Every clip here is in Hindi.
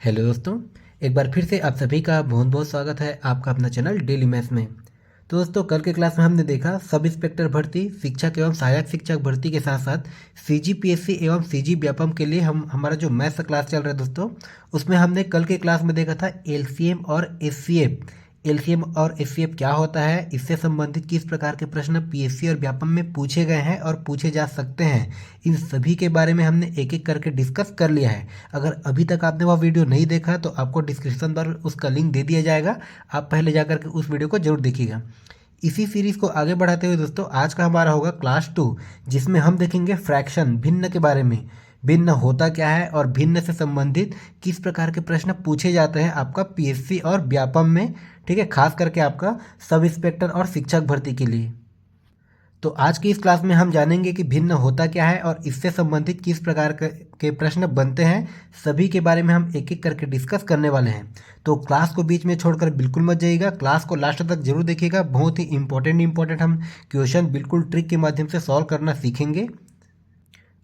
हेलो दोस्तों, एक बार फिर से आप सभी का बहुत बहुत स्वागत है आपका अपना चैनल डेली मैथ्स में। तो दोस्तों, कल के क्लास में हमने देखा सब इंस्पेक्टर भर्ती, शिक्षक एवं सहायक शिक्षक भर्ती के साथ साथ सीजीपीएससी एवं सीजी व्यापम के लिए हमारा जो मैथ्स का क्लास चल रहा है दोस्तों, उसमें हमने कल के क्लास में देखा था एलसीएम और एचसीएफ। एलसीएम और एचसीएफ क्या होता है, इससे संबंधित किस प्रकार के प्रश्न पीएससी और व्यापम में पूछे गए हैं और पूछे जा सकते हैं, इन सभी के बारे में हमने एक एक करके डिस्कस कर लिया है। अगर अभी तक आपने वह वीडियो नहीं देखा तो आपको डिस्क्रिप्शन पर उसका लिंक दे दिया जाएगा, आप पहले जाकर के उस वीडियो को जरूर देखिएगा। इसी सीरीज को आगे बढ़ाते हुए दोस्तों, आज का हमारा होगा क्लास 2, जिसमें हम देखेंगे फ्रैक्शन, भिन्न के बारे में। भिन्न होता क्या है और भिन्न से संबंधित किस प्रकार के प्रश्न पूछे जाते हैं आपका पीएससी और व्यापम में, ठीक है, खास करके आपका सब इंस्पेक्टर और शिक्षक भर्ती के लिए। तो आज की इस क्लास में हम जानेंगे कि भिन्न होता क्या है और इससे संबंधित किस प्रकार के प्रश्न बनते हैं, सभी के बारे में हम एक एक करके डिस्कस करने वाले हैं। तो क्लास को बीच में छोड़कर बिल्कुल मत जाइएगा, क्लास को लास्ट तक जरूर देखिएगा। बहुत ही इंपॉर्टेंट हम क्वेश्चन बिल्कुल ट्रिक के माध्यम से सॉल्व करना सीखेंगे।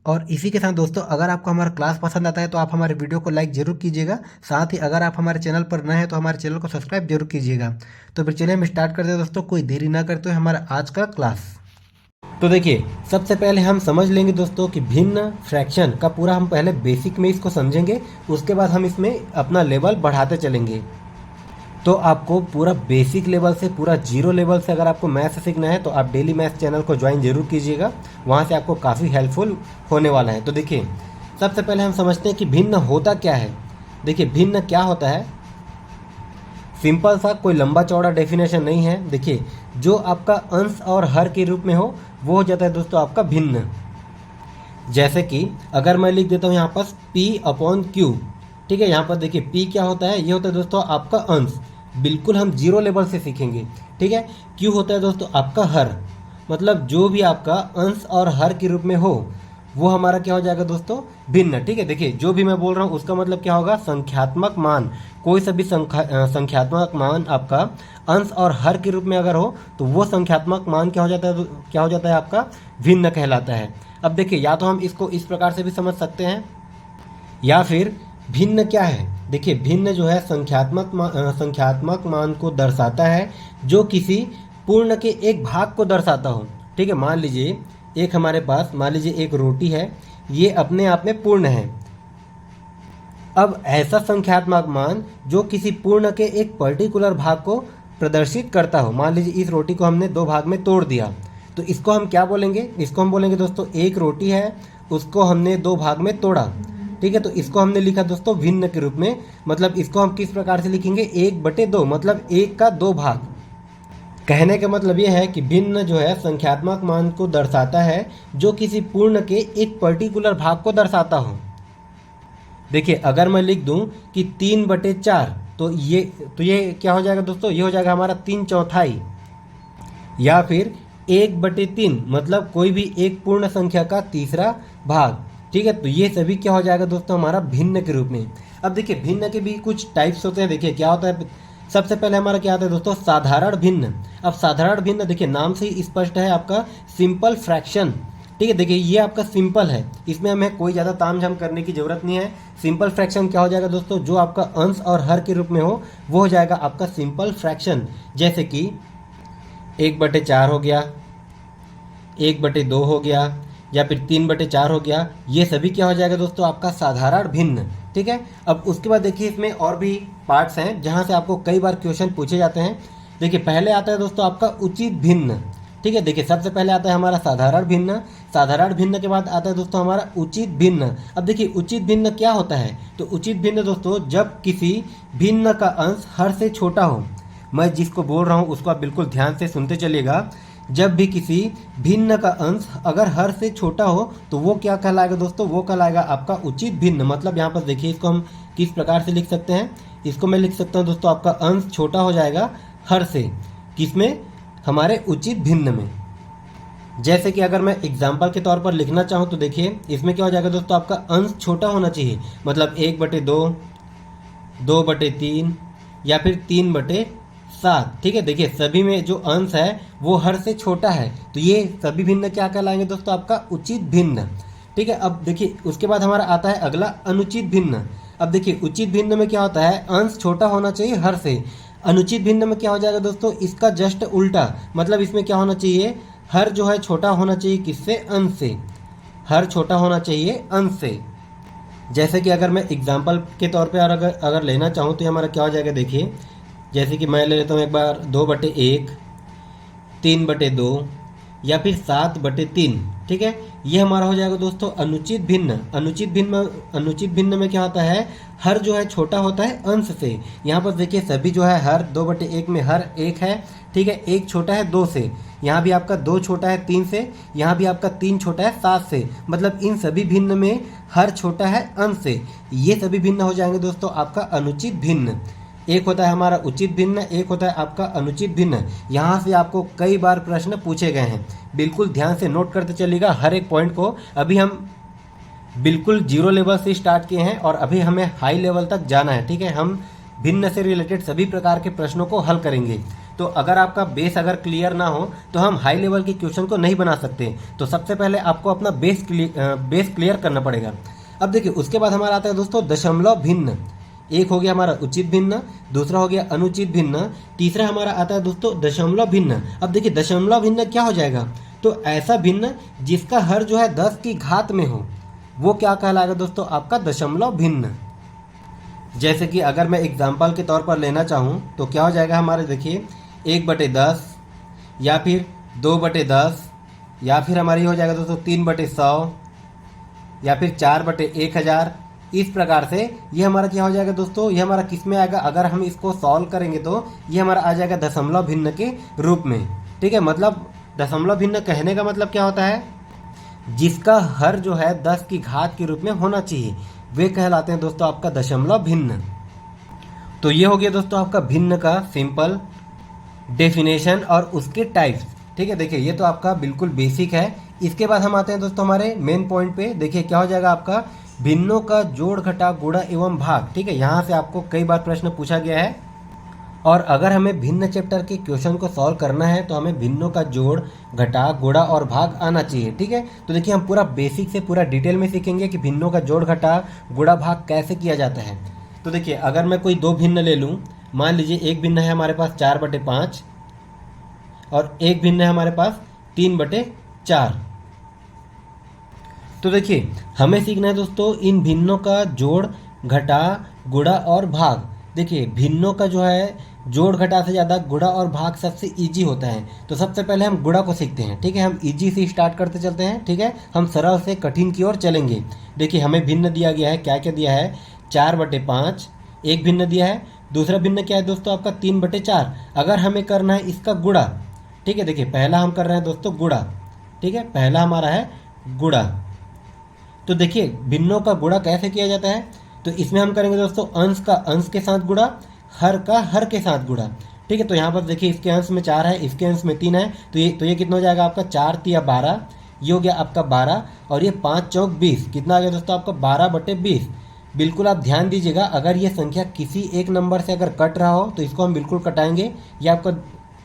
और इसी के साथ दोस्तों, अगर आपको हमारा क्लास पसंद आता है तो आप हमारे वीडियो को लाइक जरूर कीजिएगा। साथ ही अगर आप हमारे चैनल पर नए हैं तो हमारे चैनल को सब्सक्राइब जरूर कीजिएगा। तो फिर चलिए हम स्टार्ट करते हैं दोस्तों, कोई देरी ना करते हुए हमारा आज का क्लास। तो देखिए, सबसे पहले हम समझ लेंगे दोस्तों कि भिन्न फ्रैक्शन का पूरा हम पहले बेसिक में इसको समझेंगे, उसके बाद हम इसमें अपना लेवल बढ़ाते चलेंगे। तो आपको पूरा बेसिक लेवल से, पूरा जीरो लेवल से अगर आपको मैथ्स सीखना है तो आप डेली मैथ्स चैनल को ज्वाइन जरूर कीजिएगा, वहाँ से आपको काफ़ी हेल्पफुल होने वाला है। तो देखिए, सबसे पहले हम समझते हैं कि भिन्न होता क्या है। देखिए, भिन्न क्या होता है, सिंपल सा, कोई लंबा चौड़ा डेफिनेशन नहीं है। देखिए, जो आपका अंश और हर के रूप में हो वो हो जाता है दोस्तों आपका भिन्न। जैसे कि अगर मैं लिख देता हूँ यहाँ पर P/Q, ठीक है, यहाँ पर देखिए P क्या होता है, ये होता है दोस्तों आपका अंश, बिल्कुल हम जीरो लेवल से सीखेंगे, ठीक है। Q होता है दोस्तों आपका हर, मतलब जो भी आपका अंश और हर के रूप में हो वो हमारा क्या हो जाएगा दोस्तों, भिन्न, ठीक है। देखिए, जो भी मैं बोल रहा हूँ उसका मतलब क्या होगा, संख्यात्मक मान। कोई सा भी संख्यात्मक मान आपका अंश और हर के रूप में अगर हो तो वो संख्यात्मक मान क्या हो जाता है आपका भिन्न कहलाता है। अब देखिए, या तो हम इसको इस प्रकार से भी समझ सकते हैं, या फिर भिन्न क्या है, देखिए भिन्न जो है संख्यात्मक मान को दर्शाता है जो किसी पूर्ण के एक भाग को दर्शाता हो, ठीक है। मान लीजिए एक हमारे पास, मान लीजिए एक रोटी है, ये अपने आप में पूर्ण है। अब ऐसा संख्यात्मक मान जो किसी पूर्ण के एक पर्टिकुलर भाग को प्रदर्शित करता हो, मान लीजिए इस रोटी को हमने दो भाग में तोड़ दिया, तो इसको हम क्या बोलेंगे, इसको हम बोलेंगे दोस्तों, एक रोटी है उसको हमने दो भाग में तोड़ा, ठीक है। तो इसको हमने लिखा दोस्तों भिन्न के रूप में। मतलब इसको हम किस प्रकार से लिखेंगे, 1/2, मतलब एक का दो भाग। कहने का मतलब ये है कि भिन्न जो है संख्यात्मक मान को दर्शाता है जो किसी पूर्ण के एक पर्टिकुलर भाग को दर्शाता हो। देखिए, अगर मैं लिख दूं कि 3/4, तो ये क्या हो जाएगा दोस्तों, ये हो जाएगा हमारा 3/4। या फिर 1/3, मतलब कोई भी एक पूर्ण संख्या का तीसरा भाग, ठीक है। तो ये सभी क्या हो जाएगा दोस्तों हमारा भिन्न के रूप में। अब देखिए, भिन्न के भी कुछ टाइप्स होते हैं। देखिए क्या होता है, सबसे पहले हमारा क्या आता है दोस्तों, साधारण भिन्न। अब साधारण भिन्न देखिए नाम से ही स्पष्ट है आपका सिंपल फ्रैक्शन, ठीक है। देखिए ये आपका सिंपल है, इसमें हमें कोई ज़्यादा तामझाम करने की जरूरत नहीं है। सिंपल फ्रैक्शन क्या हो जाएगा दोस्तों, जो आपका अंश और हर के रूप में हो वो हो जाएगा आपका सिंपल फ्रैक्शन। जैसे कि 1/4 हो गया, 1/2 हो गया, या फिर 3/4 हो गया, ये सभी क्या हो जाएगा दोस्तों आपका साधारण भिन्न, ठीक है। अब उसके बाद देखिए इसमें और भी पार्ट्स हैं जहाँ से आपको कई बार क्वेश्चन पूछे जाते हैं। देखिए पहले आता है दोस्तों आपका उचित भिन्न, ठीक है। देखिए सबसे पहले आता है हमारा साधारण भिन्न, साधारण भिन्न के बाद आता है दोस्तों हमारा उचित भिन्न। अब देखिए उचित भिन्न क्या होता है, तो उचित भिन्न दोस्तों जब किसी भिन्न का अंश हर से छोटा हो। मैं जिसको बोल रहा हूँ उसको आप बिल्कुल ध्यान से सुनते चलिएगा। जब भी किसी भिन्न का अंश अगर हर से छोटा हो तो वो क्या कहलाएगा दोस्तों, वो कहलाएगा आपका उचित भिन्न। मतलब यहाँ पर देखिए इसको हम किस प्रकार से लिख सकते हैं, इसको मैं लिख सकता हूँ दोस्तों आपका अंश छोटा हो जाएगा हर से, किसमें, हमारे उचित भिन्न में। जैसे कि अगर मैं एग्जाम्पल के तौर पर लिखना चाहूँ तो देखिए इसमें क्या हो जाएगा दोस्तों, आपका अंश छोटा होना चाहिए, मतलब 1/2, 2/3 या फिर 3/7, ठीक है। देखिए सभी में जो अंश है वो हर से छोटा है, तो ये सभी भिन्न क्या कहलाएंगे दोस्तों आपका उचित भिन्न, ठीक है। अब देखिए उसके बाद हमारा आता है अगला अनुचित भिन्न। अब देखिए उचित भिन्न में क्या होता है, अंश छोटा होना चाहिए हर से। अनुचित भिन्न में क्या हो जाएगा दोस्तों, इसका जस्ट उल्टा, मतलब इसमें क्या होना चाहिए, हर जो है छोटा होना चाहिए किससे, अंश से। हर छोटा होना चाहिए अंश से। जैसे कि अगर मैं एग्जाम्पल के तौर पे अगर लेना चाहूँ तो ये हमारा क्या हो जाएगा, देखिए जैसे कि मैं ले लेता हूँ एक बार 2/1, 3/2 या फिर 7/3, ठीक है। ये हमारा हो जाएगा दोस्तों अनुचित भिन्न। अनुचित भिन्न में क्या होता है, हर जो है छोटा होता है अंश से। यहाँ पर देखिए सभी जो है हर 2/1 में हर एक है, ठीक है। एक छोटा है 2 से, यहाँ भी आपका 2 छोटा है 3 से, यहाँ भी आपका 3 छोटा है 7 से। मतलब इन सभी भिन्न में हर छोटा है अंश से। ये सभी भिन्न हो जाएंगे दोस्तों आपका अनुचित भिन्न। एक होता है हमारा उचित भिन्न, एक होता है आपका अनुचित भिन्न। यहाँ से आपको कई बार प्रश्न पूछे गए हैं, बिल्कुल ध्यान से नोट करते चलिएगा हर एक पॉइंट को। अभी हम बिल्कुल जीरो लेवल से स्टार्ट किए हैं और अभी हमें हाई लेवल तक जाना है, ठीक है। हम भिन्न से रिलेटेड सभी प्रकार के प्रश्नों को हल करेंगे। तो अगर आपका बेस अगर क्लियर ना हो तो हम हाई लेवल के क्वेश्चन को नहीं बना सकते। तो सबसे पहले आपको अपना बेस क्लियर करना पड़ेगा। अब देखिए उसके बाद हमारा आता है दोस्तों दशमलव भिन्न। एक हो गया हमारा उचित भिन्न, दूसरा हो गया अनुचित भिन्न, तीसरा हमारा आता है दोस्तों दशमलव भिन्न। अब देखिए दशमलव भिन्न क्या हो जाएगा, तो ऐसा भिन्न जिसका हर जो है 10 की घात में हो, वो क्या कहलाएगा दोस्तों, आपका दशमलव भिन्न। जैसे कि अगर मैं एग्जाम्पल के तौर पर लेना चाहूँ तो क्या हो जाएगा हमारे, देखिए 1/10 या फिर 2/10 या फिर हमारी हो जाएगा दोस्तों 3/100 या फिर 4/1000। इस प्रकार से ये हमारा क्या हो जाएगा दोस्तों, ये हमारा किस में आएगा, अगर हम इसको सॉल्व करेंगे तो ये हमारा आ जाएगा दशमलव भिन्न के रूप में, ठीक है। मतलब दशमलव भिन्न कहने का मतलब क्या होता है, जिसका हर जो है 10 की घात के रूप में होना चाहिए, वे कहलाते हैं दोस्तों आपका दशमलव भिन्न। तो ये हो गया दोस्तों आपका भिन्न का सिंपल डेफिनेशन और उसके टाइप्स, ठीक है। देखिए ये तो आपका बिल्कुल बेसिक है। इसके बाद हम आते हैं दोस्तों हमारे मेन पॉइंट पे। देखिए क्या हो जाएगा आपका भिन्नों का जोड़ घटा गुणा एवं भाग, ठीक है। यहाँ से आपको कई बार प्रश्न पूछा गया है और अगर हमें भिन्न चैप्टर के क्वेश्चन को सॉल्व करना है तो हमें भिन्नों का जोड़ घटा गुणा और भाग आना चाहिए, ठीक है। तो देखिए हम पूरा बेसिक से पूरा डिटेल में सीखेंगे कि भिन्नों का जोड़ घटा गुणा भाग कैसे किया जाता है। तो देखिए अगर मैं कोई दो भिन्न ले लूँ, मान लीजिए एक भिन्न है हमारे पास 4/5 और एक भिन्न है हमारे पास 3/4। तो देखिए हमें सीखना है दोस्तों इन भिन्नों का जोड़ घटा गुणा और भाग। देखिए भिन्नों का जो है जोड़ घटा से ज़्यादा गुणा और भाग सबसे इजी होता है। तो सबसे पहले हम गुणा को सीखते हैं, ठीक है। हम इजी से स्टार्ट करते चलते हैं, ठीक है। हम सरल से कठिन की ओर चलेंगे। देखिए हमें भिन्न दिया गया है, क्या क्या दिया है, 4/5 एक भिन्न दिया है, दूसरा भिन्न क्या है दोस्तों आपका 3/4। अगर हमें करना है इसका गुणा, ठीक है। देखिए पहला हम कर रहे हैं दोस्तों गुणा, ठीक है, पहला हमारा है गुणा। तो देखिए भिन्नों का गुणा कैसे किया जाता है, तो इसमें हम करेंगे दोस्तों अंश का अंश के साथ गुणा, हर का हर के साथ गुणा, ठीक है। तो यहाँ पर देखिए इसके अंश में 4 है, इसके अंश में 3 है, तो ये कितना हो जाएगा आपका 4×3=12, ये हो गया आपका 12 और ये 5×4 20। कितना आ गया दोस्तों आपका 12/20। बिल्कुल आप ध्यान दीजिएगा, अगर ये संख्या किसी एक नंबर से अगर कट रहा हो तो इसको हम बिल्कुल कटाएंगे। ये आपका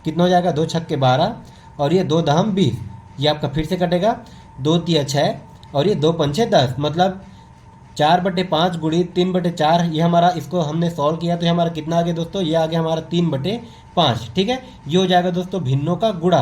कितना हो जाएगा 2×6=12 और ये 2×10=20, ये आपका फिर से कटेगा 2×3=6 और ये 2×5=10। मतलब 4/5 गुणित 3/4, ये हमारा इसको हमने सॉल्व किया तो ये हमारा कितना आ गया दोस्तों, ये आ गया हमारा 3/5, ठीक है। ये हो जाएगा दोस्तों भिन्नों का गुणा।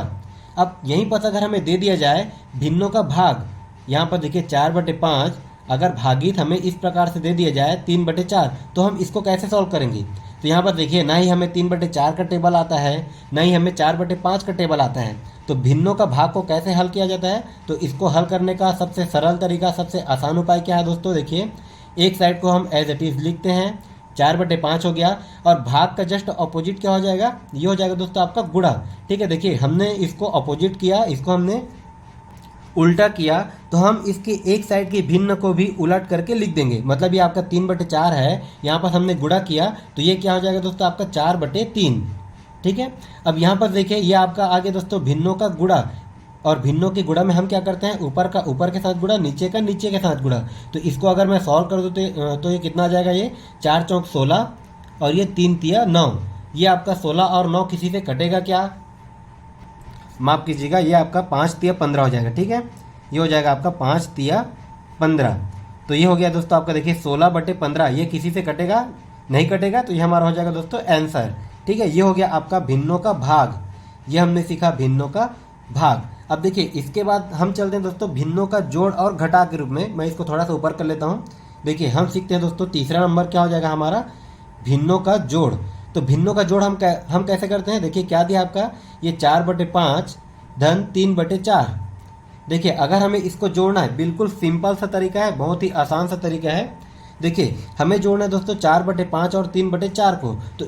अब यहीं पर अगर हमें दे दिया जाए भिन्नों का भाग, यहाँ पर देखिए 4/5 अगर भागित हमें इस प्रकार से दे दिया जाए 3/4, तो हम इसको कैसे सॉल्व करेंगे। तो यहाँ पर देखिए ना ही हमें 3/4 का टेबल आता है, ना ही हमें 4/5 का टेबल आता है। तो भिन्नों का भाग को कैसे हल किया जाता है, तो इसको हल करने का सबसे सरल तरीका, सबसे आसान उपाय क्या है दोस्तों, देखिए एक साइड को हम एज इट इज़ लिखते हैं, 4/5 हो गया और भाग का जस्ट अपोजिट क्या हो जाएगा, ये हो जाएगा दोस्तों आपका गुणा, ठीक है। देखिए हमने इसको अपोजिट किया, इसको हमने उल्टा किया, तो हम इसके एक साइड के भिन्न को भी उलट करके लिख देंगे। मतलब ये आपका 3/4 है, यहाँ पर हमने गुणा किया तो ये क्या हो जाएगा दोस्तों आपका 4/3, ठीक है। अब यहाँ पर देखिए ये आपका आ गया दोस्तों भिन्नों का गुणा, और भिन्नों के गुणा में हम क्या करते हैं, ऊपर का ऊपर के साथ गुणा, नीचे का नीचे के साथ गुणा। तो इसको अगर मैं सॉल्व कर दूँ तो ये कितना आ जाएगा, ये 4×4=16 और ये 3×3=9। ये आपका 16 और 9 किसी से कटेगा क्या, माफ़ कीजिएगा, ये आपका 5×3=15 हो जाएगा, ठीक है। ये हो जाएगा आपका 5×3=15। तो ये हो गया दोस्तों आपका देखिए 16/15, ये किसी से कटेगा नहीं कटेगा, तो ये हमारा हो जाएगा दोस्तों आंसर। ठीक है, ये हो गया आपका भिन्नों का भाग, ये हमने सीखा भिन्नों का भाग। अब देखिए इसके बाद हम चलते हैं दोस्तों भिन्नों का जोड़ और घटा के रूप में। मैं इसको थोड़ा सा ऊपर कर लेता हूँ। देखिए हम सीखते हैं दोस्तों तीसरा नंबर क्या हो जाएगा हमारा, भिन्नों का जोड़। तो भिन्नों का जोड़ हम कैसे करते हैं, देखिए क्या दिया आपका, ये 4/5 धन 3/4। देखिए अगर हमें इसको जोड़ना है, बिल्कुल सिंपल सा तरीका है, बहुत ही आसान सा तरीका है। देखिए हमें जोड़ना है दोस्तों 4/5 और 3/4 को। तो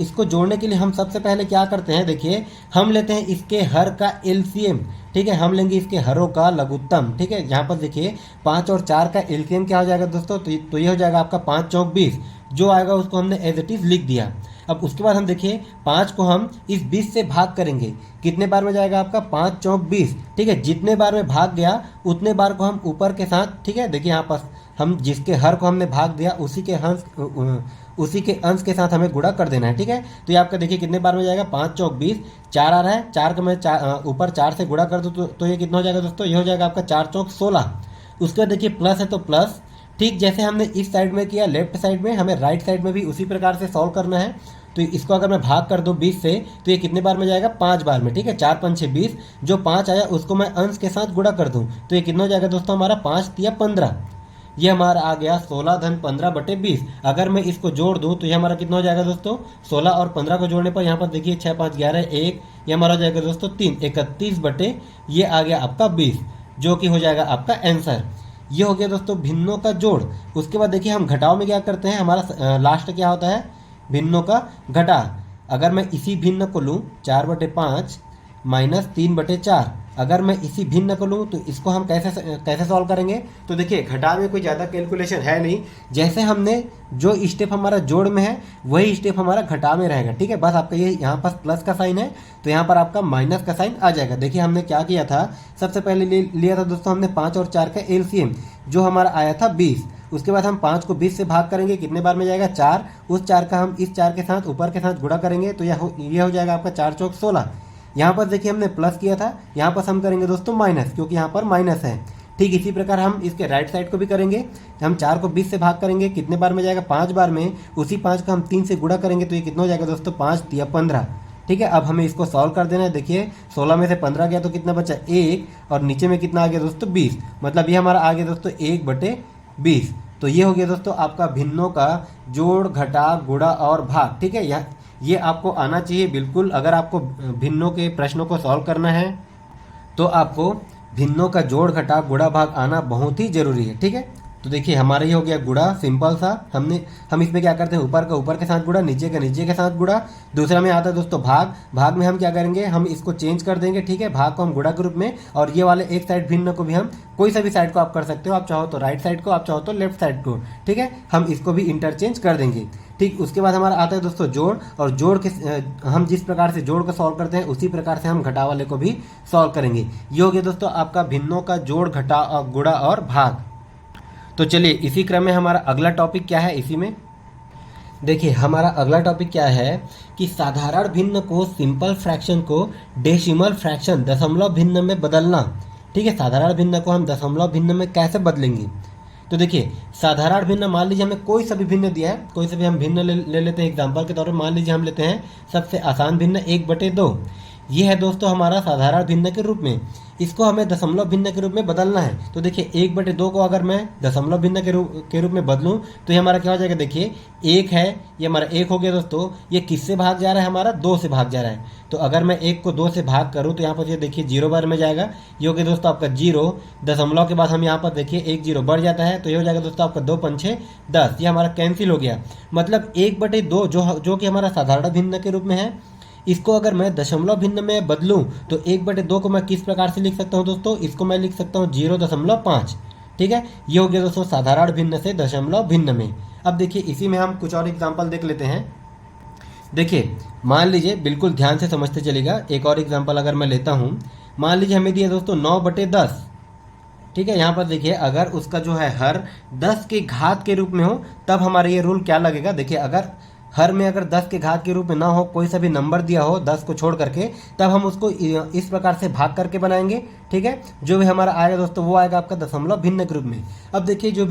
इसको जोड़ने के लिए हम सबसे पहले क्या करते हैं, देखिए हम लेते हैं इसके हर का एलसीएम। ठीक है, हम लेंगे इसके हरों का लघुत्तम। ठीक है, यहाँ पर देखिए 5 और 4 का एलसीएम क्या हो जाएगा दोस्तों, तो ये हो जाएगा आपका 5 चौक 20। जो आएगा उसको हमने एज इट इज लिख दिया। अब उसके बाद हम देखिए 5 को हम इस 20 से भाग करेंगे, कितने बार में जाएगा आपका 5 चौक 20। ठीक है, जितने बार में भाग गया उतने बार को हम ऊपर के साथ, ठीक है देखिए यहाँ पर हम जिसके हर को हमने भाग दिया उसी के अंश के साथ हमें गुणा कर देना है। ठीक है, तो ये आपका देखिए कितने बार में जाएगा 5 चौक 20, 4 आ रहा है, 4 का मैं ऊपर 4 से गुणा कर दूँ तो ये कितना हो जाएगा दोस्तों, ये हो जाएगा आपका 4 चौक 16। उसके बाद देखिए प्लस है तो प्लस, ठीक जैसे हमने इस साइड में किया लेफ्ट साइड में, हमें राइट साइड में भी उसी प्रकार से सॉल्व करना है। तो इसको अगर मैं भाग कर दूं 20 से तो ये कितने बार में जाएगा, 5 बार में। ठीक है, 4 5 6 20, जो 5 आया उसको मैं अंश के साथ गुणा कर दूं तो ये कितना हो जाएगा दोस्तों हमारा 5 या 15। ये हमारा आ गया 16 धन 15/20। अगर मैं इसको जोड़ दूं तो ये हमारा कितना हो जाएगा दोस्तों, 16 और 15 को जोड़ने पर यहाँ पर देखिए 6 5 11 1, ये हमारा हो जाएगा दोस्तों 3, 31 ये आ गया आपका 20, जो कि हो जाएगा आपका आंसर। ये हो गया दोस्तों भिन्नों का जोड़। उसके बाद देखिए हम घटाव में क्या करते हैं, हमारा लास्ट क्या होता है, भिन्नों का घटा। अगर मैं इसी भिन्न को लूँ 4/5 माइनस 3/4, अगर मैं इसी भिन्न को लूँ तो इसको हम कैसे सॉल्व करेंगे। तो देखिए घटा में कोई ज़्यादा कैलकुलेशन है नहीं, जैसे हमने जो स्टेप हमारा जोड़ में है वही स्टेप हमारा घटा में रहेगा। ठीक है, बस आपका ये यहाँ पर प्लस का साइन है तो यहाँ पर आपका माइनस का साइन आ जाएगा। देखिए हमने क्या किया था, सबसे पहले लिया था दोस्तों हमने 5 और 4 का एलसीएम, जो हमारा आया था 20। उसके बाद हम 5 को 20 से भाग करेंगे, कितने बार में जाएगा 4, उस 4 का हम इस 4 के साथ ऊपर के साथ गुणा करेंगे तो ये हो जाएगा आपका 4 चौक 16। यहाँ पर देखिए हमने प्लस किया था, यहाँ पर हम करेंगे दोस्तों माइनस, क्योंकि यहाँ पर माइनस है। ठीक इसी प्रकार हम इसके राइट साइड को भी करेंगे। हम 4 को 20 से भाग करेंगे, कितने बार में जाएगा 5 बार में, उसी 5 का हम 3 से गुणा करेंगे तो ये कितना हो जाएगा दोस्तों 5 या 15। ठीक है, अब हमें इसको सॉल्व कर देना है। देखिए 16 में से 15 गया तो कितना बचा 1, और नीचे में कितना आ गया दोस्तों 20, मतलब ये हमारा आ गया दोस्तों 1/20। तो ये हो गया दोस्तों आपका भिन्नों का जोड़ घटा गुणा और भाग। ठीक है, ये आपको आना चाहिए बिल्कुल। अगर आपको भिन्नों के प्रश्नों को सॉल्व करना है तो आपको भिन्नों का जोड़ घटा गुणा भाग आना बहुत ही जरूरी है। ठीक है, तो देखिए हमारा ये हो गया गुणा, सिंपल सा। हम इसमें क्या करते हैं, ऊपर का ऊपर के साथ गुणा, नीचे का नीचे के साथ गुणा। दूसरा में आता है दोस्तों भाग। भाग में हम क्या करेंगे, हम इसको चेंज कर देंगे। ठीक है, भाग को हम गुणा के रूप में, और ये वाले एक साइड भिन्न को भी हम कोई सा भी साइड को आप कर सकते हो, आप चाहो तो राइट साइड को, आप चाहो तो लेफ्ट साइड को। ठीक है, हम इसको भी इंटरचेंज कर देंगे। ठीक, उसके बाद हमारा आता है दोस्तों जोड़, और जोड़ के हम जिस प्रकार से जोड़ को सॉल्व करते हैं उसी प्रकार से हम घटा वाले को भी सॉल्व करेंगे। ये हो गया दोस्तों आपका भिन्नों का जोड़ घटा गुणा और भाग। तो चलिए इसी क्रम में हमारा अगला टॉपिक क्या है। इसी में देखिए हमारा अगला टॉपिक क्या है कि साधारण भिन्न को, सिंपल फ्रैक्शन को डेसिमल फ्रैक्शन दशमलव भिन्न में बदलना। ठीक है, साधारण भिन्न को हम दशमलव भिन्न में कैसे बदलेंगे। तो देखिए साधारण भिन्न, मान लीजिए हमें कोई सा भी भिन्न दिया है, कोई सा भी हम भिन्न ले लेते हैं एग्जाम्पल के तौर पर। मान लीजिए हम लेते हैं सबसे आसान भिन्न 1/2। ये है दोस्तों हमारा साधारण भिन्न के रूप में, इसको हमें दशमलव भिन्न के रूप में बदलना है। तो देखिए 1/2 को अगर मैं दशमलव भिन्न के रूप में बदलूं तो ये हमारा क्या हो जाएगा, देखिए 1 है, ये हमारा 1 हो गया दोस्तों। ये किससे भाग जा रहा है, हमारा 2 से भाग जा रहा है। तो अगर मैं 1 को 2 से भाग करूं तो यहाँ पर ये देखिए 0 बार में जाएगा, ये हो गया दोस्तों आपका 0। दशमलव के बाद हम यहाँ पर देखिए 1 0 बढ़ जाता है, तो ये हो जाएगा दोस्तों आपका 2 पंछे 10, ये हमारा कैंसिल हो गया। मतलब 1/2 जो कि हमारा साधारण भिन्न के रूप में है, इसको अगर मैं दशमलव भिन्न में बदलूं तो 1/2 को मैं किस प्रकार से लिख सकता हूं दोस्तों, इसको मैं लिख सकता हूं 0.5। ठीक है, ये हो गया दोस्तों साधारण भिन्न से दशमलव भिन्न में। अब देखिए इसी में हम कुछ और एग्जांपल देख लेते हैं। देखिए मान लीजिए, बिल्कुल ध्यान से समझते चलेगा, एक और एग्जांपल अगर मैं लेता हूं। मान लीजिए हमें दिया दोस्तों 9/10। ठीक है, यहाँ पर देखिए अगर उसका जो है हर 10 के घात के रूप में हो तब हमारा ये रूल क्या लगेगा। देखिए अगर हर में अगर 10 के घात के रूप में ना हो, कोई सा भी नंबर दिया हो 10 को छोड़ करके, तब हम उसको इस प्रकार से भाग करके बनाएंगे। ठीक है, जो भी हमारा आएगा दोस्तों वो आएगा आपका दशमलव भिन्न के रूप में। अब देखिए जो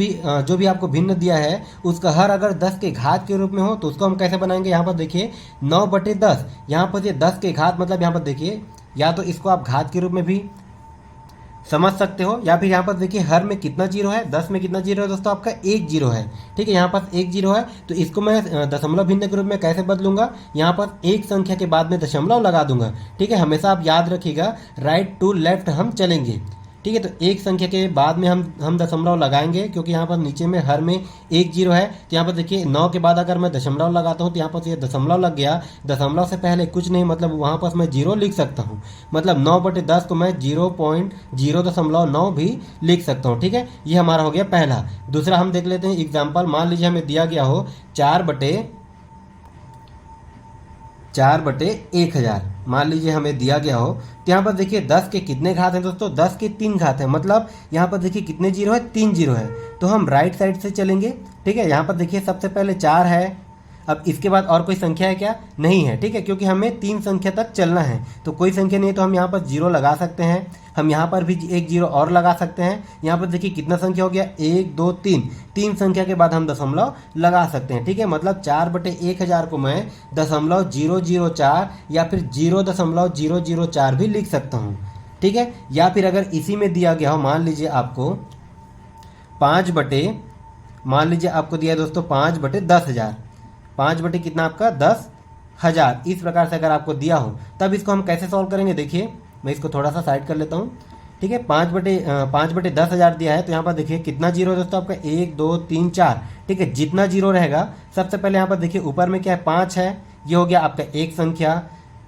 भी आपको भिन्न दिया है उसका हर अगर 10 के घात के रूप में हो तो उसको हम कैसे बनाएंगे। यहाँ पर देखिए 9/10, यहाँ पर ये 10 के घात मतलब यहाँ पर देखिए या तो इसको आप घात के रूप में भी समझ सकते हो, या फिर यहाँ पर देखिए हर में कितना जीरो है, 10 में कितना जीरो है दोस्तों, आपका 1 जीरो है। ठीक है, यहाँ पर 1 जीरो है, तो इसको मैं दशमलव भिन्न के रूप में कैसे बदलूंगा, यहाँ पर एक संख्या के बाद में दशमलव लगा दूंगा। ठीक है, हमेशा आप याद रखिएगा राइट टू लेफ्ट हम चलेंगे। ठीक है, तो एक संख्या के बाद में हम दशमलव लगाएंगे, क्योंकि यहाँ पर नीचे में हर में 1 जीरो है। तो यहाँ पर देखिए 9 के बाद अगर मैं दशमलव लगाता हूँ तो यहाँ पर ये दशमलव लग गया, दशमलव से पहले कुछ नहीं, मतलब वहाँ पर मैं जीरो लिख सकता हूँ, मतलब 9/10 को मैं 0.009 भी लिख सकता हूँ। ठीक है, ये हमारा हो गया पहला। दूसरा हम देख लेते हैं एग्जाम्पल। मान लीजिए हमें दिया गया हो 4/1000, मान लीजिए हमें दिया गया हो, तो यहाँ पर देखिए 10 के कितने घात हैं दोस्तों, 10 के 3 घात हैं, मतलब यहाँ पर देखिए कितने जीरो है, 3 जीरो है। तो हम राइट साइड से चलेंगे। ठीक है, यहाँ पर देखिए सबसे पहले 4 है, अब इसके बाद और कोई संख्या है क्या, नहीं है। ठीक है, क्योंकि हमें 3 संख्या तक चलना है, तो कोई संख्या नहीं है, तो हम यहाँ पर जीरो लगा सकते हैं। हम यहाँ पर भी एक जीरो और लगा सकते हैं। यहाँ पर देखिए कितना संख्या हो गया, 1 2 3, 3 संख्या के बाद हम दशमलव लगा सकते हैं। ठीक है, मतलब 4/1000 को मैं 0.004 या फिर 0.004 भी लिख सकता हूँ। ठीक है, या फिर अगर इसी में दिया गया हो, मान लीजिए आपको मान लीजिए आपको दिया है दोस्तों 5/10,000, 5 कितना आपका 10,000, इस प्रकार से अगर आपको दिया हो, तब इसको हम कैसे सॉल्व करेंगे। देखिए मैं इसको थोड़ा सा साइड कर लेता हूँ। ठीक है, 5/10,000 दिया है, तो यहाँ पर देखिए कितना जीरो है दोस्तों, आपका 1 2 3 4। ठीक है, जितना जीरो रहेगा, सबसे पहले यहाँ पर देखिए ऊपर में क्या है, 5 है, ये हो गया आपका 1 संख्या,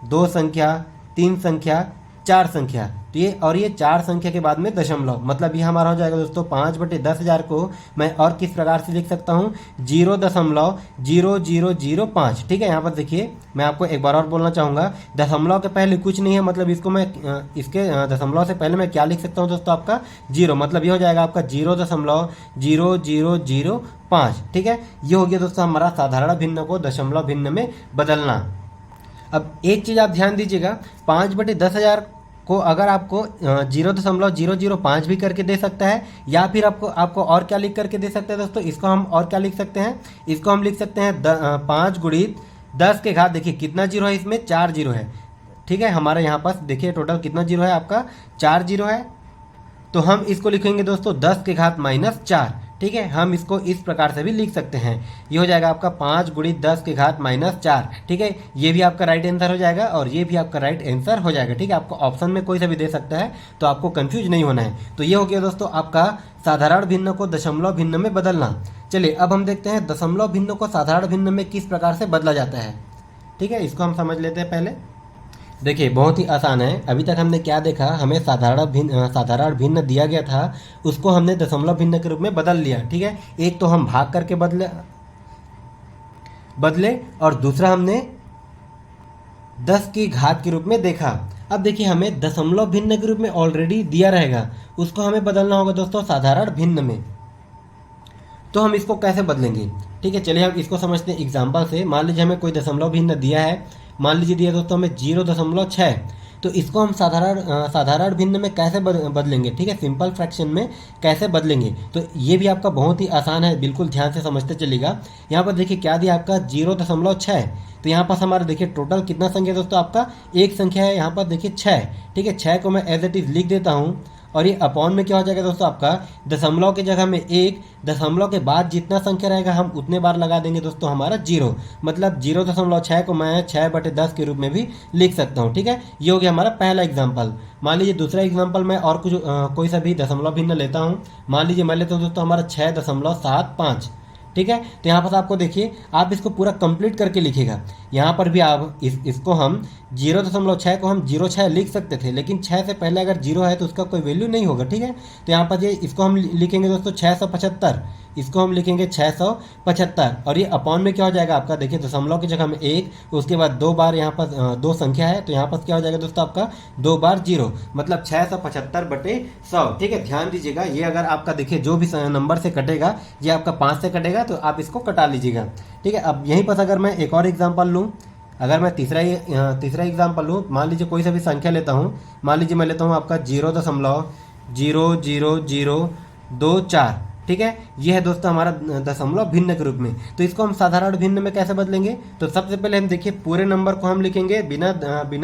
2 संख्या, 3 संख्या, 4 संख्या। तो ये 4 संख्या के बाद में दशमलव, मतलब ये हमारा हो जाएगा दोस्तों 5/10,000 को मैं और किस प्रकार से लिख सकता हूँ, 0.0005। ठीक है, यहाँ पर देखिए मैं आपको एक बार और बोलना चाहूँगा, दशमलव के पहले कुछ नहीं है, मतलब इसको मैं इसके दशमलव से पहले मैं क्या लिख सकता हूँ दोस्तों, आपका जीरो, मतलब ये हो जाएगा आपका 0.0005। ठीक है, ये हो गया दोस्तों हमारा साधारण भिन्न को दशमलव भिन्न में बदलना। अब एक चीज़ आप ध्यान दीजिएगा, 5/10,000 को अगर आपको 0.005 भी करके दे सकता है, या फिर आपको और क्या लिख करके दे सकता है दोस्तों, इसको हम और क्या लिख सकते हैं, इसको हम लिख सकते हैं 5 × 10 के घात। देखिए कितना जीरो है इसमें, 4 जीरो है। ठीक है, हमारे यहाँ पास देखिए टोटल कितना जीरो है, आपका 4 जीरो है। तो हम इसको लिखेंगे दोस्तों 10 के घात -4। ठीक है, हम इसको इस प्रकार से भी लिख सकते हैं, ये हो जाएगा आपका 5 × 10 के घात -4। ठीक है, ये भी आपका राइट आंसर हो जाएगा और ये भी आपका राइट आंसर हो जाएगा। ठीक है, आपको ऑप्शन में कोई सा भी दे सकता है, तो आपको कंफ्यूज नहीं होना है। तो ये हो गया दोस्तों आपका साधारण भिन्न को दशमलव भिन्न में बदलना। चलिए अब हम देखते हैं दशमलव भिन्न को साधारण भिन्न में किस प्रकार से बदला जाता है। ठीक है, इसको हम समझ लेते हैं पहले। देखिए बहुत ही आसान है। अभी तक हमने क्या देखा, हमें साधारण भिन्न दिया गया था, उसको हमने दशमलव भिन्न के रूप में बदल लिया। ठीक है, एक तो हम भाग करके बदले और दूसरा हमने 10 की घात के रूप में देखा। अब देखिए हमें दशमलव भिन्न के रूप में ऑलरेडी दिया रहेगा, उसको हमें बदलना होगा दोस्तों साधारण भिन्न में। तो हम इसको कैसे बदलेंगे, ठीक है, चलिए हम इसको समझते हैं एग्जाम्पल से। मान लीजिए हमें कोई दशमलव भिन्न दिया है, मान लीजिए दिया दोस्तों हमें 0.6, तो इसको हम साधारण भिन्न में कैसे बदलेंगे, ठीक है, सिंपल फ्रैक्शन में कैसे बदलेंगे। तो ये भी आपका बहुत ही आसान है, बिल्कुल ध्यान से समझते चलिएगा। यहाँ पर देखिए क्या दिया आपका 0.6, तो यहाँ पास हमारा देखिए टोटल कितना संख्या दोस्तों, आपका एक संख्या है, यहाँ पर देखिए 6। ठीक है, 6 को मैं एज इट इज लिख देता हूँ और ये अपॉन में क्या हो जाएगा दोस्तों, आपका दशमलव की जगह में 1, दशमलव के बाद जितना संख्या रहेगा हम उतने बार लगा देंगे दोस्तों हमारा 0, मतलब 0.6 को मैं 6/10 के रूप में भी लिख सकता हूँ। ठीक है, ये हो गया हमारा पहला एग्जाम्पल। मान लीजिए दूसरा एग्जाम्पल मैं और कुछ कोई सा भी दशमलव भिन्न लेता हूँ। मान लीजिए मैं लेता हूँ दोस्तों हमारा 6.75। ठीक है, तो यहाँ पर आपको देखिए आप इसको पूरा कंप्लीट करके लिखिएगा। यहाँ पर भी आप इसको हम 0.6 को हम 0.6 लिख सकते थे, लेकिन 6 से पहले अगर 0 है तो उसका कोई वैल्यू नहीं होगा। ठीक है, तो यहाँ पर ये इसको हम लिखेंगे दोस्तों 675। इसको हम लिखेंगे 675 और ये अपॉन में क्या हो जाएगा आपका, देखिए दशमलव की जगह में 1, उसके बाद 2 बार यहाँ पर 2 संख्या है तो यहाँ पर क्या हो जाएगा दोस्तों आपका 2 बार 0, मतलब 675/100। ठीक है, ध्यान दीजिएगा ये अगर आपका देखिए जो भी नंबर से कटेगा ये आपका 5 से कटेगा तो आप इसको कटा लीजिएगा। ठीक है, अब यहीं पर अगर मैं एक और एग्जाम्पल लूँ, अगर मैं तीसरा एग्जाम्पल लूँ, मान लीजिए कोई सा भी संख्या लेता हूँ, मान लीजिए मैं लेता हूँ आपका 0.00024। ठीक है, ये है दोस्तों हमारा दशमलव भिन्न के रूप में। तो इसको हम साधारण भिन्न में कैसे बदलेंगे, तो सबसे पहले हम देखिए पूरे नंबर को हम लिखेंगे बिना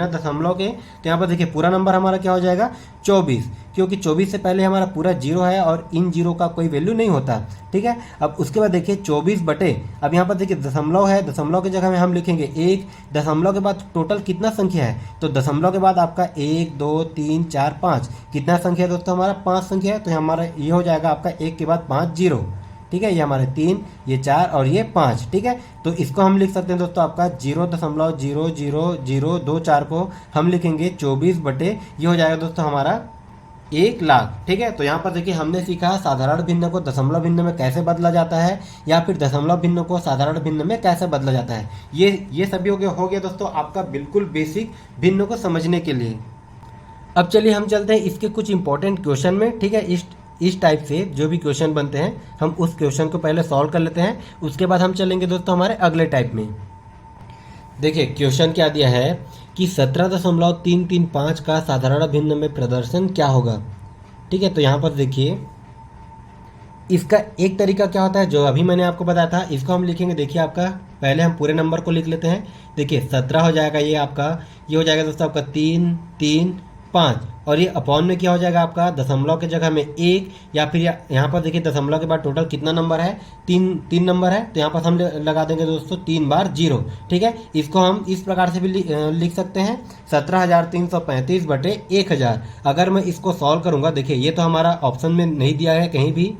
दशमलव के। तो यहाँ पर देखिए पूरा नंबर हमारा क्या हो जाएगा 24, क्योंकि 24 से पहले हमारा पूरा 0 है और इन 0 का कोई वैल्यू नहीं होता। ठीक है, अब उसके बाद देखिए 24 बटे, अब यहाँ पर देखिए दशमलव है, दशमलव की जगह में हम लिखेंगे 1, दशमलव के बाद टोटल कितना संख्या है, तो दशमलव के बाद आपका 1 2 3 4 5 कितना संख्या है दोस्तों हमारा 5 संख्या है। तो हमारा ये हो जाएगा आपका 1 के बाद 5 0। ठीक है, ये हमारे 3, ये 4 और ये 5। ठीक है, तो इसको हम लिख सकते हैं दोस्तों आपका 0.00024 को हम लिखेंगे 24 बटे, ये हो जाएगा दोस्तों हमारा 1 लाख। ठीक है, तो यहाँ पर देखिए हमने सीखा साधारण भिन्न को दशमलव भिन्न में कैसे बदला जाता है, या फिर दशमलव भिन्न को साधारण भिन्न में कैसे बदला जाता है। ये सभी हो गया दोस्तों आपका बिल्कुल बेसिक भिन्न को समझने के लिए। अब चलिए हम चलते हैं इसके कुछ इंपॉर्टेंट क्वेश्चन में। ठीक है, इस टाइप से जो भी क्वेश्चन बनते हैं हम उस क्वेश्चन को पहले सॉल्व कर लेते हैं, उसके बाद हम चलेंगे दोस्तों हमारे अगले टाइप में। देखिए क्वेश्चन क्या दिया है कि 17.335 का साधारण भिन्न में प्रदर्शन क्या होगा। ठीक है, तो यहाँ पर देखिए इसका एक तरीका क्या होता है जो अभी मैंने आपको बताया था, इसको हम लिखेंगे। देखिए आपका पहले हम पूरे नंबर को लिख लेते हैं। देखिए 17 हो जाएगा, ये हो जाएगा दोस्तों आपका 3 3 5, और ये अपॉन में क्या हो जाएगा आपका दशमलव की जगह में 1, या फिर यहाँ पर देखिए दशमलव के बाद टोटल कितना नंबर है, 3 नंबर है, तो यहाँ पर हम लगा देंगे दोस्तों 3 बार 0। ठीक है, इसको हम इस प्रकार से भी लिख सकते हैं 17,335/1000। अगर मैं इसको सॉल्व करूँगा, देखिए ये तो हमारा ऑप्शन में नहीं दिया है कहीं भी,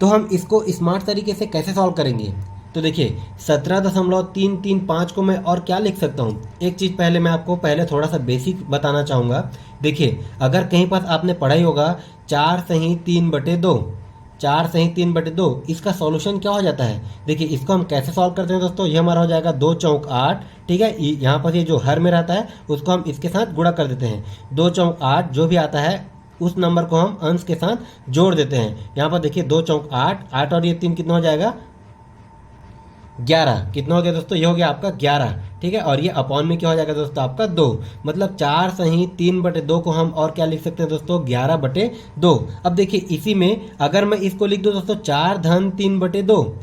तो हम इसको स्मार्ट तरीके से कैसे सॉल्व करेंगे। तो देखिए 17.335 को मैं और क्या लिख सकता हूँ। एक चीज़ पहले मैं आपको थोड़ा सा बेसिक बताना चाहूँगा। देखिए अगर कहीं पर आपने पढ़ा ही होगा 4 सही 3/2, 4 सही 3/2, इसका सॉल्यूशन क्या हो जाता है। देखिए इसको हम कैसे सॉल्व करते हैं दोस्तों, ये हमारा हो जाएगा 2 चौक 8। ठीक है, यहाँ पर ये जो हर में रहता है उसको हम इसके साथ गुणा कर देते हैं। 2 चौक 8 जो भी आता है उस नंबर को हम अंश के साथ जोड़ देते हैं। यहाँ पर देखिए 2 चौक 8, 8 और ये 3 कितना हो जाएगा 11। कितना हो गया दोस्तों, ये हो गया आपका 11। ठीक है, और ये अपॉन में क्या हो जाएगा दोस्तों आपका 2, मतलब 4 सही 3/2 को हम और क्या लिख सकते हैं दोस्तों 11/2। अब देखिए इसी में अगर मैं इसको लिख दूँ दोस्तों 4 धन 3/2,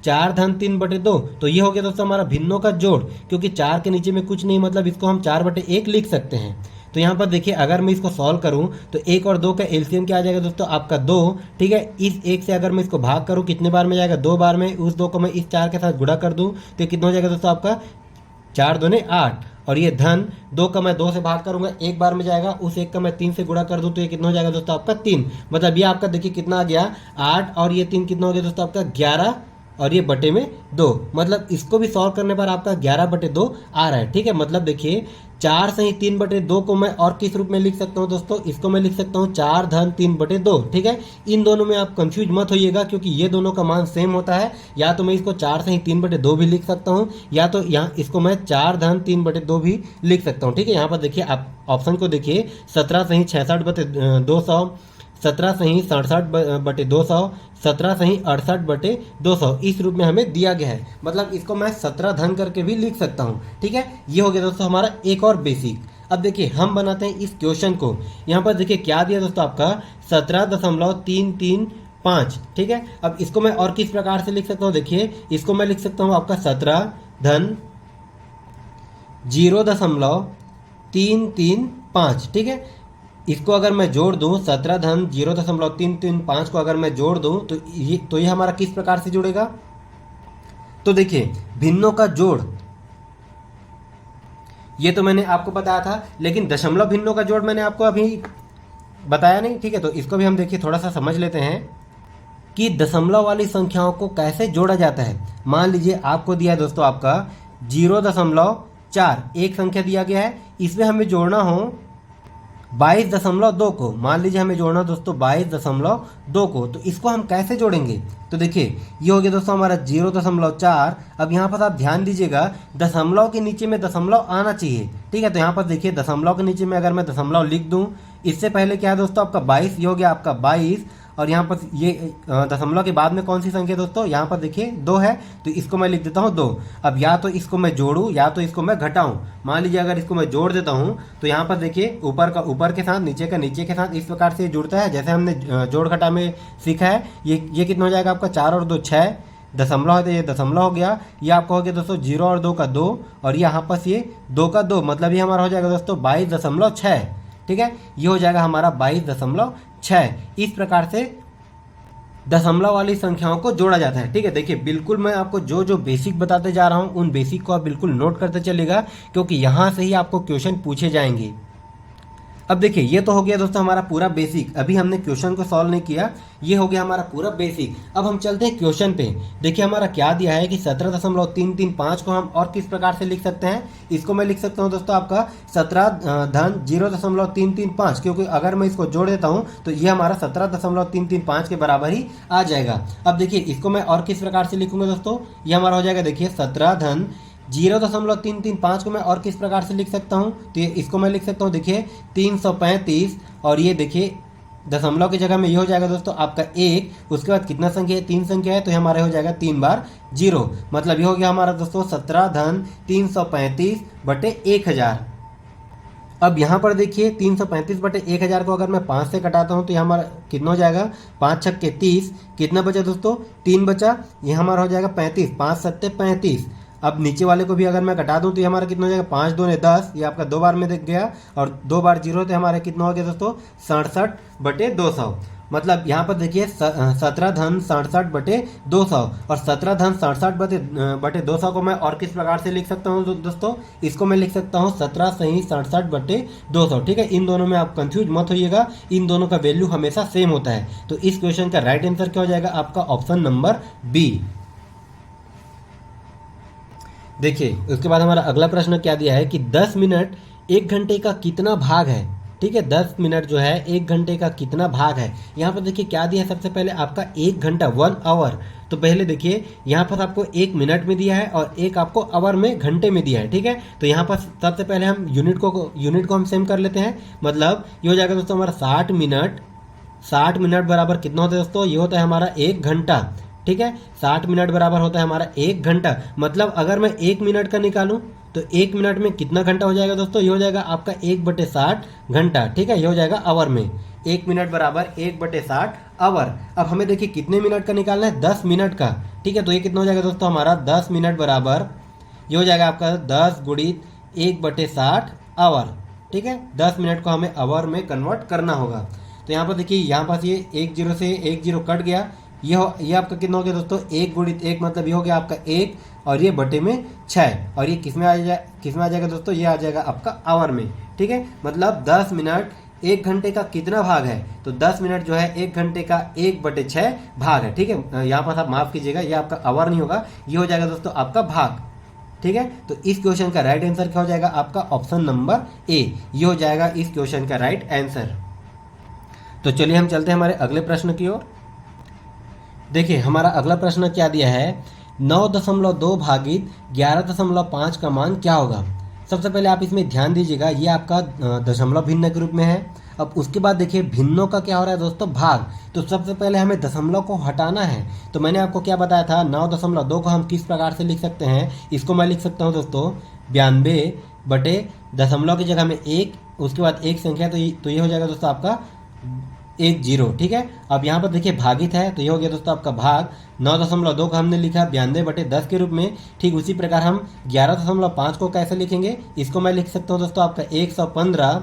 4 धन 3/2, तो ये हो गया दोस्तों हमारा भिन्नों का जोड़, क्योंकि 4 के नीचे में कुछ नहीं, मतलब इसको हम 4/1 लिख सकते हैं। तो यहाँ पर देखिए अगर मैं इसको सॉल्व करूँ तो 1 और 2 का एलसीएम क्या आ जाएगा दोस्तों आपका 2। ठीक है, इस 1 से अगर मैं इसको भाग करूँ कितने बार में जाएगा 2 बार में, उस 2 को मैं इस 4 के साथ गुणा कर दूँ तो कितना हो जाएगा दोस्तों आपका 4 दूने 8, और ये धन 2 का मैं 2 से भाग करूँगा 1 बार में जाएगा, उस 1 का मैं 3 से गुणा कर दूँ तो ये कितना हो जाएगा दोस्तों आपका 3। मतलब ये आपका देखिए कितना आ गया 8, और ये 3 कितना हो गया दोस्तों आपका 11, और ये बटे में 2, मतलब इसको भी सॉल्व करने पर आपका 11/2 आ रहा है। ठीक है, मतलब देखिए 4 सही 3/2 को मैं और किस रूप में लिख सकता हूँ दोस्तों, इसको मैं लिख सकता हूँ 4 धन 3/2। ठीक है, इन दोनों में आप कंफ्यूज मत होइएगा क्योंकि ये दोनों का मान सेम होता है। या तो मैं इसको 4 सही 3/2 भी लिख सकता हूँ, या तो यहाँ इसको मैं 4 धन 3/2 भी लिख सकता हूँ। ठीक है, यहाँ पर देखिए आप ऑप्शन को देखिए 17 सही 66/200, 17 सही 67/200, 17 सही 68/200, इस रूप में हमें दिया गया है। मतलब इसको मैं 17 धन करके भी लिख सकता हूँ। ठीक है, ये हो गया दोस्तों हमारा एक और बेसिक। अब देखिए हम बनाते हैं इस क्वेश्चन को। यहाँ पर देखिए क्या दिया दोस्तों आपका 17.335। ठीक है, अब इसको मैं और किस प्रकार से लिख सकता हूँ, देखिए इसको मैं लिख सकता हूँ आपका 17 धन 0.335। ठीक है, इसको अगर मैं जोड़ दूं 17 धन 0.335 को अगर मैं जोड़ दूं तो ये हमारा किस प्रकार से जुड़ेगा। तो देखिए भिन्नों का जोड़ ये तो मैंने आपको बताया था, लेकिन दशमलव भिन्नों का जोड़ मैंने आपको अभी बताया नहीं। ठीक है, तो इसको भी हम देखिए थोड़ा सा समझ लेते हैं कि दशमलव वाली संख्याओं को कैसे जोड़ा जाता है। मान लीजिए आपको दिया है दोस्तों आपका 0.4, एक संख्या दिया गया है, इसमें हमें जोड़ना हो 22.2 को, मान लीजिए हमें जोड़ना दोस्तों 22.2 को, तो इसको हम कैसे जोड़ेंगे? तो देखिए ये हो गया दोस्तों हमारा 0.4। अब यहाँ पर आप ध्यान दीजिएगा, दशमलव के नीचे में दशमलव आना चाहिए, ठीक है। तो यहाँ पर देखिए दशमलव के नीचे में अगर मैं दशमलव लिख दूँ, इससे पहले क्या है दोस्तों आपका 22, ये हो गया आपका 22, और यहाँ पर ये दशमलव के बाद में कौन सी संख्या दोस्तों, यहाँ पर देखिए 2 है, तो इसको मैं लिख देता हूँ 2। अब या तो इसको मैं जोड़ूँ या तो इसको मैं घटाऊँ। मान लीजिए अगर इसको मैं जोड़ देता हूँ तो यहाँ पर देखिए ऊपर का ऊपर के साथ, नीचे का नीचे के साथ, इस प्रकार से जुड़ता है जैसे हमने जोड़ घटा में सीखा है। ये कितना हो जाएगा आपका, 4 और 2 6, दशमलव है तो ये दशमलव हो गया। ये आपका हो गया दोस्तों 0 और 2 का 2, और यहाँ पर ये 2 का 2, मतलब ये हमारा हो जाएगा दोस्तों 22.6, ठीक है। ये हो जाएगा हमारा 22.6। इस प्रकार से दशमलव वाली संख्याओं को जोड़ा जाता है, ठीक है। देखिए बिल्कुल मैं आपको जो जो बेसिक बताते जा रहा हूँ उन बेसिक को आप बिल्कुल नोट करते चलेगा, क्योंकि यहाँ से ही आपको क्वेश्चन पूछे जाएंगे। अब देखिए ये तो हो गया दोस्तों हमारा पूरा बेसिक, अभी हमने क्वेश्चन को सॉल्व नहीं किया, ये हो गया हमारा पूरा बेसिक। अब हम चलते हैं क्वेश्चन पे। देखिए हमारा क्या दिया है कि 17.335 को हम और किस प्रकार से लिख सकते हैं। इसको मैं लिख सकता हूँ दोस्तों आपका 17 धन 0.335, क्योंकि अगर मैं इसको जोड़ देता हूँ तो ये हमारा 17.335 के बराबर ही आ जाएगा। अब देखिए इसको मैं और किस प्रकार से लिखूंगा दोस्तों, ये हमारा हो जाएगा देखिए 17 धन 0.335 को मैं और किस प्रकार से लिख सकता हूँ, तो इसको मैं लिख सकता हूँ देखिए 335, और ये देखिए दशमलव की जगह में ये हो जाएगा दोस्तों आपका 1, उसके बाद कितना संख्या है, 3 संख्या है, तो ये हमारे हो जाएगा 3 बार 0, मतलब ये हो गया हमारा दोस्तों 17 धन 335 बटे 1000। अब यहाँ पर देखिए 335 बटे 1000 को अगर मैं 5 से कटाता हूँ तो ये हमारा कितना हो जाएगा, 5 छक्के 30, कितना बचा दोस्तों, 3 बचा, ये हमारा हो जाएगा 35, 5 सत्ते 35। अब नीचे वाले को भी अगर मैं घटा दूं तो ये हमारा कितना हो जाएगा, 5 दूने 10, ये आपका 2 बार में दिख गया, और 2 बार 0 तो हमारा कितना हो गया दोस्तों 67 बटे 200। मतलब यहाँ पर देखिए 17 धन 67 बटे 200, और 17 धन 67 बटे 200 को मैं और किस प्रकार से लिख सकता हूँ दोस्तों, इसको मैं लिख सकता हूँ 17 सही 67 बटे 200, ठीक है। इन दोनों में आप कंफ्यूज मत होइएगा, इन दोनों का वैल्यू हमेशा सेम होता है। तो इस क्वेश्चन का राइट आंसर क्या हो जाएगा आपका, ऑप्शन नंबर बी। देखिए उसके बाद हमारा अगला प्रश्न क्या दिया है कि 10 मिनट 1 घंटे का कितना भाग है, ठीक है। 10 मिनट जो है 1 घंटे का कितना भाग है। यहाँ पर देखिए क्या दिया है, सबसे पहले आपका 1 घंटा 1 आवर, तो पहले देखिए यहाँ पर आपको 1 मिनट में दिया है और एक आपको आवर में घंटे में दिया है, ठीक है। तो यहाँ पर सबसे पहले हम यूनिट को हम सेम कर लेते हैं, मतलब ये हो जाएगा दोस्तों हमारा 60 मिनट बराबर कितना होता है दोस्तों, ये होता है हमारा 1 घंटा, ठीक है। 60 मिनट बराबर होता है हमारा 1 घंटा, मतलब अगर मैं 1 मिनट का निकालूं तो 1 मिनट में कितना घंटा हो जाएगा दोस्तों, ये हो जाएगा आपका 1/60 घंटा, ठीक है। ये हो जाएगा आवर में, 1 मिनट बराबर 1/60 आवर। अब हमें देखिए कितने मिनट का निकालना है, 10 मिनट का, ठीक है। तो ये कितना हो जाएगा दोस्तों हमारा 10 मिनट बराबर, ये हो जाएगा आपका 10 गुणित 1/60 आवर, ठीक है। 10 मिनट को हमें आवर में कन्वर्ट करना होगा। तो यहाँ पर देखिए यहाँ पास ये 1 0 से 1 0 कट गया, ये आपका कितना हो गया दोस्तों 1 गुणित 1, मतलब ये हो गया आपका 1, और ये बटे में 6, और ये किस में आ जाएगा दोस्तों, ये आ जाएगा आपका आवर में, ठीक है। मतलब 10 मिनट 1 घंटे का कितना भाग है, तो 10 मिनट जो है 1 घंटे का 1/6 भाग है, ठीक है। यहाँ पर आप माफ कीजिएगा, ये आपका आवर नहीं होगा, ये हो जाएगा दोस्तों आपका भाग, ठीक है। तो इस क्वेश्चन का राइट आंसर क्या हो जाएगा आपका, ऑप्शन नंबर ए, ये हो जाएगा इस क्वेश्चन का राइट आंसर। तो चलिए हम चलते हैं हमारे अगले प्रश्न की ओर। देखिए हमारा अगला प्रश्न क्या दिया है, 9.2 भागित 11.5 का मान क्या होगा। सबसे पहले आप इसमें ध्यान दीजिएगा, ये आपका दशमलव भिन्न के रूप में है। अब उसके बाद देखिए भिन्नों का क्या हो रहा है दोस्तों, भाग। तो सबसे पहले हमें दशमलव को हटाना है। तो मैंने आपको क्या बताया था, 9.2 को हम किस प्रकार से लिख सकते हैं, इसको मैं लिख सकता हूँ दोस्तों 92 बटे दशमलव की जगह में 1, उसके बाद एक संख्या, तो ये हो जाएगा दोस्तों आपका 1 0, ठीक है। अब यहाँ पर देखिए भागित है, तो ये हो गया दोस्तों आपका भाग। 9.2 को हमने लिखा 92 बटे 10 के रूप में, ठीक उसी प्रकार हम 11.5 को कैसे लिखेंगे, इसको मैं लिख सकता हूँ दोस्तों आपका 115,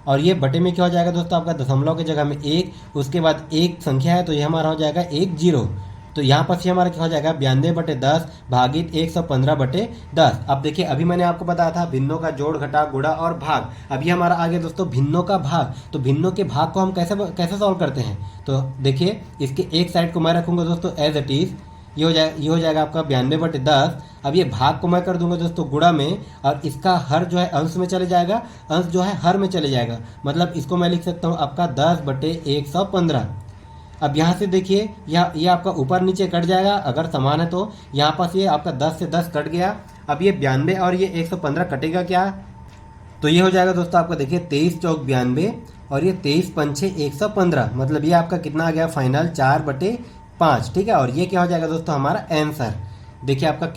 और ये बटे में क्या हो जाएगा दोस्तों आपका दशमलव की जगह में 1, उसके बाद एक संख्या है तो ये हमारा हो जाएगा 1 0। तो यहाँ पर से हमारा क्या हो जाएगा 92 बटे 10 भागित 115 बटे 10। अब देखिए अभी मैंने आपको बताया था भिन्नों का जोड़ घटा गुणा और भाग। अभी हमारा आ गया दोस्तों भिन्नों का भाग। तो भिन्नों के भाग को हम कैसे सॉल्व करते हैं, तो देखिए इसके एक साइड को मैं रखूंगा दोस्तों एज इट इज, ये हो जाएगा आपका 92 बटे 10, अब ये भाग को मैं कर दूंगा दोस्तों गुणा में, और इसका हर जो है अंश में चले जाएगा, अंश जो है हर में चले जाएगा। मतलब इसको मैं लिख सकता हूँ आपका 10/115। अब यहाँ से देखिए ये आपका ऊपर नीचे कट जाएगा अगर समान है तो। यहाँ पास ये आपका 10 से 10 कट गया। अब ये 92 और ये 115 कटेगा क्या, तो ये हो जाएगा दोस्तों आपका देखिए 23 चौक 92 और ये 23 पंछे 115। मतलब ये आपका कितना आ गया फाइनल 4/5। ठीक है, और ये क्या हो जाएगा दोस्तों हमारा आंसर। देखिए आपका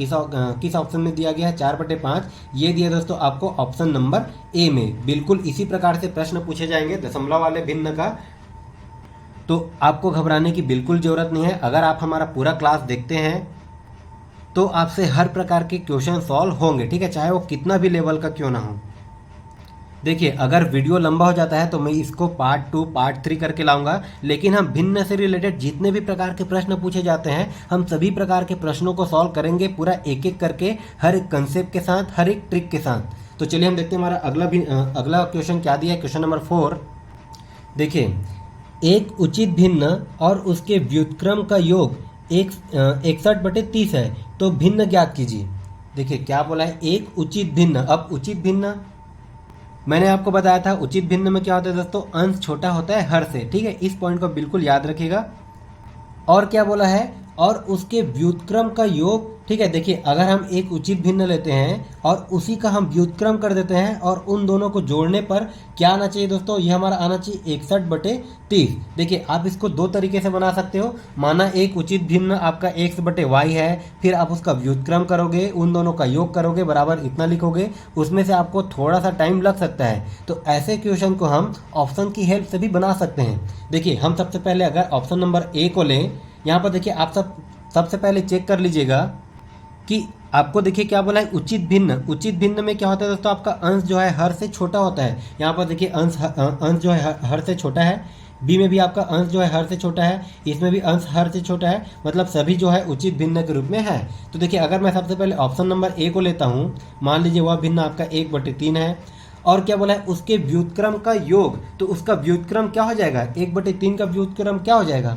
किस ऑप्शन में दिया गया है 4/5, ये दिया दोस्तों आपको ऑप्शन नंबर ए में। बिल्कुल इसी प्रकार से प्रश्न पूछे जाएंगे दशमलव वाले भिन्न का, तो आपको घबराने की बिल्कुल ज़रूरत नहीं है। अगर आप हमारा पूरा क्लास देखते हैं तो आपसे हर प्रकार के क्वेश्चन सॉल्व होंगे। ठीक है, चाहे वो कितना भी लेवल का क्यों ना हो। देखिए अगर वीडियो लंबा हो जाता है तो मैं इसको पार्ट 2 पार्ट 3 करके लाऊंगा, लेकिन हम भिन्न से रिलेटेड जितने भी प्रकार के प्रश्न पूछे जाते हैं हम सभी प्रकार के प्रश्नों को सॉल्व करेंगे पूरा एक एक करके, हर एक कंसेप्ट के साथ, हर एक ट्रिक के साथ। तो चलिए हम देखते हैं हमारा अगला क्वेश्चन क्या दिया है। क्वेश्चन नंबर 4 देखिए, एक उचित भिन्न और उसके व्युत्क्रम का योग 61/30 है, तो भिन्न ज्ञात कीजिए। देखिए क्या बोला है, एक उचित भिन्न। अब उचित भिन्न मैंने आपको बताया था, उचित भिन्न में क्या होता है दोस्तों, अंश छोटा होता है हर से। ठीक है, इस पॉइंट को बिल्कुल याद रखिएगा। और क्या बोला है, और उसके व्युत्क्रम का योग। ठीक है, देखिए अगर हम एक उचित भिन्न लेते हैं और उसी का हम व्युत्क्रम कर देते हैं और उन दोनों को जोड़ने पर क्या आना चाहिए दोस्तों, ये हमारा आना चाहिए 61/30। देखिए आप इसको दो तरीके से बना सकते हो। माना एक उचित भिन्न आपका x/y है, फिर आप उसका व्युत्क्रम करोगे, उन दोनों का योग करोगे, बराबर इतना लिखोगे, उसमें से आपको थोड़ा सा टाइम लग सकता है। तो ऐसे क्वेश्चन को हम ऑप्शन की हेल्प से भी बना सकते हैं। देखिए हम सबसे पहले अगर ऑप्शन नंबर ए को लें, यहाँ पर देखिए आप सबसे पहले चेक कर लीजिएगा कि आपको देखिए क्या बोला है, उचित भिन्न। उचित भिन्न में क्या होता है दोस्तों, आपका अंश जो है हर से छोटा होता है। यहाँ पर देखिए अंश जो है हर से छोटा है। बी में भी आपका अंश जो है हर से छोटा है, इसमें भी अंश हर से छोटा है। मतलब सभी जो है उचित भिन्न के रूप में है। तो देखिए अगर मैं सबसे पहले ऑप्शन नंबर ए को लेता हूँ, मान लीजिए वह भिन्न आपका 1/3 है। और क्या बोला है, उसके व्युत्क्रम का योग, तो उसका व्युत्क्रम क्या हो जाएगा, 1/3 का व्युत्क्रम क्या हो जाएगा,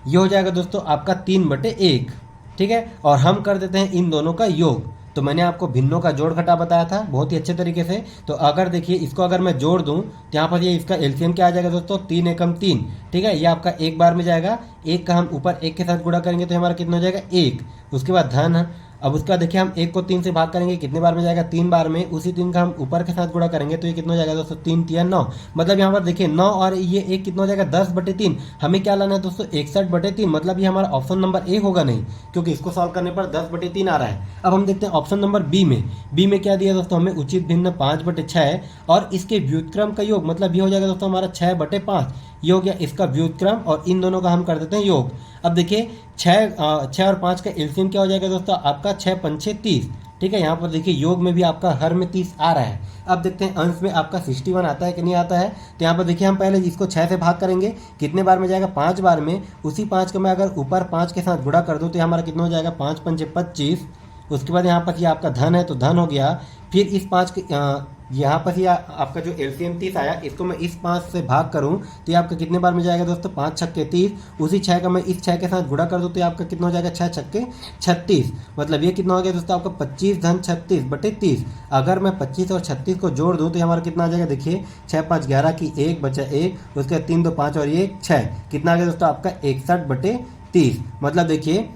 ये हो जाएगा दोस्तों आपका 3/1। ठीक है, और हम कर देते हैं इन दोनों का योग। तो मैंने आपको भिन्नों का जोड़ घटा बताया था बहुत ही अच्छे तरीके से। तो अगर देखिए इसको अगर मैं जोड़ दूं तो यहाँ पर ये इसका एलसीएम क्या आ जाएगा दोस्तों, 3 एकम 3। ठीक है, ये आपका एक बार में जाएगा, एक का हम ऊपर एक के साथ गुणा करेंगे तो हमारा कितना हो जाएगा 1। उसके बाद धन। अब उसका देखिए हम 1 को 3 से भाग करेंगे, कितने बार में जाएगा, 3 बार में। उसी 3 का हम ऊपर के साथ गुणा करेंगे तो ये कितना हो जाएगा दोस्तों, 3 3 9। मतलब यहाँ पर देखिए 9 और ये 1 कितना हो जाएगा, 10/3। हमें क्या लाना है दोस्तों, 61/3। मतलब ये हमारा ऑप्शन नंबर ए होगा नहीं, क्योंकि इसको सॉल्व करने पर 10/3 आ रहा है। अब हम देखते हैं ऑप्शन नंबर बी में। बी में क्या दिया दोस्तों हमें, उचित भिन्न 5/6 और इसके व्युत्क्रम का योग। मतलब ये हो जाएगा दोस्तों हमारा 6/5। ये हो गया इसका व्युत्क्रम और इन दोनों का हम कर देते हैं योग। अब देखिए 6 और 5 का एलसीएम क्या हो जाएगा दोस्तों आपका 6 पंचे 30। ठीक है, यहाँ पर देखिए योग में भी आपका हर में 30 आ रहा है। अब देखते हैं अंश में आपका 61 आता है कि नहीं आता है। तो यहाँ पर देखिए हम पहले इसको 6 से भाग करेंगे, कितने बार में जाएगा, 5 बार में। उसी 5 को मैं अगर ऊपर 5 के साथ गुणा कर दूँ तो हमारा कितना हो जाएगा, 5 पंचे 25। उसके बाद यहाँ पर ये आपका धन है तो धन हो गया। फिर इस 5 के यहाँ पर आपका जो एलसीएम 30 आया, इसको मैं इस 5 से भाग करूँ तो ये आपका कितने बार में जाएगा दोस्तों, 5 छक्के 30। उसी 6 का मैं इस 6 के साथ गुणा कर दूँ तो ये आपका कितना हो जाएगा, 6 छक्के 36। मतलब ये कितना हो गया दोस्तों आपका 25 धन 36/30। अगर मैं 25 और 36 को जोड़ दूँ तो हमारा कितना आ जाएगा, देखिए 6 5 11 की 1 बचा 1, उसके बाद 3 2 5 और ये 6, कितना आ गया दोस्तों आपका 61/30। मतलब देखिए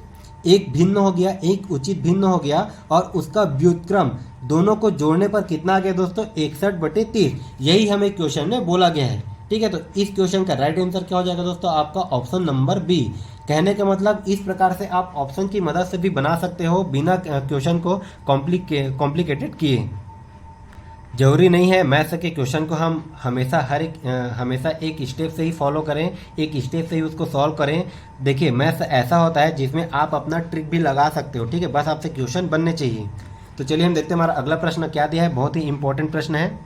एक भिन्न हो गया, एक उचित भिन्न हो गया और उसका व्युत्क्रम, दोनों को जोड़ने पर कितना आ गया दोस्तों, 61/30। यही हमें क्वेश्चन में बोला गया है। ठीक है, तो इस क्वेश्चन का राइट आंसर क्या हो जाएगा दोस्तों आपका ऑप्शन नंबर बी। कहने का मतलब इस प्रकार से आप ऑप्शन की मदद से भी बना सकते हो बिना क्वेश्चन को कॉम्प्लिकेटेड किए। जरूरी नहीं है मैथ्स के क्वेश्चन को हम हमेशा एक स्टेप से ही फॉलो करें, एक स्टेप से ही उसको सॉल्व करें। देखिए मैथ्स ऐसा होता है जिसमें आप अपना ट्रिक भी लगा सकते हो। ठीक है, बस आपसे क्वेश्चन बनने चाहिए। तो चलिए हम देखते हैं हमारा अगला प्रश्न क्या दिया है, बहुत ही इंपॉर्टेंट प्रश्न है।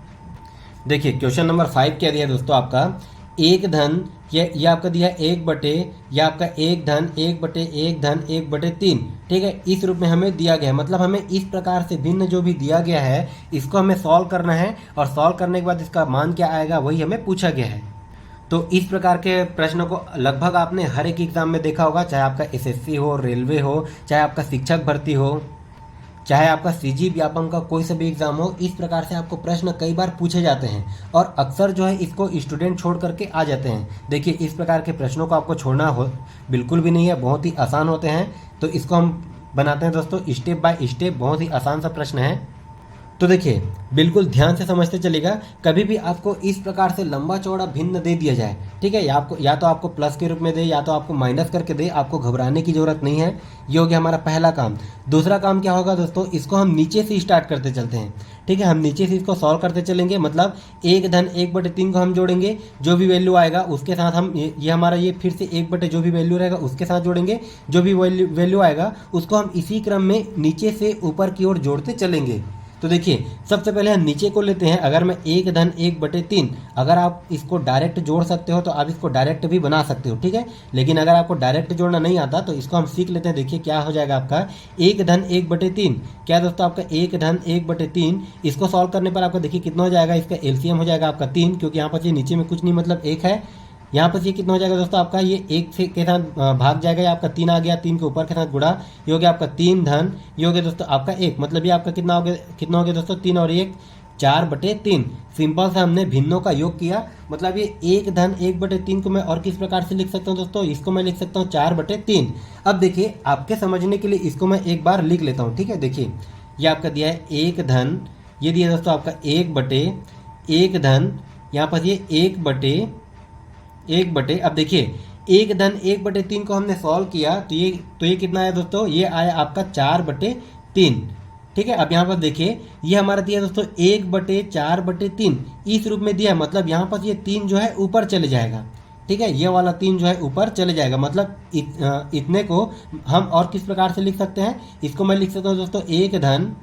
देखिए क्वेश्चन नंबर 5 क्या दिया दोस्तों आपका, एक धन, ये आपका दिया है 1/, या आपका एक धन 1/1 धन 1/3। ठीक है, इस रूप में हमें दिया गया है। मतलब हमें इस प्रकार से भिन्न जो भी दिया गया है इसको हमें सॉल्व करना है, और सॉल्व करने के बाद इसका मान क्या आएगा वही हमें पूछा गया है। तो इस प्रकार के प्रश्नों को लगभग आपने हर एक एग्जाम में देखा होगा, चाहे आपका एसएससी हो, रेलवे हो, चाहे आपका शिक्षक भर्ती हो। चाहे आपका सीजी व्यापम का कोई सा भी एग्जाम हो, इस प्रकार से आपको प्रश्न कई बार पूछे जाते हैं और अक्सर जो है इसको स्टूडेंट छोड़ करके आ जाते हैं। देखिए इस प्रकार के प्रश्नों को आपको छोड़ना हो बिल्कुल भी नहीं है, बहुत ही आसान होते हैं। तो इसको हम बनाते हैं दोस्तों स्टेप बाय स्टेप, बहुत ही आसान सा प्रश्न है। तो देखिए बिल्कुल ध्यान से समझते चलेगा। कभी भी आपको इस प्रकार से लंबा चौड़ा भिन्न दे दिया जाए, ठीक है, या तो आपको प्लस के रूप में दे या तो आपको माइनस करके दे, आपको घबराने की जरूरत नहीं है। ये हो गया हमारा पहला काम। दूसरा काम क्या होगा दोस्तों, इसको हम नीचे से स्टार्ट करते चलते हैं, ठीक है। हम नीचे से इसको सॉल्व करते चलेंगे, मतलब 1/1/3 को हम जोड़ेंगे, जो भी वैल्यू आएगा उसके साथ हम ये हमारा ये फिर से 1 जो भी वैल्यू रहेगा उसके साथ जोड़ेंगे, जो भी वैल्यू आएगा उसको हम इसी क्रम में नीचे से ऊपर की ओर जोड़ते चलेंगे। तो देखिए सबसे पहले हम नीचे को लेते हैं। अगर मैं 1/1/3, अगर आप इसको डायरेक्ट जोड़ सकते हो तो आप इसको डायरेक्ट भी बना सकते हो, ठीक है। लेकिन अगर आपको डायरेक्ट जोड़ना नहीं आता तो इसको हम सीख लेते हैं। देखिए क्या हो जाएगा आपका 1/1/3। क्या दोस्तों आपका 1/1/3, इसको सॉल्व करने पर आपका देखिए कितना हो जाएगा, इसका एलसीएम हो जाएगा आपका 3, क्योंकि यहाँ पर ये नीचे में कुछ नहीं मतलब 1 है। यहाँ पर ये कितना हो जाएगा दोस्तों आपका, ये 1 से के साथ भाग जाएगा, ये आपका 3 आ गया, 3 के ऊपर के साथ गुणा, ये हो गया आपका 3 धन, ये हो गया दोस्तों आपका 1, मतलब ये आपका कितना हो गया दोस्तों 3 और 1 4/3। सिंपल से हमने भिन्नों का योग किया, मतलब ये 1/1/3 को मैं और किस प्रकार से लिख सकता हूँ दोस्तों, इसको मैं लिख सकता हूँ 4/3। अब देखिए आपके समझने के लिए इसको मैं एक बार लिख लेता हूँ, ठीक है। देखिए ये आपका दिया है 1 धन, ये दिया दोस्तों आपका 1/1 धन, यहाँ पर ये 1/1 अब देखिए 1/1/3 को हमने सॉल्व किया तो ये कितना आया दोस्तों, ये आया आपका 4/3, ठीक है। अब यहाँ पर देखिए ये हमारा दिया दोस्तों 1/4/3 इस रूप में दिया है, मतलब यहाँ पर ये 3 जो है ऊपर चले जाएगा, ठीक है। ये वाला 3 जो है ऊपर चले जाएगा, मतलब इतने को हम और किस प्रकार से लिख सकते हैं, इसको मैं लिख सकता हूँ दोस्तों 1 धन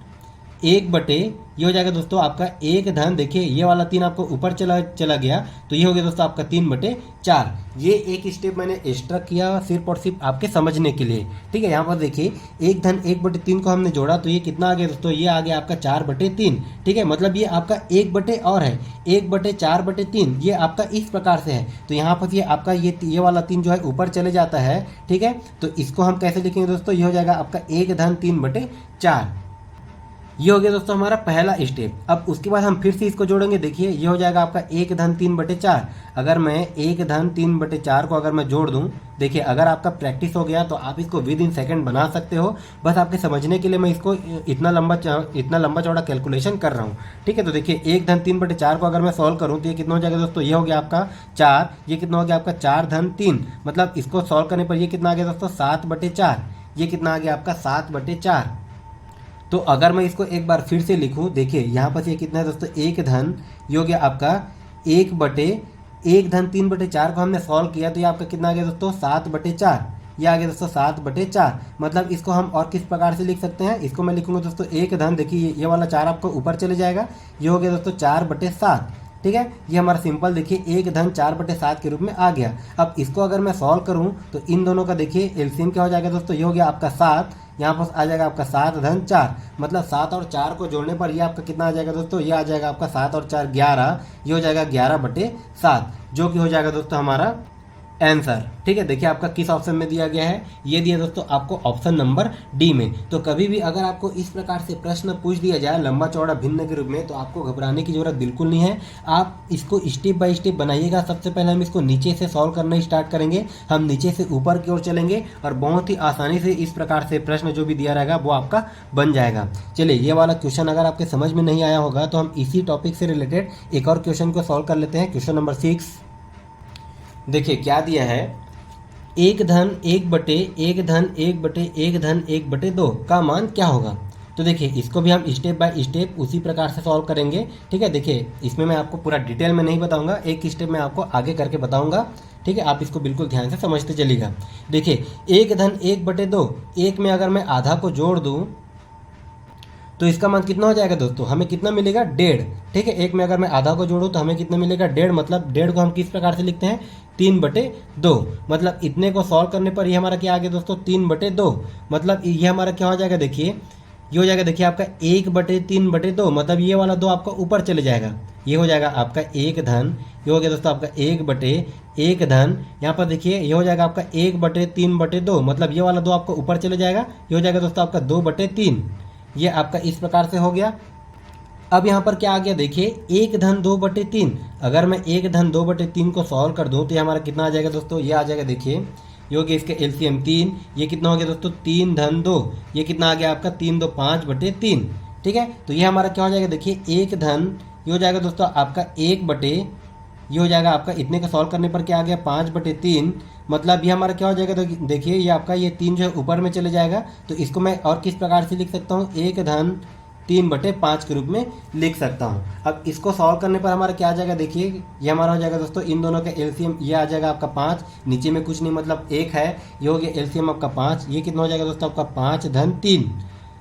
1 ये हो जाएगा दोस्तों आपका 1 धन, देखिए ये वाला 3 आपको ऊपर चला गया तो ये हो गया दोस्तों आपका 3/4। ये एक स्टेप मैंने एक्स्ट्रा किया सिर्फ और सिर्फ आपके समझने के लिए, ठीक है। यहाँ पर देखिए 1 धन 1/3 को हमने जोड़ा तो ये कितना आ गया दोस्तों, ये आ गया आपका 4/3, ठीक है। मतलब ये आपका 1 और है 1/4/3, ये आपका इस प्रकार से है। तो यहाँ पर ये आपका ये वाला 3 जो है ऊपर चले जाता है, ठीक है। तो इसको हम कैसे लिखेंगे दोस्तों, ये हो जाएगा आपका 1 धन 3/4। ये हो गया दोस्तों हमारा पहला स्टेप। अब उसके बाद हम फिर से इसको जोड़ेंगे। देखिए ये हो जाएगा आपका 1 धन 3/4। अगर मैं 1 धन 3/4 को अगर मैं जोड़ दूं, देखिए अगर आपका प्रैक्टिस हो गया तो आप इसको विद इन सेकंड बना सकते हो। बस आपके समझने के लिए मैं इसको इतना लंबा चौड़ा कैलकुलेशन कर रहा हूँ, ठीक है। तो देखिए 1 धन 3/4 को अगर मैं सॉल्व करूँ तो ये कितना हो जाएगा दोस्तों, ये हो गया आपका 4, ये कितना हो गया आपका 4 धन 3, मतलब इसको सॉल्व करने पर ये कितना आ गया दोस्तों 7/4, ये कितना आ गया आपका 7/4। तो अगर मैं इसको एक बार फिर से लिखूं, देखिए यहाँ पर ये कितना है दोस्तों 1 धन, ये हो गया आपका 1 धन 3/4 को हमने सॉल्व किया तो ये आपका कितना आ गया दोस्तों 7/4, ये आ गया दोस्तों 7/4। मतलब इसको हम और किस प्रकार से लिख सकते हैं, इसको मैं लिखूंगा दोस्तों 1 धन, देखिए ये वाला 4 आपको ऊपर चले जाएगा, ये हो गया दोस्तों 4/7, ठीक है। ये हमारा सिंपल देखिए 1 धन 4/7 के रूप में आ गया। अब इसको अगर मैं सॉल्व करूं तो इन दोनों का देखिए एलसीएम क्या हो जाएगा दोस्तों, ये हो गया आपका 7, यहाँ पर आ जाएगा आपका 7 धन 4, मतलब 7 और 4 को जोड़ने पर ये आपका कितना आ जाएगा दोस्तों, ये आ जाएगा आपका 7 और 4 11, ये हो जाएगा 11/7, जो कि हो जाएगा दोस्तों हमारा आंसर, ठीक है। देखिए आपका किस ऑप्शन में दिया गया है, ये दिया दोस्तों आपको ऑप्शन नंबर डी में। तो कभी भी अगर आपको इस प्रकार से प्रश्न पूछ दिया जाए लंबा चौड़ा भिन्न के रूप में तो आपको घबराने की जरूरत बिल्कुल नहीं है। आप इसको स्टेप बाय स्टेप बनाइएगा। सबसे पहले हम इसको नीचे से सॉल्व करना स्टार्ट करेंगे, हम नीचे से ऊपर की ओर चलेंगे और बहुत ही आसानी से इस प्रकार से प्रश्न जो भी दिया रहेगा वो आपका बन जाएगा। चलिए ये वाला क्वेश्चन अगर आपके समझ में नहीं आया होगा तो हम इसी टॉपिक से रिलेटेड एक और क्वेश्चन को सॉल्व कर लेते हैं। क्वेश्चन नंबर 6 देखिए क्या दिया है, 1 धन 1/1 धन 1/1 धन 1/2 का मान क्या होगा। तो देखिए इसको भी हम स्टेप बाय स्टेप उसी प्रकार से सॉल्व करेंगे, ठीक है। देखिए इसमें मैं आपको पूरा डिटेल में नहीं बताऊंगा, एक स्टेप मैं आपको आगे करके बताऊंगा, ठीक है। आप इसको बिल्कुल ध्यान से समझते चलिएगा। देखिए 1 धन 1/2, एक में अगर मैं आधा को जोड़ दूं तो इसका मान कितना हो जाएगा दोस्तों, हमें कितना मिलेगा 1.5, ठीक है। एक में अगर मैं आधा को जोड़ूं तो हमें कितना मिलेगा 1.5, मतलब 1.5 को हम किस प्रकार से लिखते हैं 3/2, मतलब इतने को सॉल्व करने पर ये हमारा क्या आ गया दोस्तों 3/2, मतलब ये हमारा क्या हो जाएगा, देखिए ये हो जाएगा देखिए आपका 1/3/2, मतलब ये वाला 2 आपका ऊपर चले जाएगा, ये हो जाएगा आपका 1 धन, ये हो गया दोस्तों आपका 1/1 धन, यहाँ पर देखिए ये हो जाएगा आपका 1/3/2, मतलब ये वाला 2 आपका ऊपर चले जाएगा, ये हो जाएगा दोस्तों आपका 2/3, ये आपका इस प्रकार से हो गया। अब यहाँ पर क्या आ गया देखिए, 1/2/3। अगर मैं 1/2/3 को सॉल्व कर दूँ तो ये हमारा कितना आ जाएगा दोस्तों, ये आ जाएगा देखिए, ये हो गया इसका एलसीएम 3। ये कितना हो गया दोस्तों, 3/2। ये कितना आ गया आपका 3×2=5/3। ठीक है, तो ये हमारा क्या हो जाएगा देखिए, ये हो जाएगा दोस्तों आपका 1/, ये हो जाएगा आपका, इतने का सॉल्व करने पर क्या आ गया 5/3। मतलब ये हमारा क्या हो जाएगा, तो देखिए ये आपका ये 3 जो है ऊपर में चले जाएगा। तो इसको मैं और किस प्रकार से लिख सकता हूँ, 1/3/5 के रूप में लिख सकता हूँ। अब इसको सॉल्व करने पर हमारा क्या आ जाएगा देखिए, ये हमारा हो जाएगा दोस्तों इन दोनों का एलसीएम, ये आ जाएगा आपका 5, नीचे में कुछ नहीं मतलब 1 है, ये हो गया एलसीएम आपका 5। ये कितना हो जाएगा दोस्तों आपका 5-3,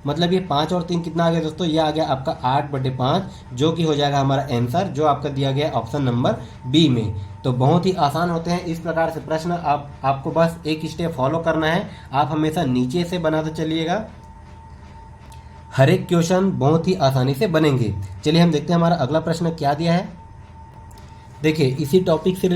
मतलब ये 5 और 3 कितना आ गया दोस्तों, ये आ गया आपका 8/5, जो कि हो जाएगा हमारा आंसर, जो आपका दिया गया ऑप्शन नंबर बी में। तो बहुत ही आसान होते हैं इस प्रकार से प्रश्न। आपको बस एक स्टेप फॉलो करना है, आप हमेशा नीचे से बनाते चलिएगा, हर एक क्वेश्चन बहुत ही आसानी से बनेंगे। चलिए हम देखते हैं हमारा अगला प्रश्न क्या दिया है। देखिए इसी टॉपिक से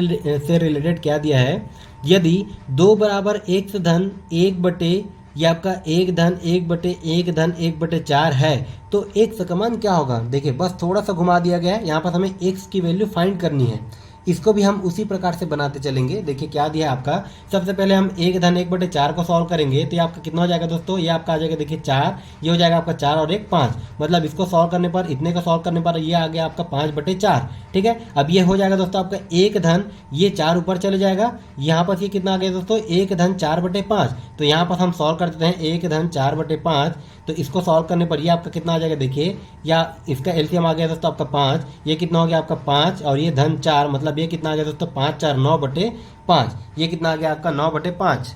रिलेटेड क्या दिया है, यदि 2 बराबर x धन 1/, ये आपका 1/1/1/4 है, तो x का मान क्या होगा। देखिए बस थोड़ा सा घुमा दिया गया है, यहाँ पर हमें x की वैल्यू फाइंड करनी है। इसको भी हम उसी प्रकार से बनाते चलेंगे। देखिए क्या दिया है आपका, सबसे पहले हम 1/1/4 को सॉल्व करेंगे, तो ये आपका कितना हो जाएगा दोस्तों, ये आपका आ जाएगा देखिए 4, ये हो जाएगा आपका 4 और 1 5, मतलब इसको सॉल्व करने पर, इतने का सॉल्व करने पर ये आ गया आपका 5/4। ठीक है, अब ये हो जाएगा दोस्तों आपका 1 धन, ये 4 ऊपर चले जाएगा, यहाँ पर ये कितना आ गया दोस्तों 1/4/5। तो यहाँ पर हम सॉल्व कर देते हैं 1/4/5, तो इसको सॉल्व करने पर ये आपका कितना आ जाएगा देखिए, या इसका एलसीएम आ गया दोस्तों आपका 5, ये कितना हो गया आपका 5 और ये धन 4, मतलब ये कितना आ गया दोस्तों 5×4=9/5, ये कितना आ गया आपका 9/5।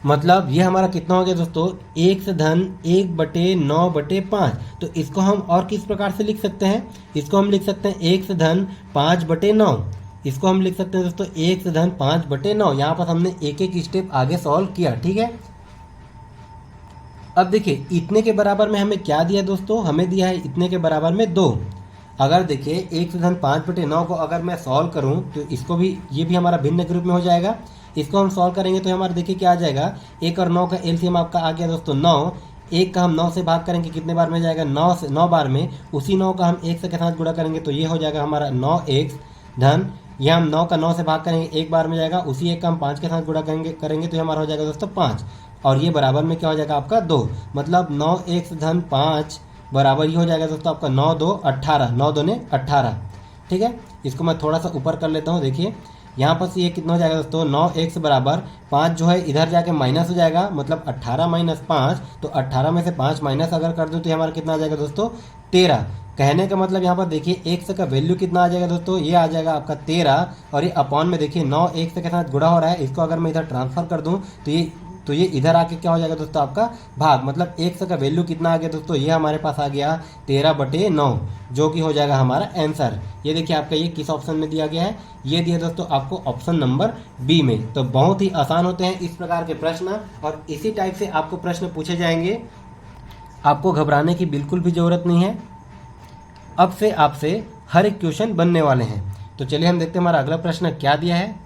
मतलब ये हमारा कितना हो गया दोस्तों, x धन 1/9/5। तो इसको हम और किस प्रकार से लिख सकते हैं, इसको हम लिख सकते हैं x धन 5/9। इसको हम लिख सकते हैं दोस्तों x धन 5/9। यहाँ पर हमने एक एक स्टेप आगे सॉल्व किया। ठीक है, अब देखिए इतने के बराबर में हमें क्या दिया दोस्तों, हमें दिया है इतने के बराबर में 2। अगर देखिए 1 धन 5/9 को अगर मैं सॉल्व करूं तो इसको भी, ये भी हमारा भिन्न ग्रुप में हो जाएगा। इसको हम सॉल्व करेंगे तो हमारा देखिए क्या आ जाएगा, 1 और 9 का एलसीएम आपका आ गया दोस्तों 9। 1 का हम 9 से भाग करेंगे कितने बार में जाएगा, 9 बार में। उसी 9 का हम 1 से के साथ गुणा करेंगे तो ये हो जाएगा हमारा 9x धन, ये हम 9 का 9 से भाग करेंगे 1 बार में जाएगा, उसी 1 का हम 5 के साथ गुणा करेंगे तो हमारा हो जाएगा दोस्तों 5, और ये बराबर में क्या हो जाएगा आपका 2। मतलब 9x धन 5 बराबर ये हो जाएगा दोस्तों आपका 9×2=18, 9×2=18। ठीक है, इसको मैं थोड़ा सा ऊपर कर लेता हूँ। देखिए यहाँ पर से ये कितना हो जाएगा दोस्तों, 9x बराबर 5 जो है इधर जाके माइनस हो जाएगा, मतलब 18 - 5, तो 18 में से 5 माइनस अगर कर दूँ तो हमारा कितना आ जाएगा दोस्तों 13। कहने का मतलब यहाँ पर देखिए x का वैल्यू कितना आ जाएगा दोस्तों, ये आ जाएगा आपका 13, और ये अपॉन में देखिए 9 x के साथ गुणा हो रहा है, इसको अगर मैं इधर ट्रांसफर कर दूँ तो ये इधर आके क्या हो जाएगा दोस्तों आपका भाग, मतलब x का वैल्यू कितना आ गया दोस्तों, ये हमारे पास आ गया 13/9, जो कि हो जाएगा हमारा आंसर। ये देखिए आपका ये किस ऑप्शन में दिया गया है, ये दिया दोस्तों आपको ऑप्शन नंबर बी में। तो बहुत ही आसान होते हैं इस प्रकार के प्रश्न, और इसी टाइप से आपको प्रश्न पूछे जाएंगे, आपको घबराने की बिल्कुल भी ज़रूरत नहीं है। अब से आपसे हर एक क्वेश्चन बनने वाले हैं। तो चलिए हम देखते हैं हमारा अगला प्रश्न क्या दिया है।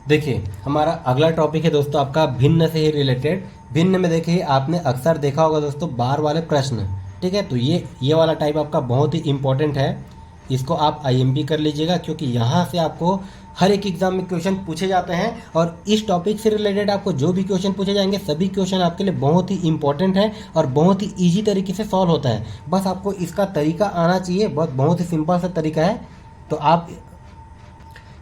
देखिए हमारा अगला टॉपिक है दोस्तों आपका भिन्न से ही रिलेटेड। भिन्न में देखिए आपने अक्सर देखा होगा दोस्तों बार वाले प्रश्न। ठीक है, तो ये वाला टाइप आपका बहुत ही इंपॉर्टेंट है, इसको आप IMP कर लीजिएगा, क्योंकि यहाँ से आपको हर एक एग्जाम में क्वेश्चन पूछे जाते हैं, और इस टॉपिक से रिलेटेड आपको जो भी क्वेश्चन पूछे जाएंगे सभी क्वेश्चन आपके लिए बहुत ही इंपॉर्टेंट है और बहुत ही ईजी तरीके से सॉल्व होता है। बस आपको इसका तरीका आना चाहिए, बहुत ही सिंपल सा तरीका है। तो आप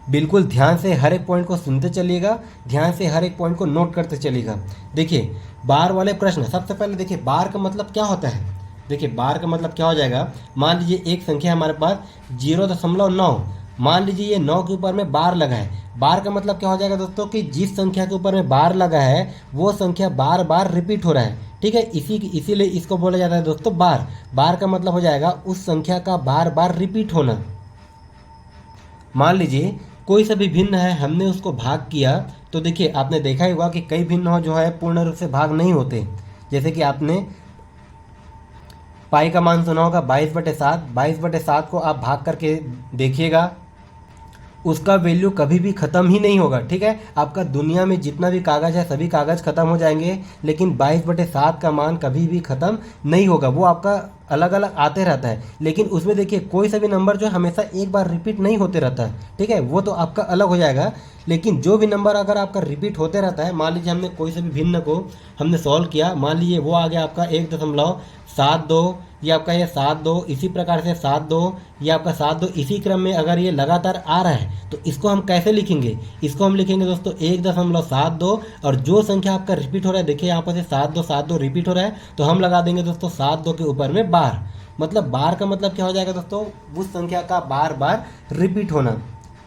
बिल्कुल ध्यान से हर एक पॉइंट को सुनते चलिएगा, ध्यान से हर एक पॉइंट को नोट करते चलिएगा। देखिए बार वाले प्रश्न, सबसे पहले देखिए बार का मतलब क्या होता है। देखिए बार का मतलब क्या हो जाएगा, मान लीजिए एक संख्या हमारे पास 0.9, मान लीजिए ये 9 के ऊपर में बार लगा है। बार का मतलब क्या हो जाएगा दोस्तों कि जिस संख्या के ऊपर में बार लगा है वो संख्या बार बार रिपीट हो रहा है। ठीक है, इसीलिए इसको बोला जाता है दोस्तों बार। बार का मतलब हो जाएगा उस संख्या का बार बार रिपीट होना। मान लीजिए कोई सा भी भिन्न है, हमने उसको भाग किया, तो देखिए आपने देखा ही होगा कि कई भिन्न जो है पूर्ण रूप से भाग नहीं होते। जैसे कि आपने पाई का मान सुना होगा 22/7, 22/7 को आप भाग करके देखिएगा, उसका वैल्यू कभी भी ख़त्म ही नहीं होगा। ठीक है, आपका दुनिया में जितना भी कागज़ है सभी कागज़ ख़त्म हो जाएंगे, लेकिन 22/7 का मान कभी भी ख़त्म नहीं होगा। वो आपका अलग अलग आते रहता है, लेकिन उसमें देखिए कोई सा भी नंबर जो है हमेशा एक बार रिपीट नहीं होते रहता है। ठीक है, वो तो आपका अलग हो जाएगा, लेकिन जो भी नंबर अगर आपका रिपीट होते रहता है, मान लीजिए हमने कोई से भी भिन्न को हमने सॉल्व किया, मान लीजिए वो आ गया आपका 1.72, ये आपका ये 7-2, इसी प्रकार से 7-2, ये आपका 7-2, इसी क्रम में अगर ये लगातार आ रहा है तो इसको हम कैसे लिखेंगे? इसको हम लिखेंगे दोस्तों 1.72, और जो संख्या आपका रिपीट हो रहा है, देखिए यहाँ पर से 7-2 रिपीट हो रहा है, तो हम लगा देंगे दोस्तों 7-2 के ऊपर में बार। मतलब बार का मतलब क्या हो जाएगा दोस्तों? उस संख्या का बार बार रिपीट होना।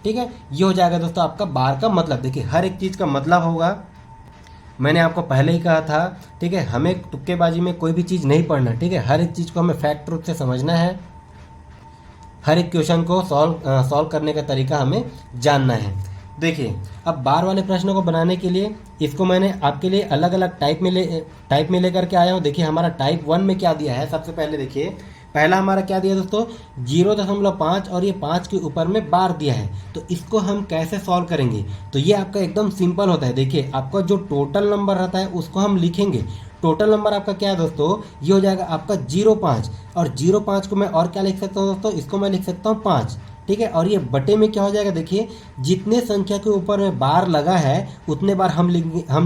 ठीक है, ये हो जाएगा दोस्तों आपका बार का मतलब। देखिए हर एक चीज़ का मतलब होगा, मैंने आपको पहले ही कहा था। ठीक है, हमें तुक्केबाजी में कोई भी चीज़ नहीं पढ़ना। ठीक है, हर एक चीज़ को हमें फैक्ट रूप से समझना है, हर एक क्वेश्चन को सॉल्व करने का तरीका हमें जानना है। देखिए अब बार वाले प्रश्नों को बनाने के लिए इसको मैंने आपके लिए अलग अलग टाइप में लेकर के आया हूँ। देखिए हमारा टाइप 1 में क्या दिया है, सबसे पहले देखिए पहला हमारा क्या दिया दोस्तों 0.5, और ये 5 के ऊपर में बार दिया है। तो इसको हम कैसे सॉल्व करेंगे? तो ये आपका एकदम सिंपल होता है। देखिए आपका जो टोटल नंबर रहता है उसको हम लिखेंगे। टोटल नंबर आपका क्या है दोस्तों? ये हो जाएगा आपका 0.5, और 0.5 को मैं और क्या लिख सकता हूँ दोस्तों? इसको मैं लिख सकता हूँ 5। ठीक है, और ये बटे में क्या हो जाएगा? देखिए जितने संख्या के ऊपर में बार लगा है उतने बार हम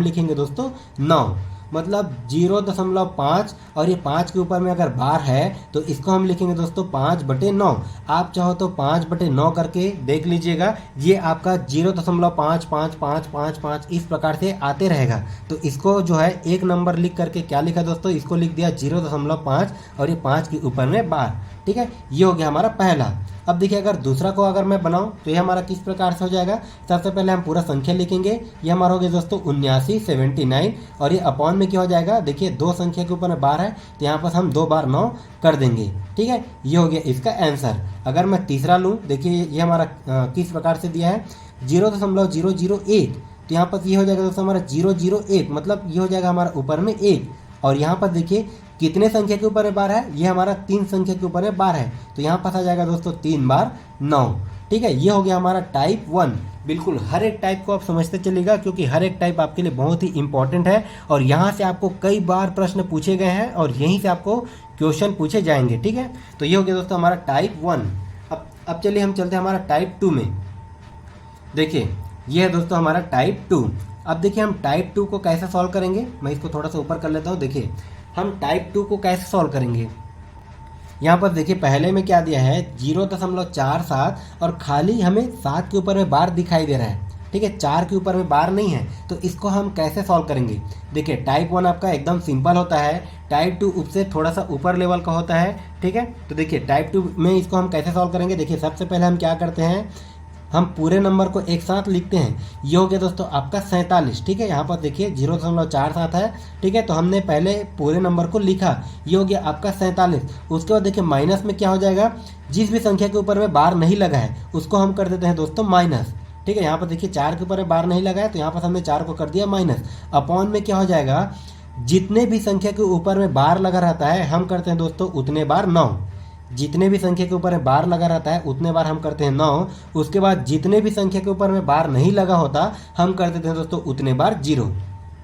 लिखेंगे दोस्तों 9। मतलब 0.5, और ये 5 के ऊपर में अगर बार है तो इसको हम लिखेंगे दोस्तों 5/9। आप चाहो तो 5/9 करके देख लीजिएगा, ये आपका 0.555555 इस प्रकार से आते रहेगा। तो इसको जो है एक नंबर लिख करके क्या लिखा दोस्तों? इसको लिख दिया 0.5, और ये 5 के ऊपर में बार। ठीक है, ये हो गया हमारा पहला। अब देखिए अगर दूसरा को अगर मैं बनाऊं तो ये हमारा किस प्रकार से हो जाएगा? सबसे पहले हम पूरा संख्या लिखेंगे, ये हमारा हो गया दोस्तों 79, और ये अपॉन में क्या हो जाएगा? देखिए दो संख्या के ऊपर में बार है तो यहाँ पर हम 2 बार 9 कर देंगे। ठीक है, ये हो गया इसका आंसर। अगर मैं तीसरा लूँ, देखिए ये हमारा किस प्रकार से दिया है 0.001, तो यहाँ पर ये हो जाएगा दोस्तों हमारा 001, मतलब ये हो जाएगा हमारा ऊपर में 1। और यहाँ पर देखिए कितने संख्या के ऊपर में बार है? ये हमारा 3 संख्या के ऊपर में बार है, तो यहाँ पर आ जाएगा दोस्तों 3 बार 9। ठीक है, ये हो गया हमारा टाइप 1। बिल्कुल हर एक टाइप को आप समझते चलिएगा, क्योंकि हर एक टाइप आपके लिए बहुत ही इंपॉर्टेंट है, और यहाँ से आपको कई बार प्रश्न पूछे गए हैं और यहीं से आपको क्वेश्चन पूछे जाएंगे। ठीक है, तो ये हो गया दोस्तों हमारा टाइप 1। अब चलिए हम चलते हैं हमारा टाइप 2 में। देखिए ये है दोस्तों हमारा टाइप 2। अब देखिए हम टाइप 2 को कैसे सॉल्व करेंगे, मैं इसको थोड़ा सा ऊपर कर लेता हूँ। देखिए हम टाइप 2 को कैसे सॉल्व करेंगे, यहाँ पर देखिए पहले में क्या दिया है 0.47, और खाली हमें 7 के ऊपर में बार दिखाई दे रहा है। ठीक है, 4 के ऊपर में बार नहीं है, तो इसको हम कैसे सॉल्व करेंगे? देखिए टाइप 1 आपका एकदम सिंपल होता है, टाइप 2 उससे थोड़ा सा ऊपर लेवल का होता है। ठीक है, तो देखिए टाइप 2 में इसको हम कैसे सॉल्व करेंगे? देखिए सबसे पहले हम क्या करते हैं, हम पूरे नंबर को एक साथ लिखते हैं। ये हो गया दोस्तों आपका 47। ठीक है, यहाँ पर देखिए 0.47 है। ठीक है, तो हमने पहले पूरे नंबर को लिखा, ये हो गया आपका 47। उसके बाद देखिए माइनस में क्या हो जाएगा, जिस भी संख्या के ऊपर में बार नहीं लगा है उसको हम कर देते हैं दोस्तों माइनस। ठीक है, यहाँ पर देखिए 4 के ऊपर में बार नहीं लगा है, तो यहाँ पर हमने 4 को कर दिया माइनस। अपॉन में क्या हो जाएगा, जितने भी संख्या के ऊपर में बार लगा रहता है हम करते हैं दोस्तों उतने बार 9। जितने भी संख्या के ऊपर में बार लगा रहता है उतने बार हम करते हैं 9। उसके बाद जितने भी संख्या के ऊपर में बार नहीं लगा होता हम कर देते हैं दोस्तों उतने बार 0।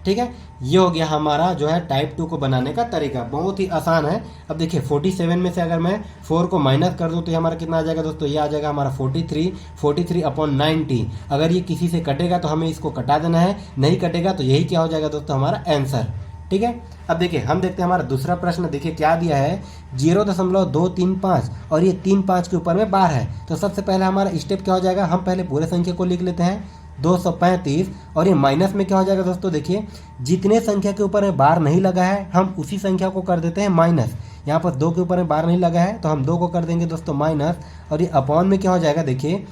ठीक है, ये हो गया हमारा जो है टाइप 2 को बनाने का तरीका, बहुत ही आसान है। अब देखिए 47 में से अगर मैं 4 को माइनस कर दूं तो ये हमारा कितना आ जाएगा दोस्तों? ये आ जाएगा हमारा 43/90। अगर ये किसी से कटेगा तो हमें इसको कटा देना है, नहीं कटेगा तो यही क्या हो जाएगा दोस्तों हमारा आंसर। ठीक है, अब देखिए हम देखते हैं हमारा दूसरा प्रश्न। देखिए क्या दिया है 0.235, और ये 3-5 के ऊपर में बार है। तो सबसे पहले हमारा स्टेप क्या हो जाएगा, हम पहले पूरे संख्या को लिख लेते हैं 235, और ये माइनस में क्या हो जाएगा दोस्तों? देखिए जितने संख्या के ऊपर में बार नहीं लगा है हम उसी संख्या को कर देते हैं माइनस। यहाँ पर 2 के ऊपर में बार नहीं लगा है तो हम 2 को कर देंगे दोस्तों माइनस, और ये अपॉन में क्या हो जाएगा, देखिए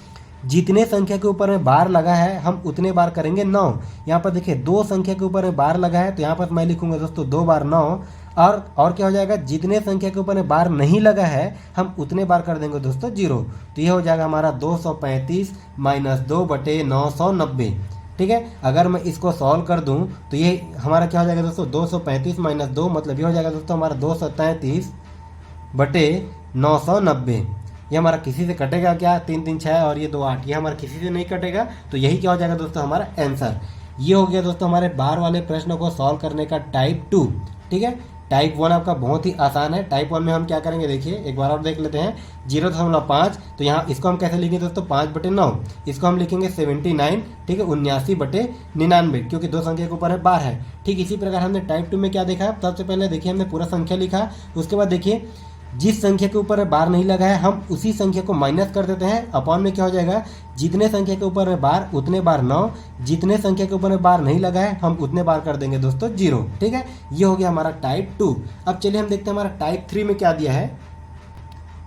जितने संख्या के ऊपर में बार लगा है हम उतने बार करेंगे 9। यहाँ पर देखिए 2 संख्या के ऊपर में बार लगा है तो यहाँ पर मैं लिखूंगा दोस्तों 2 बार 9, और क्या हो जाएगा, जितने संख्या के ऊपर में बार नहीं लगा है हम उतने बार कर देंगे दोस्तों 0। तो ये हो जाएगा हमारा 235 - 2/990। ठीक है, अगर मैं इसको सॉल्व कर दूं तो ये हमारा क्या हो जाएगा दोस्तों 235 - 2, मतलब ये हो जाएगा दोस्तों हमारा 233/990। ये हमारा किसी से कटेगा क्या, 3 3 6 और ये 2 8, ये हमारा किसी से नहीं कटेगा, तो यही क्या हो जाएगा दोस्तों हमारा आंसर। ये हो गया दोस्तों हमारे बार वाले प्रश्नों को सॉल्व करने का टाइप 2। ठीक है, टाइप 1 आपका बहुत ही आसान है। टाइप 1 में हम क्या करेंगे देखिए एक बार और देख लेते हैं। 0.5, तो यहाँ इसको हम कैसे लिखेंगे दोस्तों, 5/9, इसको हम लिखेंगे 79, ठीक है, 79/99, क्योंकि दो संख्या के ऊपर है बार है। ठीक इसी प्रकार हमने टाइप 2 में क्या देखा, सबसे पहले देखिए हमने पूरा संख्या लिखा, उसके बाद देखिए जिस संख्या के ऊपर बार नहीं लगा है हम उसी संख्या को माइनस कर देते हैं, अपॉन में क्या हो जाएगा, जितने संख्या के ऊपर है बार उतने बार 9, जितने संख्या के ऊपर बार नहीं लगा है हम उतने बार कर देंगे दोस्तों 0। ठीक है, ये हो गया हमारा टाइप 2। अब चलिए हम देखते हैं हमारा टाइप 3 में क्या दिया है।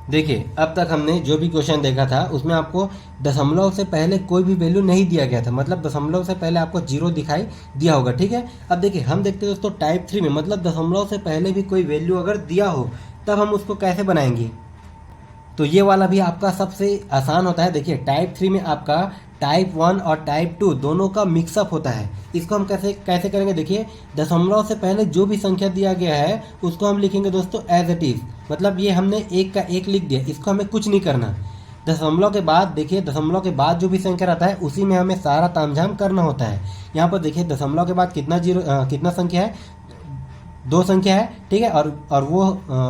देखिए अब तक हमने जो भी क्वेश्चन देखा था उसमें आपको दशमलव से पहले कोई भी वैल्यू नहीं दिया गया था, मतलब दशमलव से पहले आपको 0 दिखाई दिया होगा। ठीक है, अब देखिए हम देखते हैं दोस्तों टाइप 3 में, मतलब दशमलव से पहले भी कोई वैल्यू अगर दिया हो तब हम उसको कैसे बनाएंगे। तो ये वाला भी आपका सबसे आसान होता है। देखिए टाइप 3 में आपका टाइप 1 और टाइप 2 दोनों का मिक्सअप होता है। इसको हम कैसे कैसे करेंगे, देखिए दशमलव से पहले जो भी संख्या दिया गया है उसको हम लिखेंगे दोस्तों एज इट इज, मतलब ये हमने 1 का 1 लिख दिया, इसको हमें कुछ नहीं करना। दशमलव के बाद देखिए, दशमलव के बाद जो भी संख्या रहता है उसी में हमें सारा तामझाम करना होता है। यहाँ पर देखिए दशमलव के बाद कितना संख्या है, 2 संख्या है। ठीक है, और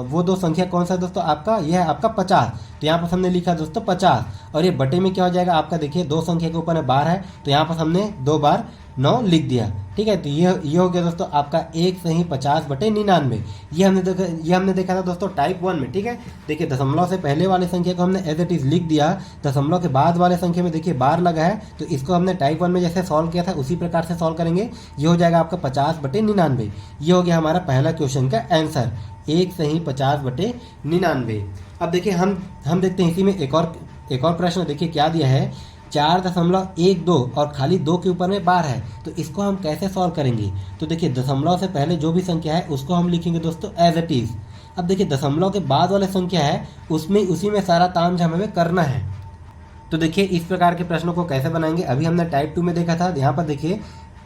वो 2 संख्या कौन सा है दोस्तों, आपका यह है आपका 50, तो यहाँ पर हमने लिखा दोस्तों 50, और ये बटे में क्या हो जाएगा आपका, देखिए 2 संख्या के ऊपर बार है तो यहाँ पर हमने 2 बार 9 लिख दिया। ठीक है, तो ये हो गया दोस्तों आपका 1 सही 50/99। ये हमने देखा था दोस्तों टाइप 1 में। ठीक है, देखिए दशमलव से पहले वाले संख्या को हमने एज इट इज लिख दिया, दशमलव के बाद वाले संख्या में देखिए बार लगा है, तो इसको हमने टाइप 1 में जैसे सॉल्व किया था उसी प्रकार से सॉल्व करेंगे। ये हो जाएगा आपका 50/99। ये हो गया हमारा पहला क्वेश्चन का आंसर, 1 सही 50/99। अब देखिए हम देखते हैं इसी में एक और प्रश्न, देखिए क्या दिया है, 4.12 और खाली 2 के ऊपर में बार है, तो इसको हम कैसे सॉल्व करेंगे। तो देखिए दशमलव से पहले जो भी संख्या है उसको हम लिखेंगे दोस्तों एज इट इज। अब देखिए दशमलव के बाद वाले संख्या है उसी में सारा तामझाम हमें करना है। तो देखिए इस प्रकार के प्रश्नों को कैसे बनाएंगे, अभी हमने टाइप 2 में देखा था। यहाँ पर देखिए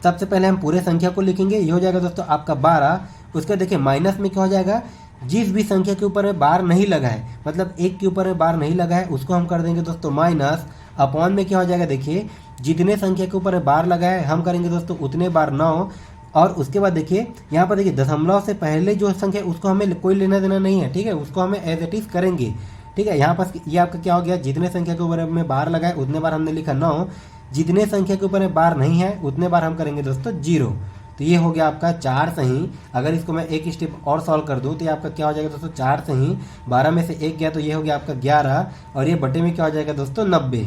सबसे पहले हम पूरे संख्या को लिखेंगे, ये हो जाएगा दोस्तों आपका 12। उसके देखिए माइनस में क्या हो जाएगा, जिस भी संख्या के ऊपर में बार नहीं लगा है, मतलब 1 के ऊपर में बार नहीं लगा है उसको हम कर देंगे दोस्तों माइनस, अपॉन में क्या हो जाएगा, देखिए जितने संख्या के ऊपर बार लगा है हम करेंगे दोस्तों उतने बार 9, और उसके बाद देखिए यहाँ पर देखिए दशमलव से पहले जो संख्या उसको हमें कोई लेना देना नहीं है। ठीक है, उसको हमें एज इट इज करेंगे। ठीक है, यहाँ पर ये आपका क्या हो गया, जितने संख्या के ऊपर में बार लगा है उतने बार हमने लिखा 9, जितने संख्या के ऊपर में बार नहीं है उतने बार हम करेंगे दोस्तों 0। तो ये हो गया आपका 4 सही। अगर इसको मैं एक स्टेप और सॉल्व कर दूं तो ये आपका क्या हो जाएगा दोस्तों, 4 सही 12 में से 1 गया तो ये हो गया आपका 11, और ये बटे में क्या हो जाएगा दोस्तों 90।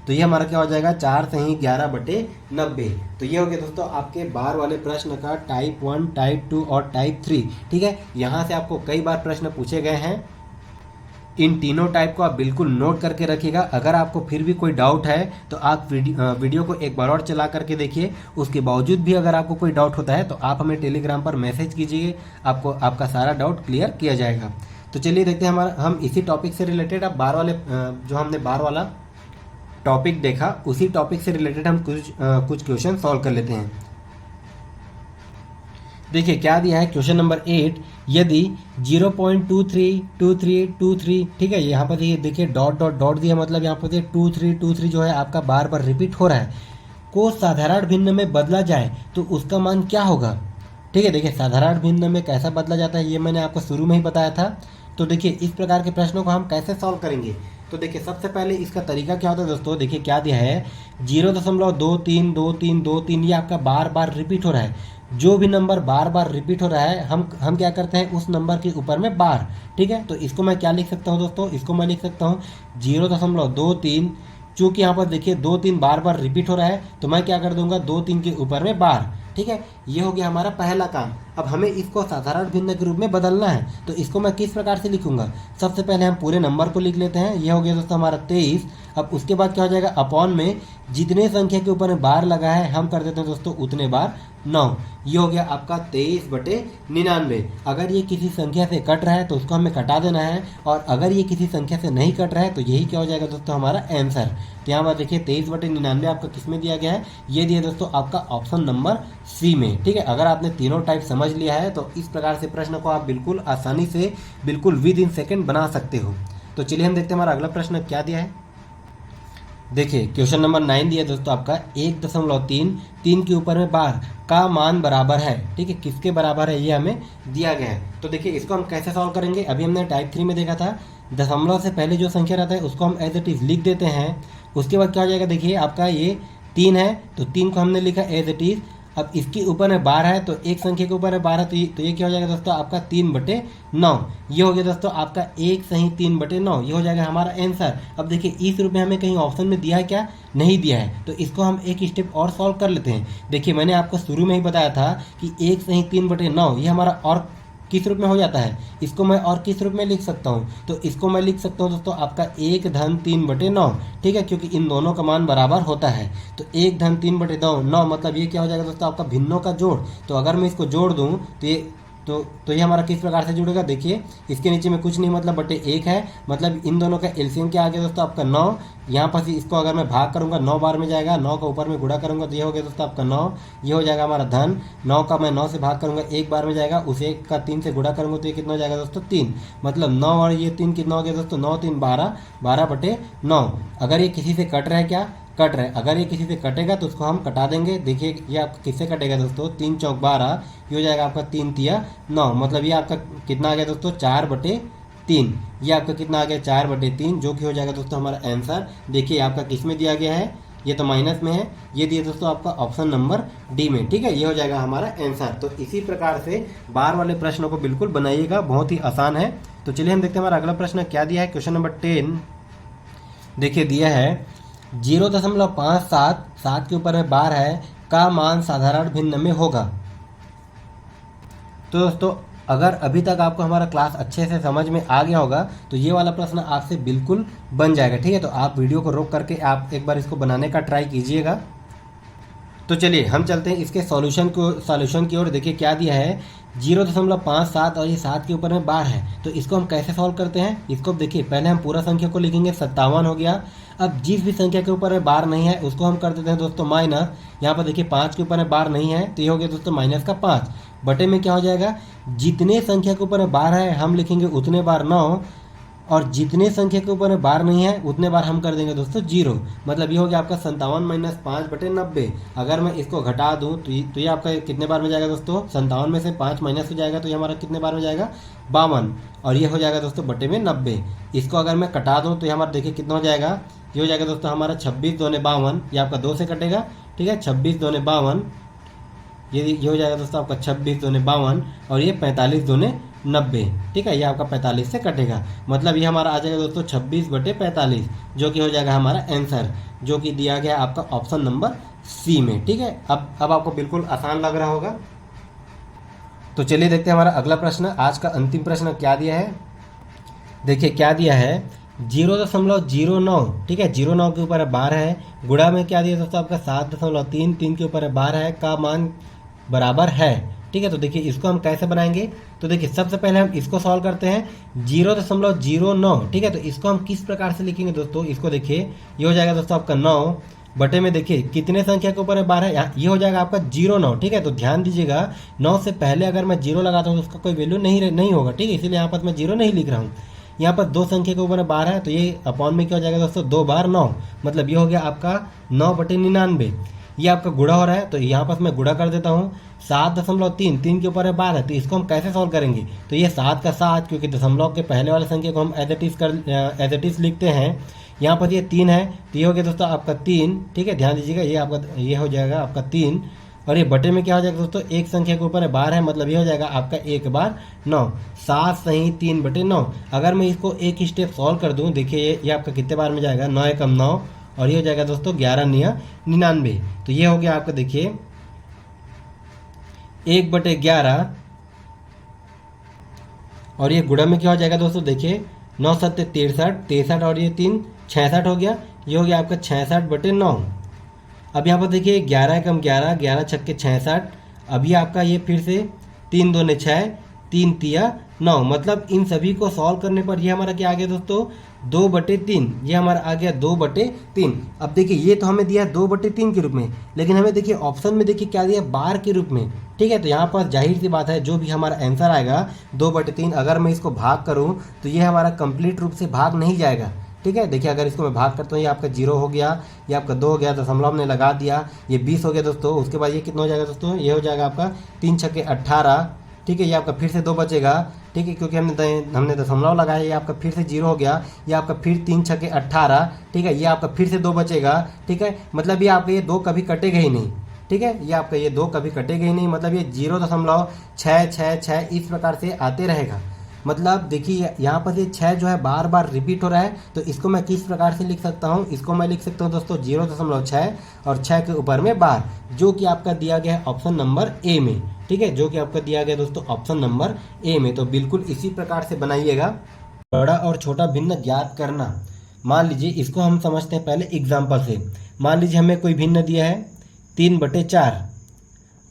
तो ये हमारा क्या हो जाएगा 4 सही 11/90। तो ये हो गया दोस्तों आपके बार वाले प्रश्न का टाइप 1, टाइप 2 और टाइप 3। ठीक है, यहाँ से आपको कई बार प्रश्न पूछे गए हैं। इन तीनों टाइप को आप बिल्कुल नोट करके रखिएगा। अगर आपको फिर भी कोई डाउट है तो आप वीडियो को एक बार और चला करके देखिए। उसके बावजूद भी अगर आपको कोई डाउट होता है तो आप हमें टेलीग्राम पर मैसेज कीजिए, आपका सारा डाउट क्लियर किया जाएगा। तो चलिए देखते हैं हम इसी टॉपिक से रिलेटेड अब जो हमने बार वाला टॉपिक देखा उसी टॉपिक से रिलेटेड हम कुछ क्वेश्चन सॉल्व कर लेते हैं। देखिए क्या दिया है क्वेश्चन नंबर 8, यदि 0.232323, ठीक है, यहाँ पर देखिए डॉट डॉट डॉट दिया, मतलब यहाँ पर 2323 जो है आपका बार बार रिपीट हो रहा है, को साधारण भिन्न में बदला जाए तो उसका मान क्या होगा। ठीक है, देखिए साधारण भिन्न में कैसा बदला जाता है ये मैंने आपको शुरू में ही बताया था। तो देखिए इस प्रकार के प्रश्नों को हम कैसे सॉल्व करेंगे। तो देखिए सबसे पहले इसका तरीका क्या होता है दोस्तों, देखिए क्या दिया है 0.232323, ये आपका बार बार रिपीट हो रहा है। जो भी नंबर बार बार रिपीट हो रहा है हम क्या करते हैं उस नंबर के ऊपर में बार। ठीक है, तो इसको मैं क्या लिख सकता हूँ दोस्तों, इसको मैं लिख सकता हूँ 0.23, चूँकि यहाँ पर देखिए 2-3 बार बार रिपीट हो रहा है तो मैं क्या कर दूंगा 2-3 के ऊपर में बार। ठीक है, ये हो गया हमारा पहला काम। अब हमें इसको साधारण भिन्न के रूप में बदलना है, तो इसको मैं किस प्रकार से लिखूंगा। सबसे पहले हम पूरे नंबर को लिख लेते हैं, ये हो गया दोस्तों हमारा 23। अब उसके बाद क्या हो जाएगा, अपॉन में जितने संख्या के ऊपर में बार लगा है हम कर देते हैं दोस्तों उतने बार 9। ये हो गया आपका 23/99। अगर ये किसी संख्या से कट रहा है तो उसको हमें कटा देना है, और अगर ये किसी संख्या से नहीं कट रहा है तो यही क्या हो जाएगा दोस्तों हमारा आंसर। तो यहाँ पर देखिए 23/99 आपका किस में दिया गया है, ये दिया दोस्तों आपका ऑप्शन नंबर सी में। ठीक है, अगर आपने तीनों टाइप समझ लिया है तो इस प्रकार से प्रश्न को आप बिल्कुल आसानी से बिल्कुल विद इन सेकेंड बना सकते हो। तो चलिए हम देखते हैं हमारा अगला प्रश्न क्या दिया है। देखिए क्वेश्चन नंबर 9 दिया दोस्तों आपका 1.3 3 के ऊपर में 12 का मान बराबर है। ठीक है, किसके बराबर है ये हमें दिया गया है। तो देखिए इसको हम कैसे सॉल्व करेंगे। अभी हमने टाइप 3 में देखा था, दशमलव से पहले जो संख्या रहता है उसको हम एज इट इज लिख देते हैं। उसके बाद क्या हो जाएगा, देखिए आपका ये 3 है तो 3 को हमने लिखा एज इट इज। अब इसके ऊपर में 12 है तो एक संख्या के ऊपर है 12, तो ये क्या हो जाएगा दोस्तों आपका 3/9। ये हो गया दोस्तों आपका 1 सही 3/9, ये हो जाएगा हमारा आंसर। अब देखिए इस रूप में हमें कहीं ऑप्शन में दिया है क्या, नहीं दिया है, तो इसको हम एक स्टेप और सॉल्व कर लेते हैं। देखिए मैंने आपको शुरू में ही बताया था कि 1 सही 3/9 ये हमारा और किस रूप में हो जाता है, इसको मैं और किस रूप में लिख सकता हूँ, तो इसको मैं लिख सकता हूँ दोस्तों आपका 1 धन 3/9। ठीक है, क्योंकि इन दोनों का मान बराबर होता है। तो 1 धन 3/9 मतलब ये क्या हो जाएगा दोस्तों आपका भिन्नों का जोड़। तो अगर मैं इसको जोड़ दूँ तो ये हमारा किस प्रकार से जुड़ेगा, देखिए इसके नीचे में कुछ नहीं मतलब बटे 1 है, मतलब इन दोनों का एलसीएम क्या आ गया दोस्तों आपका 9। यहाँ पर इसको अगर मैं भाग करूँगा 9 बार में जाएगा, 9 का ऊपर में गुणा करूँगा तो ये हो गया दोस्तों आपका 9, ये हो जाएगा हमारा धन। 9 का मैं 9 से भाग करूँगा 1 बार में जाएगा, उस 1 का 3 से गुणा करूँगा तो ये कितना हो जाएगा दोस्तों 3, मतलब 9 और ये 3 कितना हो गया दोस्तों 9 3 12, 12/9। अगर ये किसी से कट रहा है क्या, कट रहा है, अगर ये किसी से कटेगा तो उसको हम कटा देंगे। देखिए ये आपका किससे कटेगा दोस्तों, 3 चौक 12, ये हो जाएगा आपका 3 तिया 9, मतलब ये आपका कितना आ गया दोस्तों 4/3। ये आपका कितना आ गया 4/3, जो कि हो जाएगा दोस्तों हमारा आंसर। देखिए आपका किस में दिया गया है, ये तो माइनस में है, ये दिया दोस्तों आपका ऑप्शन नंबर डी में। ठीक है, ये हो जाएगा हमारा आंसर। तो इसी प्रकार से बार वाले प्रश्नों को बिल्कुल बनाइएगा, बहुत ही आसान है। तो चलिए हम देखते हैं हमारा अगला प्रश्न क्या दिया है। क्वेश्चन नंबर 10 देखिए दिया है 0.57 7 के ऊपर में 12 है का मान साधारण भिन्न में होगा। तो दोस्तों अगर अभी तक आपको हमारा क्लास अच्छे से समझ में आ गया होगा तो ये वाला प्रश्न आपसे बिल्कुल बन जाएगा। ठीक है, तो आप वीडियो को रोक करके आप एक बार इसको बनाने का ट्राई कीजिएगा। तो चलिए हम चलते हैं इसके सॉल्यूशन की ओर। देखिए क्या दिया है 0.57 और ये 7 के ऊपर में 12 है, तो इसको हम कैसे सॉल्व करते हैं। इसको देखिए पहले हम पूरा संख्या को लिखेंगे, 57 हो गया। अब जिस भी संख्या के ऊपर में 12 नहीं है उसको हम कर देते हैं दोस्तों माइनस। यहाँ पर देखिए 5 के ऊपर में 12 नहीं है तो ये हो गया दोस्तों माइनस का 5 बटे में क्या हो जाएगा, जितने संख्या के ऊपर में 12 है हम लिखेंगे उतने बार 9, और जितने संख्या के ऊपर में 12 नहीं है उतने बार हम कर देंगे दोस्तों 0, मतलब ये हो गया आपका 57 - 5/90। अगर मैं इसको घटा दूं तो ये आपका कितने बार में जाएगा दोस्तों, 57 में से 5 माइनस हो जाएगा तो ये हमारा कितने बार में जाएगा 52, और ये हो जाएगा दोस्तों बटे में 90। इसको अगर मैं कटा दूँ तो ये हमारा देखिए कितना हो जाएगा, ये हो जाएगा दोस्तों हमारा 26 दूने 52, ये आपका 2 से कटेगा। ठीक है, 26 दूने 52, ये हो जाएगा दोस्तों आपका 26 दूने 52, और ये 45 दूने 90। ठीक है, ये आपका 45 से कटेगा, मतलब ये हमारा आ जाएगा दोस्तों 26/45, जो कि हो जाएगा हमारा आंसर, जो कि दिया गया आपका ऑप्शन नंबर सी में। ठीक है, अब आपको बिल्कुल आसान लग रहा होगा। तो चलिए देखते हैं हमारा अगला प्रश्न, आज का अंतिम प्रश्न क्या दिया है। देखिए क्या दिया है 0.09। ठीक है, 0.9 के ऊपर 12 है, गुणा में क्या दिया दोस्तों आपका 7.3, 3 के ऊपर 12 है का मान बराबर है। ठीक है, तो देखिए इसको हम कैसे बनाएंगे। तो देखिए सबसे पहले हम इसको सॉल्व करते हैं 0.09। ठीक है, तो इसको हम किस प्रकार से लिखेंगे दोस्तों, इसको देखिए ये हो जाएगा दोस्तों आपका 9 बटे में देखिए कितने संख्या के ऊपर है 12, ये हो जाएगा आपका 0.9। ठीक है, तो ध्यान दीजिएगा 9 से पहले अगर मैं 0 लगाता हूँ तो उसका कोई वैल्यू नहीं होगा। ठीक है, इसीलिए यहाँ पर मैं 0 नहीं लिख रहा हूँ। यहाँ पर 2 संख्या के ऊपर 12 है तो ये अपॉन में क्या हो जाएगा दोस्तों 2 बार 9, मतलब ये हो गया आपका 9/99। ये आपका गुणा हो रहा है तो यहाँ पर मैं गुणा कर देता हूँ 7.3, 3 के ऊपर है 12, तो इसको हम कैसे सॉल्व करेंगे। तो ये 7 का 7, क्योंकि दशमलव के पहले वाले संख्या को हम एज इट इज लिखते हैं। यहाँ पर ये 3 है तो ये हो गया दोस्तों आपका 3। ठीक है, ध्यान दीजिएगा ये हो जाएगा आपका 3, और ये बटे में क्या हो जाएगा दोस्तों एक संख्या के ऊपर है 12 है, मतलब ये हो जाएगा आपका 1 बार 9, 7 सही 3/9। अगर मैं इसको एक स्टेप सॉल्व कर दूँ, देखिए ये आपका कितने बार में जाएगा, 9 एकम 9, और ये हो जाएगा दोस्तों 11×9 = 99। तो ये हो गया आपका देखिए 1/11, और ये गुणा में क्या हो जाएगा दोस्तों, देखिए 9 7 63, और ये 3 66 हो गया, ये हो गया आपका 66/9। अब यहाँ पर देखिए 11 एकम 11, 11 छक्के 66, अभी आपका ये फिर से 3 दूने 6, 3 तिया 9, मतलब इन सभी को सॉल्व करने पर ये हमारा क्या आ गया दोस्तों 2/3, ये हमारा आ गया 2/3। अब देखिए ये तो हमें दिया 2/3 के रूप में, लेकिन हमें देखिए ऑप्शन में देखिए क्या दिया बार के रूप में। ठीक है। तो यहाँ पर जाहिर सी बात है जो भी हमारा आंसर आएगा 2/3, अगर मैं इसको भाग करूँ तो ये हमारा कंप्लीट रूप से भाग नहीं जाएगा। ठीक है, देखिए अगर इसको मैं भाग करता हूँ, ये आपका 0 हो गया, ये आपका 2 हो गया, दशमलव हमने लगा दिया, ये 20 हो गया दोस्तों। उसके बाद ये कितना हो जाएगा दोस्तों, ये हो जाएगा आपका 3 छक्के 18। ठीक है, ये आपका फिर से 2 बचेगा। ठीक है, क्योंकि हमने दशमलव लगाया, ये आपका फिर से 0 हो गया, ये आपका फिर 3 छक्के 18। ठीक है, ये आपका फिर से 2 बचेगा। ठीक है, मतलब ये आपका ये 2 कभी कटेगा ही नहीं। ठीक है, ये आपका ये 2 कभी कटेगा ही नहीं, मतलब ये 0.666 इस प्रकार से आते रहेगा। मतलब देखिए यहाँ पर ये 6 जो है बार बार रिपीट हो रहा है, तो इसको मैं किस प्रकार से लिख सकता हूँ, इसको मैं लिख सकता हूँ दोस्तों 0.6 और 6 के ऊपर में बार, जो कि आपका दिया गया है ऑप्शन नंबर ए में। ठीक है, जो कि आपका दिया गया दोस्तों ऑप्शन नंबर ए में। तो बिल्कुल इसी प्रकार से बनाइएगा। बड़ा और छोटा भिन्न ज्ञात करना, मान लीजिए इसको हम समझते हैं पहले एग्जाम्पल से। मान लीजिए हमें कोई भिन्न दिया है 3/4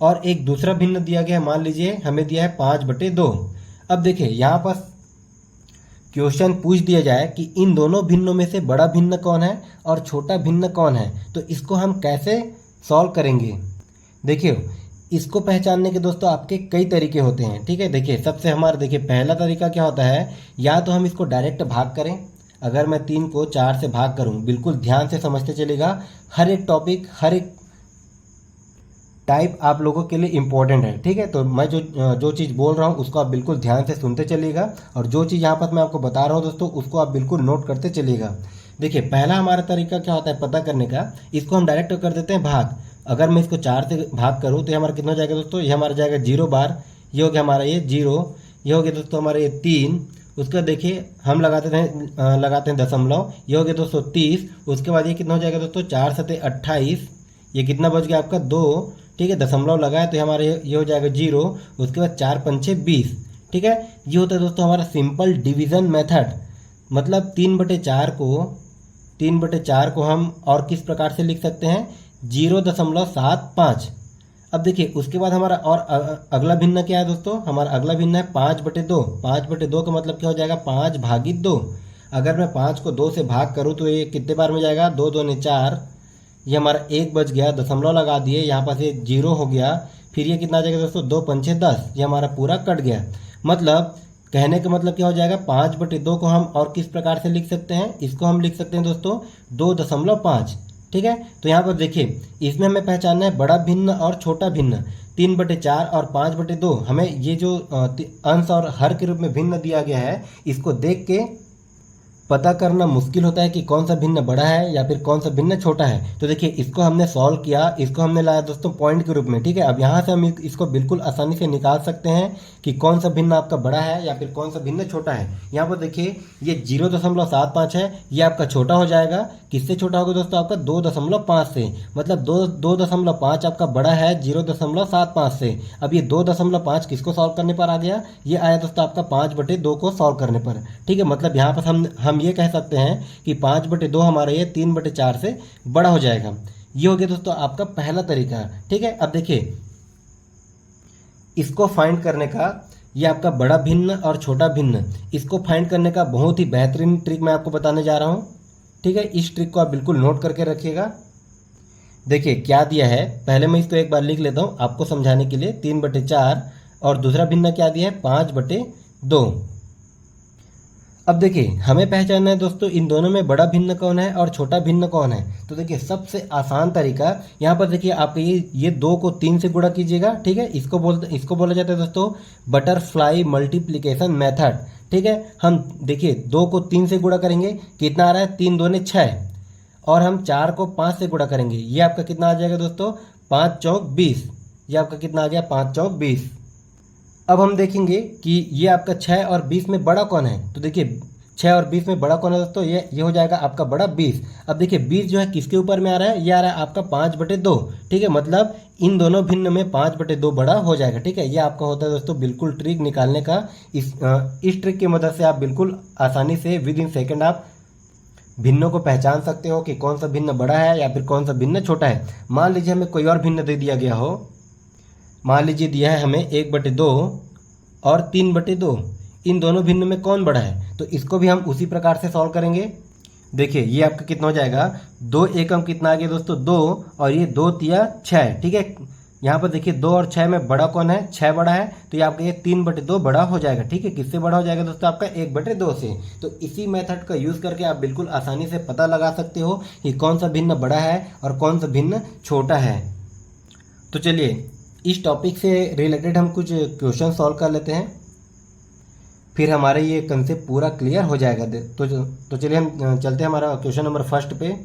और एक दूसरा भिन्न दिया गया है, मान लीजिए हमें दिया है 5/2। अब देखिए यहाँ पर क्वेश्चन पूछ दिया जाए कि इन दोनों भिन्नों में से बड़ा भिन्न कौन है और छोटा भिन्न कौन है, तो इसको हम कैसे सॉल्व करेंगे। देखिए इसको पहचानने के दोस्तों आपके कई तरीके होते हैं। ठीक है, देखिए सबसे हमारा देखिए पहला तरीका क्या होता है, या तो हम इसको डायरेक्ट भाग करें। अगर मैं 3 को 4 से भाग करूं, बिल्कुल ध्यान से समझते चलेगा, हर एक टॉपिक हर एक टाइप आप लोगों के लिए इम्पोर्टेंट है। ठीक है, तो मैं जो चीज़ बोल रहा हूँ उसको आप बिल्कुल ध्यान से सुनते चलिएगा, और जो चीज़ यहाँ पर मैं आपको बता रहा हूँ दोस्तों उसको आप बिल्कुल नोट करते चलिएगा। देखिए पहला हमारा तरीका क्या होता है पता करने का, इसको हम डायरेक्ट कर देते हैं भाग। अगर मैं इसको 4 से भाग करूँ तो ये हमारा कितना हो जाएगा दोस्तों, ये हमारा जाएगा 0 बार, ये हो गया हमारा ये 0, ये हो गया दोस्तों हमारा ये 3। उसके बाद देखिए हम लगाते हैं दशमलव, ये हो गया दोस्तों 30। उसके बाद ये कितना हो जाएगा दोस्तों 4 7 28, ये कितना बच गया आपका 2। ठीक है, दशमलव लगाए तो हमारे ये हो जाएगा 0। उसके बाद 4 पंचे 20। ठीक है, ये होता है दोस्तों हमारा सिंपल डिवीज़न मेथड। मतलब 3/4 को हम और किस प्रकार से लिख सकते हैं, 0.75। अब देखिए उसके बाद हमारा और अगला भिन्न क्या है दोस्तों, हमारा अगला भिन्न है 5/2। 5/2 का मतलब क्या हो जाएगा 5/2। अगर मैं 5 को 2 से भाग करूँ तो ये कितने बार में जाएगा, 2 दूनी 4, ये हमारा 1 बच गया, दशमलव लगा दिए, यहाँ पर से 0 हो गया। फिर ये कितना आ जाएगा दोस्तों 2 पंचे 10, ये हमारा पूरा कट गया। मतलब कहने का मतलब क्या हो जाएगा, 5/2 को हम और किस प्रकार से लिख सकते हैं, इसको हम लिख सकते हैं दोस्तों 2.5। ठीक है, तो यहाँ पर देखिए इसमें हमें पहचानना है बड़ा भिन्न और छोटा भिन्न। 3/4 और 5/2 हमें ये जो अंश और हर के रूप में भिन्न दिया गया है, इसको देख के पता करना मुश्किल होता है कि कौन सा भिन्न बड़ा है या फिर कौन सा भिन्न छोटा है। तो देखिए इसको हमने सॉल्व किया, इसको हमने लाया दोस्तों पॉइंट के रूप में। ठीक है, अब यहाँ से हम इसको बिल्कुल आसानी से निकाल सकते हैं कि कौन सा भिन्न आपका बड़ा है या फिर कौन सा भिन्न छोटा है। यहाँ पर देखिए ये 0.75 है, ये आपका छोटा हो जाएगा। किससे छोटा होगा दोस्तों, आपका 2.5 से। मतलब 2.5 आपका बड़ा है 0.75 से। अब ये 2.5 किसको सॉल्व करने पर आ गया, ये आया दोस्तों आपका 5/2 को सॉल्व करने पर। ठीक है, मतलब यहाँ पर हम ये कह सकते हैं कि 5/2 हमारा ये 3/4 से बड़ा हो जाएगा। ये हो गया दोस्तों आपका पहला तरीका। ठीक है, अब देखिए इसको फाइंड करने का, ये आपका बड़ा भिन्न और छोटा भिन्न, इसको फाइंड करने का बहुत ही बेहतरीन ट्रिक मैं आपको बताने जा रहा हूँ। ठीक है, इस ट्रिक को आप बिल्कुल नोट करके रखिएगा। देखिए क्या दिया है, पहले मैं इसको एक बार लिख लेता हूँ आपको समझाने के लिए। 3/4 और दूसरा भिन्न क्या दिया है 5/2। अब देखिए हमें पहचानना है दोस्तों इन दोनों में बड़ा भिन्न कौन है और छोटा भिन्न कौन है। तो देखिए सबसे आसान तरीका यहाँ पर देखिए आप ये 2 को 3 से गुणा कीजिएगा। ठीक है, इसको बोला जाता है दोस्तों बटरफ्लाई मल्टीप्लिकेशन मेथड। ठीक है, हम देखिए 2 को 3 से गुणा करेंगे, कितना आ रहा है 3 दूने 6, और हम 4 को 5 से गुणा करेंगे, ये आपका कितना आ जाएगा दोस्तों 5 चौक 20। ये आपका कितना आ गया 5 चौक 20। अब हम देखेंगे कि ये आपका 6 और 20 में बड़ा कौन है। तो देखिए 6 और 20 में बड़ा कौन है दोस्तों, ये हो जाएगा आपका बड़ा 20। अब देखिए 20 जो है किसके ऊपर में आ रहा है, ये आ रहा है आपका 5/2। ठीक है, मतलब इन दोनों भिन्न में 5/2 बड़ा हो जाएगा। ठीक है, ये आपका होता है दोस्तों बिल्कुल ट्रिक निकालने का। इस ट्रिक की मदद से आप बिल्कुल आसानी से विद इन सेकेंड आप भिन्नों को पहचान सकते हो कि कौन सा भिन्न बड़ा है या फिर कौन सा भिन्न छोटा है। मान लीजिए हमें कोई और भिन्न दे दिया गया हो, मान लीजिए दिया है हमें 1/2 और 3/2, इन दोनों भिन्न में कौन बड़ा है, तो इसको भी हम उसी प्रकार से सॉल्व करेंगे। देखिए ये आपका कितना हो जाएगा, 2 एकम कितना आ गया दोस्तों 2, और ये 2 तिया 6। ठीक है, यहाँ पर देखिए 2 और 6 में बड़ा कौन है, 6 बड़ा है, तो ये आपका ये 3/2 बड़ा हो जाएगा। ठीक है, किससे बड़ा हो जाएगा दोस्तों, आपका 1/2 से। तो इसी मेथड का यूज़ करके आप बिल्कुल आसानी से पता लगा सकते हो कि कौन सा भिन्न बड़ा है और कौन सा भिन्न छोटा है। तो चलिए इस टॉपिक से रिलेटेड हम कुछ क्वेश्चन सॉल्व कर लेते हैं, फिर हमारा ये कंसेप्ट पूरा क्लियर हो जाएगा। तो चलिए हम चलते हैं हमारा क्वेश्चन नंबर फर्स्ट पे।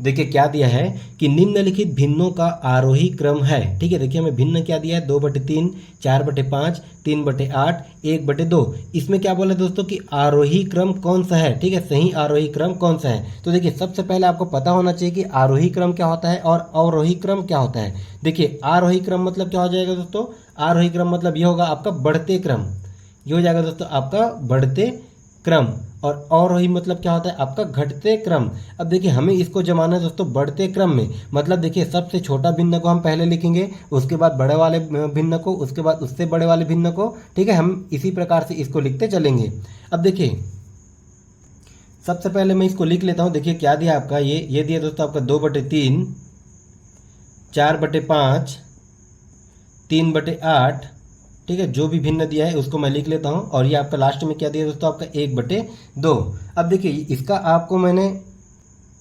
देखिए क्या दिया है कि निम्नलिखित भिन्नों का आरोही क्रम है। ठीक है, देखिए हमें भिन्न क्या दिया है, 2/3, 4/5, 3/8, 1/2। इसमें क्या बोला दोस्तों कि आरोही क्रम कौन सा है। ठीक है, सही आरोही क्रम कौन सा है। तो देखिए सबसे पहले आपको पता होना चाहिए कि आरोही क्रम क्या होता है और अवरोही क्रम क्या होता है। देखिए आरोही क्रम मतलब क्या हो जाएगा दोस्तों, आरोही क्रम मतलब ये होगा आपका बढ़ते क्रम, ये हो जाएगा दोस्तों आपका बढ़ते क्रम। और अवरोही मतलब क्या होता है, आपका घटते क्रम। अब देखिए हमें इसको जमाना है दोस्तों बढ़ते क्रम में, मतलब देखिए सबसे छोटा भिन्न को हम पहले लिखेंगे, उसके बाद बड़े वाले भिन्न को, उसके बाद उससे बड़े वाले भिन्न को। ठीक है, हम इसी प्रकार से इसको लिखते चलेंगे। अब देखिए सबसे पहले मैं इसको लिख लेता हूँ। देखिए क्या दिया आपका, ये दिया दोस्तों आपका 2/3, 4/5, 3/8। ठीक है, जो भी भिन्न दिया है उसको मैं लिख लेता हूँ। और ये आपका लास्ट में क्या दिया दोस्तों, आपका 1/2। अब देखिए इसका आपको मैंने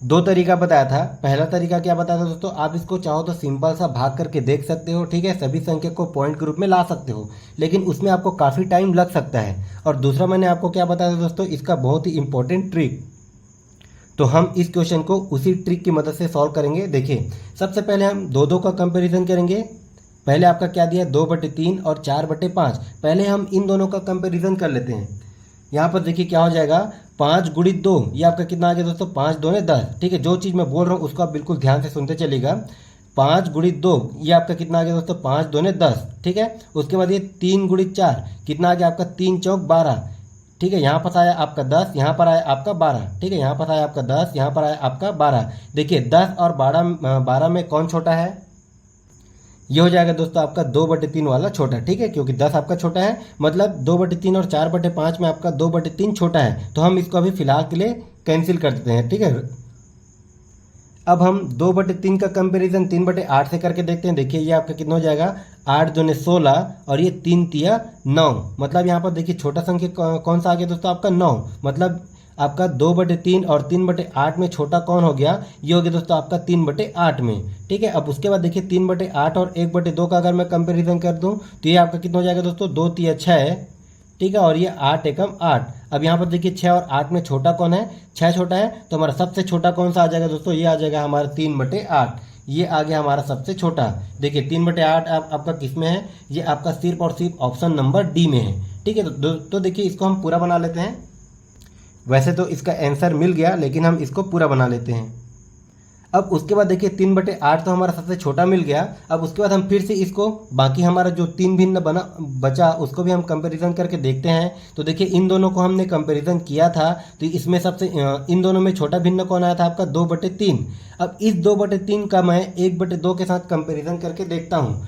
2 तरीका बताया था। पहला तरीका क्या बताया था दोस्तों, आप इसको चाहो तो सिंपल सा भाग करके देख सकते हो। ठीक है, सभी संख्या को पॉइंट ग्रुप में ला सकते हो, लेकिन उसमें आपको काफ़ी टाइम लग सकता है। और दूसरा मैंने आपको क्या बताया था दोस्तों, इसका बहुत ही इंपॉर्टेंट ट्रिक। तो हम इस क्वेश्चन को उसी ट्रिक की मदद से सॉल्व करेंगे। देखिए सबसे पहले हम 2 का कंपेरिजन करेंगे। पहले आपका क्या दिया, 2/3 और 4/5। पहले हम इन दोनों का कंपैरिजन कर लेते हैं। यहाँ पर देखिए क्या हो जाएगा, 5 × 2, ये आपका कितना आ गया दोस्तों, 5 दूने 10। ठीक है, जो चीज़ मैं बोल रहा हूँ उसको आप बिल्कुल ध्यान से सुनते चलिएगा। 5 × 2, ये आपका कितना आ गया दोस्तों, 5 दूने 10। ठीक है, उसके बाद ये 3 × 4, कितना आ गया आपका, 3 चौक 12। ठीक है, यहाँ पर आया आपका 10, यहाँ पर आया आपका 12। ठीक है, यहाँ पर आया आपका 10, यहाँ पर आया आपका 12। देखिए 10 और 12 में कौन छोटा है, ये हो जाएगा दोस्तों आपका 2/3 वाला छोटा। ठीक है, क्योंकि 10 आपका छोटा है, मतलब 2/3 और 4/5 में आपका 2/3 छोटा है। तो हम इसको अभी फिलहाल के लिए कैंसिल कर देते हैं। ठीक है, अब हम 2/3 का कंपैरिजन 3/8 से करके देखते हैं। देखिए ये आपका कितना हो जाएगा, 8 दूने 16 और ये 3 तिया 9। मतलब यहाँ पर देखिए छोटा संख्या कौन सा आ गया दोस्तों, आपका 9। मतलब आपका 2/3 और 3/8 में छोटा कौन हो गया, ये हो गया दोस्तों आपका 3/8 में। ठीक है, अब उसके बाद देखिए 3/8 और 1/2 का अगर मैं कंपैरिजन कर दूं तो ये आपका कितना हो जाएगा दोस्तों, 2 तिया 6। ठीक है, और ये 8 एकम 8। अब यहाँ पर देखिए 6 और 8 में छोटा कौन है, 6 छोटा है। तो हमारा सबसे छोटा कौन सा आ जाएगा दोस्तों, ये आ जाएगा हमारा 3/8। ये आ गया हमारा सबसे छोटा। देखिए 3/8 आपका किस में है, ये आपका सिर्फ और सिर्फ ऑप्शन नंबर डी में है। ठीक है, तो देखिए इसको हम पूरा बना लेते हैं। वैसे तो इसका आंसर मिल गया, लेकिन हम इसको पूरा बना लेते हैं। अब उसके बाद देखिए 3/8 तो हमारा सबसे छोटा मिल गया। अब उसके बाद हम फिर से इसको बाकी हमारा जो 3 भिन्न बचा उसको भी हम कंपैरिजन करके देखते हैं। तो देखिए इन दोनों को हमने कंपैरिजन किया था, तो इसमें सबसे इन दोनों में छोटा भिन्न कौन आया था, आपका 2/3। अब इस 2/3 का मैं 1/2 के साथ कंपेरिजन करके देखता हूँ।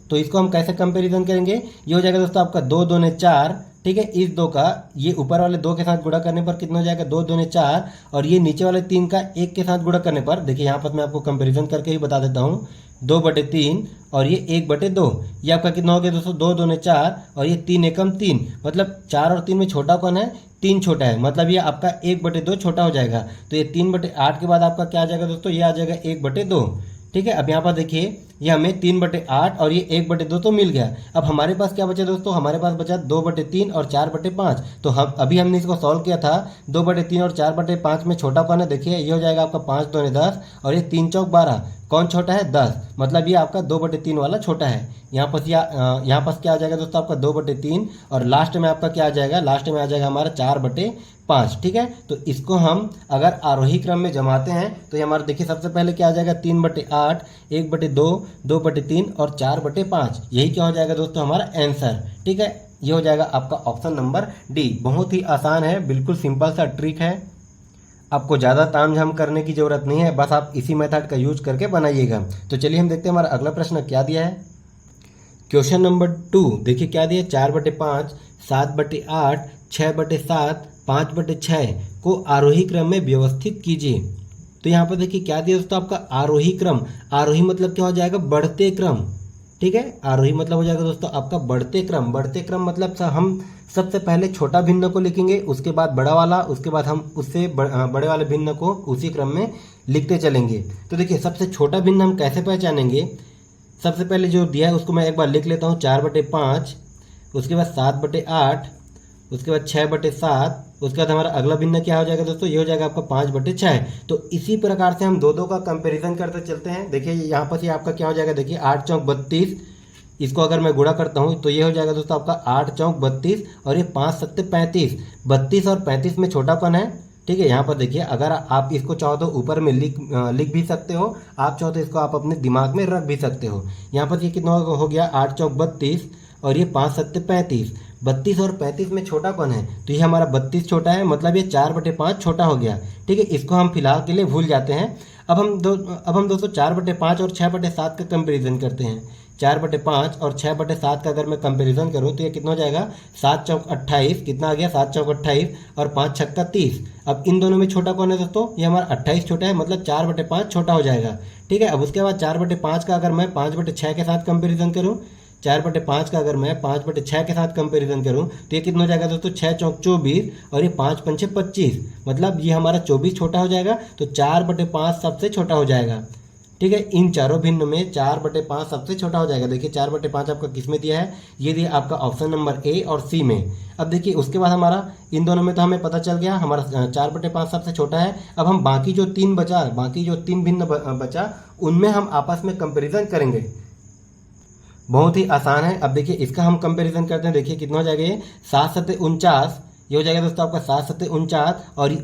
तो इसको हम कैसे कंपेरिजन करेंगे, ये हो जाएगा दोस्तों आपका 2 दूने 4। ठीक है, इस 2 का ये ऊपर वाले 2 के साथ गुणा करने पर कितना हो जाएगा, 2 दूने 4। और ये नीचे वाले 3 का 1 के साथ गुणा करने पर, देखिए यहाँ पर मैं आपको कंपैरिजन करके ही बता देता हूँ, 2/3 और ये 1/2। ये आपका कितना हो गया दोस्तों, 2 दूने 4 और ये 3 एकम 3। मतलब 4 और 3 में छोटा कौन है, 3 छोटा है। मतलब ये आपका 1/2 छोटा हो जाएगा। तो ये 3/8 के बाद आपका क्या आ जाएगा दोस्तों, ये आ जाएगा 1/2। ठीक है, अब यहाँ पर देखिए ये हमें 3/8 और ये 1/2 तो मिल गया। अब हमारे पास क्या बचा दोस्तों, हमारे पास बचा 2/3 और 4/5। तो हम अभी हमने इसको सॉल्व किया था, 2/3 और 4/5 में छोटा कौन है, देखिए ये हो जाएगा आपका 5 दूने 10 और ये 3 चौक 12। कौन छोटा है, 10। मतलब ये आपका 2/3 वाला छोटा है। यहाँ पर यहाँ पर क्या आ जाएगा दोस्तों, आपका 2/3 और लास्ट में आपका क्या आ जाएगा, लास्ट में आ जाएगा हमारा 4/5। ठीक है, तो इसको हम अगर आरोही क्रम में जमाते हैं तो ये हमारा देखिए सबसे पहले क्या आ जाएगा, 3/8, 1/2, 2/3 और 4/5। यही क्या हो जाएगा दोस्तों, हमारा आंसर। ठीक है, ये हो जाएगा आपका ऑप्शन नंबर डी। बहुत ही आसान है, बिल्कुल सिंपल सा ट्रिक है, आपको ज़्यादा तामझाम करने की ज़रूरत नहीं है, बस आप इसी मेथड का यूज करके बनाइएगा। तो चलिए हम देखते हैं हमारा अगला प्रश्न क्या दिया है। क्वेश्चन नंबर 2 देखिए क्या दिया, 4/5, 7/8, 6/7, 5/6 को आरोही क्रम में व्यवस्थित कीजिए। तो तो यहाँ पर देखिए क्या दिया दोस्तों, आपका आरोही क्रम। आरोही मतलब क्या हो जाएगा, बढ़ते क्रम। ठीक है, आरोही मतलब हो जाएगा दोस्तों आपका बढ़ते क्रम। बढ़ते क्रम मतलब हम सबसे पहले छोटा भिन्न को लिखेंगे, उसके बाद बड़ा वाला, उसके बाद हम उससे बड़े वाले भिन्न को उसी क्रम में लिखते चलेंगे। तो देखिए सबसे छोटा भिन्न हम कैसे पहचानेंगे, सबसे पहले जो दिया है उसको मैं एक बार लिख लेता हूँ, 4/5, उसके बाद 7/8, उसके बाद 6/7, उसके बाद हमारा अगला भिन्न क्या हो जाएगा दोस्तों, ये हो जाएगा आपका 5/6। तो इसी प्रकार से हम दो का कंपैरिजन करते चलते हैं। देखिए यहाँ पर ये आपका क्या हो जाएगा, देखिए 8 चौक 32, इसको अगर मैं गुणा करता हूँ तो ये हो जाएगा दोस्तों आपका 8 चौक 32 और ये 5 7 35। 32 और 35 में छोटा कौन है, ठीक है। यहाँ पर देखिए अगर आप इसको चाहो तो ऊपर में लिख भी सकते हो, आप चाहो तो इसको आप अपने दिमाग में रख भी सकते हो। यहाँ पर ये कितना हो गया, 8 चौक 32 और ये 5 7 35। 32 और 35 में छोटा कौन है, तो ये हमारा 32 छोटा है, मतलब ये 4/5 छोटा हो गया। ठीक है, इसको हम फिलहाल के लिए भूल जाते हैं। अब हम दोस्तों 4/5 और 6/7 का कंपेरिजन करते हैं। 4/5 और 6/7 का अगर मैं कंपैरिजन करूं तो ये कितना हो जाएगा, 7 चौक 28, कितना आ गया 7 चौक 28 और 5 छक्का 30। अब इन दोनों में छोटा कौन है दोस्तों, ये हमारा 28 छोटा है, मतलब 4/5 छोटा हो जाएगा। ठीक है, अब उसके बाद 4/5 का अगर मैं 5/6 के साथ कंपेरिजन करूं, 4/5 का अगर मैं 5/6 के साथ कंपैरिजन करूं तो ये कितना हो जाएगा दोस्तों, 6 चौक 24 और ये 5 पंचे 25, मतलब ये हमारा 24 छोटा हो जाएगा। तो 4/5 सबसे छोटा हो जाएगा। ठीक है, इन चारों भिन्न में 4/5 सबसे छोटा हो जाएगा। देखिए 4/5 आपका किस में दिया है, ये दिया आपका ऑप्शन नंबर ए और सी में। अब देखिए उसके बाद हमारा इन दोनों में तो हमें पता चल गया हमारा 4/5 सबसे छोटा है। अब हम बाकी जो तीन भिन्न बचा उनमें हम आपस में कंपेरिजन करेंगे। बहुत ही आसान है। अब देखिए इसका हम कंपैरिजन करते हैं, देखिए कितना हो जाएगा, ये 7 7 49, ये हो जाएगा दोस्तों आपका 7 7 49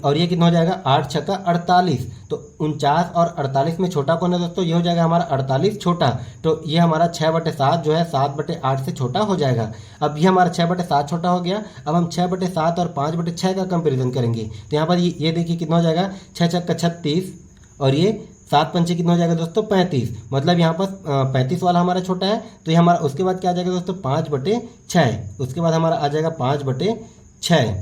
और ये कितना हो जाएगा, 8 छक्का 48। तो 49 और 48 में छोटा कौन है दोस्तों, ये हो जाएगा हमारा 48 छोटा। तो ये हमारा 6/7 जो है 7/8 से छोटा हो जाएगा। अब ये हमारा 6/7 छोटा हो गया। अब हम 6/7 और 5/6 का कंपेरिजन करेंगे। तो यहाँ पर ये देखिए कितना हो जाएगा, 6 छक्का 36 और ये 7 पंचे कितना हो जाएगा दोस्तों, 35, मतलब यहाँ पर 35 वाला हमारा छोटा है। तो ये हमारा उसके बाद क्या आ जाएगा दोस्तों, 5/6, उसके बाद हमारा आ जाएगा 5/6।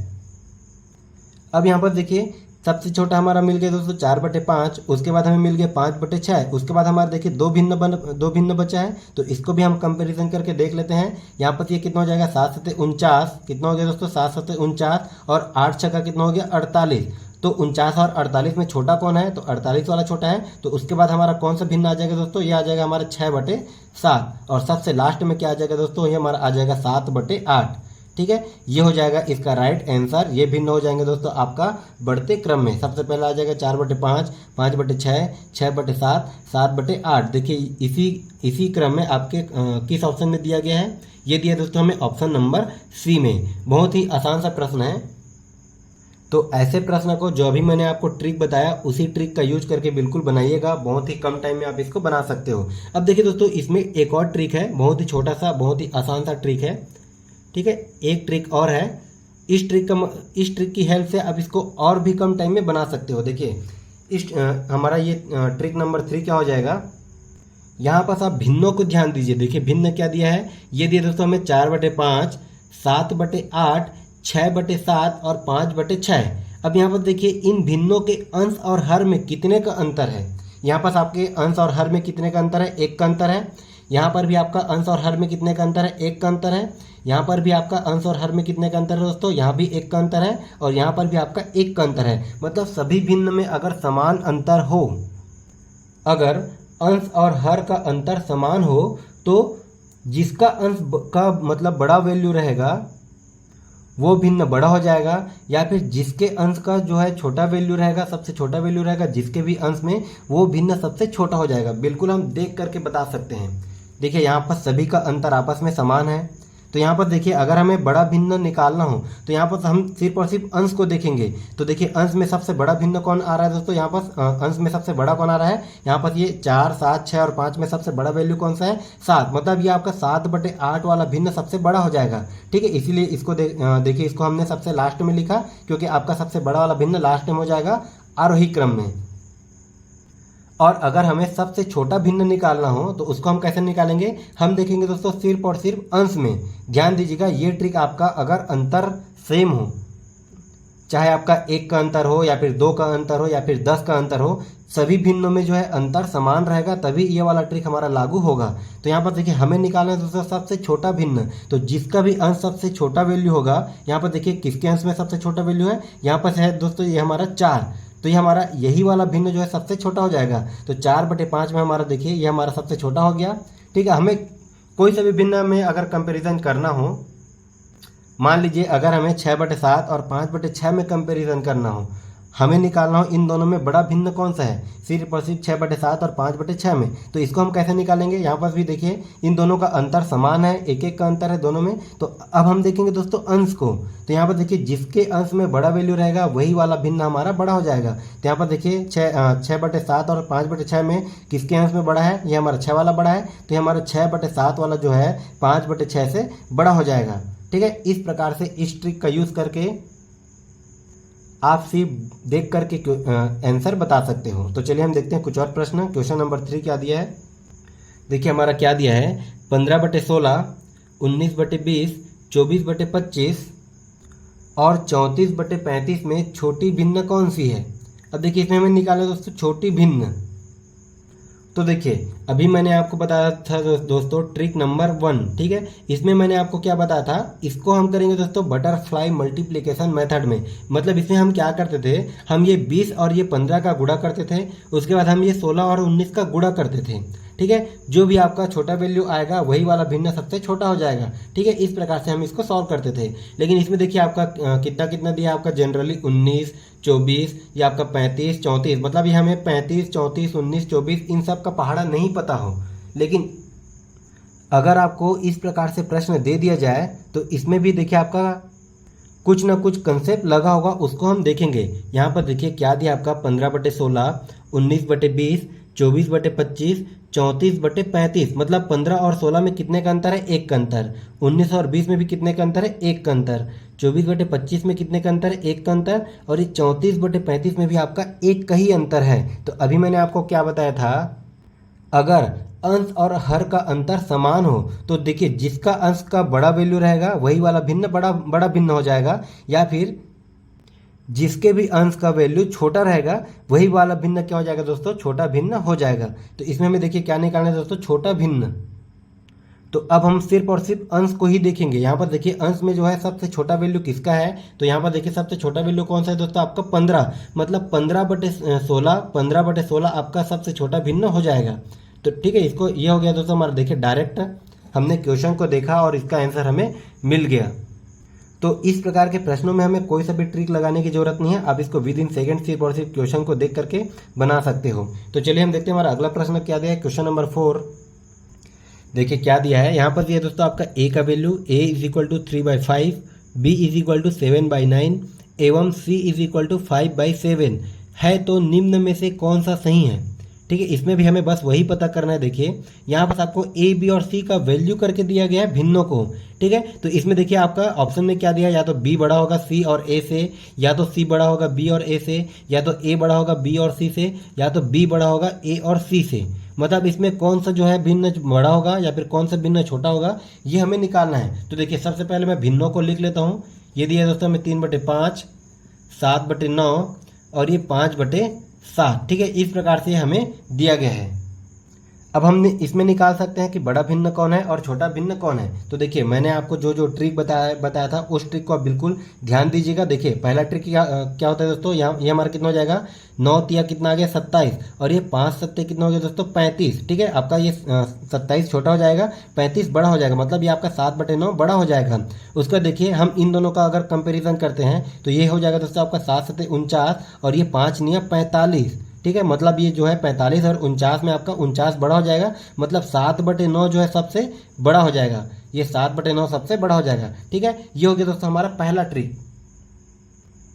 अब यहाँ पर देखिए सबसे छोटा हमारा मिल गया दोस्तों 4/5, उसके बाद हमें मिल गया 5/6, उसके बाद हमारा देखिए दो भिन्न बचा है। तो इसको भी हम कंपैरिजन करके देख लेते हैं। यहाँ पर ये कितना हो जाएगा, 7 7 49, कितना हो गया दोस्तों 7 7 49 और 8 छक्का कितना हो गया 48। तो 49 और 48 में छोटा कौन है, तो 48 वाला छोटा है। तो उसके बाद हमारा कौन सा भिन्न आ जाएगा दोस्तों, ये आ जाएगा हमारा 6/7 और सबसे लास्ट में क्या आ जाएगा दोस्तों, ये हमारा आ जाएगा 7/8। ठीक है, ये हो जाएगा इसका राइट आंसर। ये भिन्न हो जाएंगे दोस्तों आपका बढ़ते क्रम में। सबसे पहले आ जाएगा 4/5, 5/6, 6/7, 7/8। देखिए इसी क्रम में आपके किस ऑप्शन में दिया गया है, ये दिया दोस्तों हमें ऑप्शन नंबर सी में। बहुत ही आसान सा प्रश्न है। तो ऐसे प्रश्न को जो अभी मैंने आपको ट्रिक बताया उसी ट्रिक का यूज करके बिल्कुल बनाइएगा, बहुत ही कम टाइम में आप इसको बना सकते हो। अब देखिए दोस्तों इसमें एक और ट्रिक है, बहुत ही छोटा सा बहुत ही आसान सा ट्रिक है। ठीक है, एक ट्रिक और है। इस ट्रिक की हेल्प से आप इसको और भी कम टाइम में बना सकते हो। देखिए हमारा ये ट्रिक नंबर 3 क्या हो जाएगा, यहाँ पास आप भिन्नों को ध्यान दीजिए। देखिए भिन्न क्या दिया है, ये दिया दोस्तों हमें 4/5, 7/8, 6/7 और 5/6। अब यहाँ पर देखिए इन भिन्नों के अंश और हर में कितने का अंतर है। यहाँ पास आपके अंश और हर में कितने का अंतर है, 1 का अंतर है। यहाँ पर भी आपका अंश और हर में कितने का अंतर है, 1 का अंतर है। यहाँ पर भी आपका अंश और हर में कितने का अंतर है दोस्तों, यहाँ भी 1 का अंतर है और यहाँ पर भी आपका 1 का अंतर है। मतलब सभी भिन्न में अगर समान अंतर हो, अगर अंश और हर का अंतर समान हो तो जिसका अंश का मतलब बड़ा वैल्यू रहेगा वो भिन्न बड़ा हो जाएगा, या फिर जिसके अंश का जो है छोटा वैल्यू रहेगा, सबसे छोटा वैल्यू रहेगा जिसके भी अंश में, वो भिन्न सबसे छोटा हो जाएगा। बिल्कुल हम देख करके बता सकते हैं। देखिए यहाँ पर सभी का अंतर आपस में समान है। तो यहाँ पर देखिए अगर हमें बड़ा भिन्न निकालना हो तो यहाँ पर हम सिर्फ और सिर्फ अंश को देखेंगे। तो देखिए अंश में सबसे बड़ा भिन्न कौन आ रहा है दोस्तों, यहाँ पर अंश में सबसे बड़ा कौन आ रहा है, यहाँ पर ये 4, 7, 6 और 5 में सबसे बड़ा वैल्यू कौन सा है, 7। मतलब ये आपका 7/8 वाला भिन्न सबसे बड़ा हो जाएगा। ठीक है, इसीलिए इसको देखिए इसको हमने सबसे लास्ट में लिखा, क्योंकि आपका सबसे बड़ा वाला भिन्न लास्ट में हो जाएगा आरोही क्रम में। और अगर हमें सबसे छोटा भिन्न निकालना हो तो उसको हम कैसे निकालेंगे, हम देखेंगे दोस्तों सिर्फ और सिर्फ अंश में। ध्यान दीजिएगा ये ट्रिक आपका अगर अंतर सेम हो, चाहे आपका 1 का अंतर हो या फिर 2 का अंतर हो या फिर 10 का अंतर हो, सभी भिन्नों में जो है अंतर समान रहेगा, तभी ये वाला ट्रिक हमारा लागू होगा। तो यहाँ पर देखिए हमें निकालना है दोस्तों सबसे छोटा भिन्न, तो जिसका भी अंश सबसे छोटा वैल्यू होगा, यहाँ पर देखिए किसके अंश में सबसे छोटा वैल्यू है, यहाँ पर है दोस्तों ये हमारा 4, तो ये हमारा यही वाला भिन्न जो है सबसे छोटा हो जाएगा। तो 4/5 में हमारा देखिए ये हमारा सबसे छोटा हो गया। ठीक है, हमें कोई सा भी भिन्न में अगर कंपेरिजन करना हो, मान लीजिए अगर हमें 6/7 और 5/6 में कंपैरिजन करना हो, हमें निकालना हो इन दोनों में बड़ा भिन्न कौन सा है, सिर्फ और सिर्फ 6/7 और 5/6 में। तो इसको हम कैसे निकालेंगे, यहाँ पर भी देखिए इन दोनों का अंतर समान है, 1-1 का अंतर है दोनों में। तो अब हम देखेंगे दोस्तों अंश को, तो यहाँ पर देखिए जिसके अंश में बड़ा वैल्यू रहेगा वही वाला भिन्न हमारा बड़ा हो जाएगा। तो यहाँ पर देखिए 6/7 और 5/6 में किसके अंश में बड़ा है, ये हमारा 6 वाला बड़ा है, तो ये हमारा 6/7 वाला जो है 5/6 से बड़ा हो जाएगा। ठीक है, इस प्रकार से इस ट्रिक का यूज़ करके आप सिर्फ देख करके आंसर बता सकते हो। तो चलिए हम देखते हैं कुछ और प्रश्न। क्वेश्चन नंबर 3 क्या दिया है, देखिए हमारा क्या दिया है, 15/16, 19/20, 24/25 और 34/35 में छोटी भिन्न कौन सी है। अब देखिए इसमें हमें निकाला दोस्तों छोटी भिन्न। तो देखिए अभी मैंने आपको बताया था दोस्तों ट्रिक नंबर 1, ठीक है, इसमें मैंने आपको क्या बताया था, इसको हम करेंगे दोस्तों बटरफ्लाई मल्टीप्लिकेशन मेथड में। मतलब इसमें हम क्या करते थे, हम ये 20 और ये 15 का गुणा करते थे, उसके बाद हम ये 16 और 19 का गुणा करते थे। ठीक है, जो भी आपका छोटा वैल्यू आएगा वही वाला भिन्न सबसे छोटा हो जाएगा। ठीक है, इस प्रकार से हम इसको सॉल्व करते थे। लेकिन इसमें देखिए आपका कितना कितना दिया, आपका जनरली 19, 24 या आपका 35, 34, मतलब ये हमें 35, 34, 19, 24 इन सब का पहाड़ा नहीं पता हो। लेकिन अगर आपको इस प्रकार से प्रश्न दे दिया जाए तो इसमें भी देखिए आपका कुछ ना कुछ कंसेप्ट लगा होगा, उसको हम देखेंगे। यहाँ पर देखिए क्या दिया आपका 15/16, 19/20, 24/25, 34/35, मतलब 15 और 16 में कितने का अंतर है, 1 का अंतर। 19 और 20 में भी कितने का अंतर है, 1 का अंतर। 24/25 में कितने का अंतर है, 1 का अंतर। और ये 34/35 में भी आपका 1 का ही अंतर है। तो अभी मैंने आपको क्या बताया था, अगर अंश और हर का अंतर समान हो तो देखिए जिसका अंश का बड़ा वैल्यू रहेगा वही वाला भिन्न बड़ा बड़ा भिन्न हो जाएगा, या फिर जिसके भी अंश का वैल्यू छोटा रहेगा वही वाला भिन्न क्या हो जाएगा दोस्तों, छोटा भिन्न हो जाएगा। तो इसमें हमें देखिए क्या निकालना है दोस्तों, छोटा भिन्न। तो अब हम सिर्फ और सिर्फ अंश को ही देखेंगे। यहाँ पर देखिए अंश में जो है सबसे छोटा वैल्यू किसका है, तो यहाँ पर देखिए सबसे छोटा वैल्यू कौन सा है दोस्तों, आपका 15, मतलब 15/16 आपका सबसे छोटा भिन्न हो जाएगा। तो ठीक है, इसको ये हो गया दोस्तों हमारा, देखिए डायरेक्ट हमने क्वेश्चन को देखा और इसका आंसर हमें मिल गया। तो इस प्रकार के प्रश्नों में हमें कोई सा भी ट्रिक लगाने की जरूरत नहीं है, आप इसको विद इन सेकेंड सिर्फ और सिर्फ क्वेश्चन को देख करके बना सकते हो। तो चलिए हम देखते हैं हमारा अगला प्रश्न क्या दिया है, क्वेश्चन नंबर 4। देखिए क्या दिया है, यहाँ पर दिया दोस्तों आपका a का वैल्यू a = 3/5, b = 7/9 एवं c = 5/7 है, तो निम्न में से कौन सा सही है। ठीक है, इसमें भी हमें बस वही पता करना है। देखिए यहाँ पर आपको a, b और c का वैल्यू करके दिया गया है भिन्नों को। ठीक है, तो इसमें देखिए आपका ऑप्शन में क्या दिया, या तो b बड़ा होगा c और a से, या तो c बड़ा होगा b और a से, या तो a बड़ा होगा b और c से, या तो b बड़ा होगा a और c से। मतलब इसमें कौन सा जो है भिन्न बड़ा होगा या फिर कौन सा भिन्न छोटा होगा, ये हमें निकालना है। तो देखिए सबसे पहले मैं भिन्नों को लिख लेता हूँ। ये दिया दोस्तों हमें 3/5, 7/9 और ये 5/7। ठीक है, इस प्रकार से हमें दिया गया है। अब हम इसमें निकाल सकते हैं कि बड़ा भिन्न कौन है और छोटा भिन्न कौन है। तो देखिए मैंने आपको जो जो ट्रिक बताया था उस ट्रिक को आप बिल्कुल ध्यान दीजिएगा। देखिए पहला ट्रिक क्या होता है दोस्तों, यहाँ ये हमारा कितना हो जाएगा, 9 तिया कितना आ गया 27, और ये 5 7 कितना हो गया दोस्तों 35। ठीक है, आपका ये 27 छोटा हो जाएगा, 35 बड़ा हो जाएगा, मतलब ये आपका 7/9 बड़ा हो जाएगा। उसका देखिए हम इन दोनों का अगर कंपेरिजन करते हैं तो ये हो जाएगा दोस्तों आपका 7 7 49 और ये 5 9 45। ठीक है, मतलब ये जो है 45 और 49 में आपका 49 बड़ा हो जाएगा, मतलब 7/9 जो है सबसे बड़ा हो जाएगा, ये 7/9 सबसे बड़ा हो जाएगा। ठीक है, ये हो गया दोस्तों हमारा पहला ट्रिक।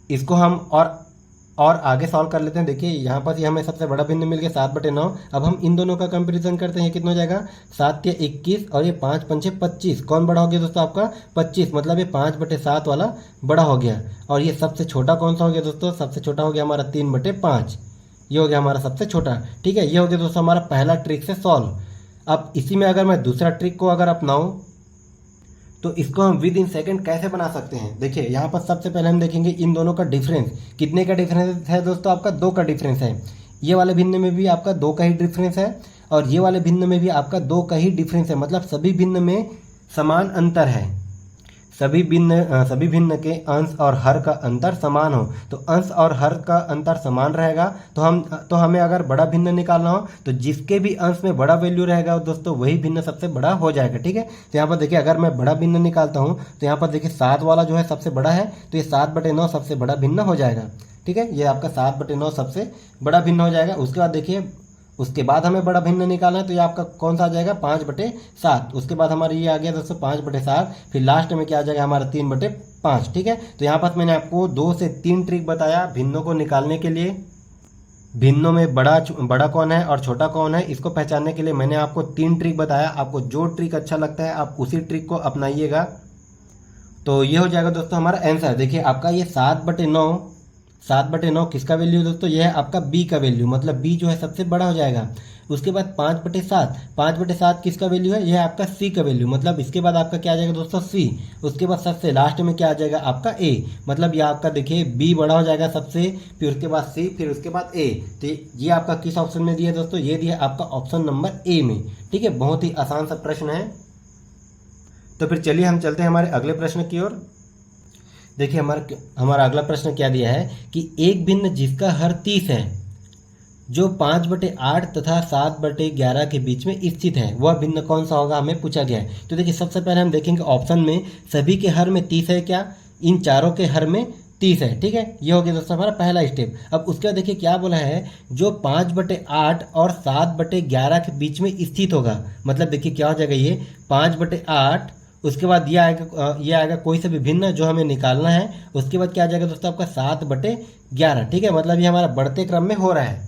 इसको हम और आगे सॉल्व कर लेते हैं। देखिए यहाँ पर ये हमें सबसे बड़ा भिन्न मिल गया 7/9। अब हम इन दोनों का कंपैरिजन करते हैं, कितना हो जाएगा 7 या 21 और ये 5 5 25। कौन बड़ा हो गया दोस्तों आपका 25, मतलब ये 5/7 वाला बड़ा हो गया। और ये सबसे छोटा कौन सा हो गया दोस्तों, सबसे छोटा हो गया हमारा 3/5, ये हो गया हमारा सबसे छोटा। ठीक है, ये हो गया दोस्तों हमारा पहला ट्रिक से सॉल्व। अब इसी में अगर मैं दूसरा ट्रिक को अगर अपनाऊं तो इसको हम विद इन सेकंड कैसे बना सकते हैं। देखिए यहाँ पर सबसे पहले हम देखेंगे इन दोनों का डिफरेंस। कितने का डिफरेंस है दोस्तों, आपका 2 का डिफरेंस है। ये वाले भिन्न में भी आपका 2 का ही डिफरेंस है और ये वाले भिन्न में भी आपका 2 का ही डिफरेंस है। मतलब सभी भिन्न में समान अंतर है। सभी भिन्न के अंश और हर का अंतर समान हो, तो अंश और हर का अंतर समान रहेगा तो हमें अगर बड़ा भिन्न निकालना हो तो जिसके भी अंश में बड़ा वैल्यू रहेगा दोस्तों वही भिन्न सबसे बड़ा हो जाएगा। ठीक है, तो यहाँ पर देखिए अगर मैं बड़ा भिन्न निकालता हूँ तो यहाँ पर देखिए 7 वाला जो है सबसे बड़ा है, तो ये 7/9 सबसे बड़ा भिन्न हो जाएगा। ठीक है, ये आपका 7/9 सबसे बड़ा भिन्न हो जाएगा। उसके बाद देखिए उसके बाद हमें बड़ा भिन्न निकालना है, तो ये आपका कौन सा आ जाएगा 5/7। उसके बाद हमारा ये आ गया दोस्तों 5/7। फिर लास्ट में क्या आ जाएगा हमारा 3/5। ठीक है, तो यहाँ पर मैंने आपको 2 से 3 ट्रिक बताया भिन्नों को निकालने के लिए। भिन्नों में बड़ा कौन है और छोटा कौन है इसको पहचानने के लिए मैंने आपको 3 ट्रिक बताया। आपको जो ट्रिक अच्छा लगता है आप उसी ट्रिक को अपनाइएगा। तो ये हो जाएगा दोस्तों हमारा आंसर। देखिए आपका ये 7/9 किसका वैल्यू दोस्तों, ये है आपका बी का वैल्यू, मतलब बी जो है सबसे बड़ा हो जाएगा। उसके बाद 5/7 किसका वैल्यू है, यह है आपका सी का वैल्यू, मतलब इसके बाद आपका क्या आ जाएगा दोस्तों सी। उसके बाद सबसे लास्ट में क्या आ जाएगा आपका ए, मतलब ये आपका देखिए बी बड़ा हो जाएगा सबसे, फिर उसके बाद सी, फिर उसके बाद ए। तो ये आपका किस ऑप्शन में दिया दोस्तों, ये दिया आपका ऑप्शन नंबर ए में। ठीक है, बहुत ही आसान सा प्रश्न है। तो फिर चलिए हम चलते हैं हमारे अगले प्रश्न की ओर। देखिए हमारा अगला प्रश्न क्या दिया है कि एक भिन्न जिसका हर 30 है, जो 5/8 तथा 7/11 के बीच में स्थित है, वह भिन्न कौन सा होगा, हमें पूछा गया है। तो देखिए सबसे पहले हम देखेंगे ऑप्शन में सभी के हर में 30 है क्या, इन चारों के हर में 30 है। ठीक है, ये हो गया दोस्तों हमारा पहला स्टेप। अब उसके बाद देखिए क्या बोला है, जो 5/8 और 7/11 के बीच में स्थित होगा, मतलब देखिए क्या हो जाएगा ये 5/8, उसके बाद ये आएगा कोई से भी भिन्न जो हमें निकालना है। उसके बाद क्या आ जाएगा दोस्तों आपका 7/11। ठीक है, मतलब ये हमारा बढ़ते क्रम में हो रहा है।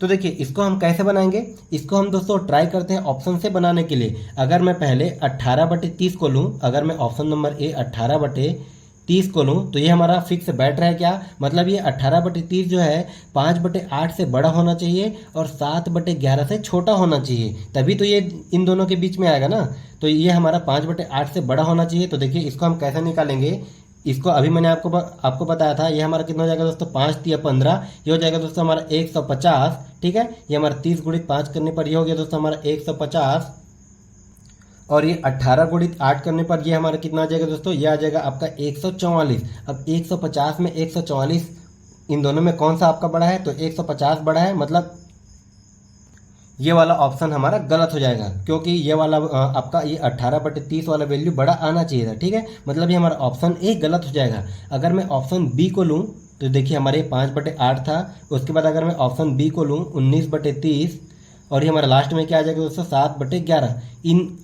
तो देखिए इसको हम कैसे बनाएंगे, इसको हम दोस्तों ट्राई करते हैं ऑप्शन से बनाने के लिए। अगर मैं पहले 18/30 को लूँ, अगर मैं ऑप्शन नंबर ए 18/30 को लूँ तो ये हमारा फिक्स बैठ रहा है क्या, मतलब ये 18/30 जो है 5/8 से बड़ा होना चाहिए और 7/11 से छोटा होना चाहिए, तभी तो ये इन दोनों के बीच में आएगा ना। तो ये हमारा 5/8 से बड़ा होना चाहिए। तो देखिए इसको हम कैसे निकालेंगे, इसको अभी मैंने आपको बताया था। ये हमारा कितना हो जाएगा दोस्तों 5 या 15, ये हो जाएगा दोस्तों हमारा 150। ठीक है, ये हमारा 30 × 5 करने पर ये हो गया दोस्तों हमारा 150, और ये 18 × 8 करने पर ये हमारा कितना आ जाएगा दोस्तों, ये आ जाएगा आपका 144। अब 150 में 144 इन दोनों में कौन सा आपका बड़ा है, तो 150 बड़ा है, मतलब ये वाला ऑप्शन हमारा गलत हो जाएगा, क्योंकि ये वाला आपका ये 18/30 वाला वैल्यू बड़ा आना चाहिए था। ठीक है, मतलब ये हमारा ऑप्शन ए गलत हो जाएगा। अगर मैं ऑप्शन बी को लूँ तो देखिए हमारे 5/8 था, उसके बाद अगर मैं ऑप्शन बी को लूँ 19/30, और ये हमारा लास्ट में क्या आ जाएगा दोस्तों 7/11।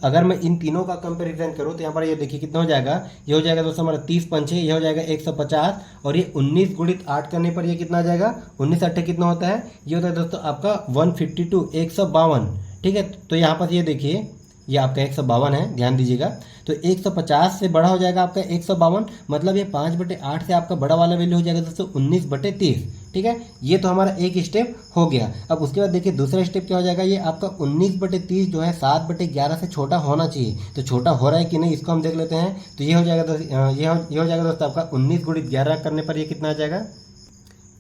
अगर मैं इन तीनों का कंपैरिजन करूँ तो यहाँ पर ये देखिए कितना हो जाएगा, ये हो जाएगा दोस्तों हमारा 30×5 ये हो जाएगा 150, और ये 19 × 8 करने पर ये कितना आ जाएगा, 19×8 कितना होता है, ये होता है दोस्तों आपका 152, 152। ठीक है, तो यहाँ पर ये देखिए ये आपका 152 है, ध्यान दीजिएगा। तो 150 से बड़ा हो जाएगा आपका 152, मतलब ये 5/8 से आपका बड़ा वाला वैल्यू हो जाएगा दोस्तों 19/30। ठीक है, ये तो हमारा एक स्टेप हो गया। अब उसके बाद देखिए दूसरा स्टेप क्या हो जाएगा, ये आपका 19/30 जो है 7/11 से छोटा होना चाहिए। तो छोटा हो रहा है कि नहीं इसको हम देख लेते हैं। तो ये हो जाएगा ये हो जाएगा दोस्तों आपका 19 × 11 करने पर ये कितना आ जाएगा।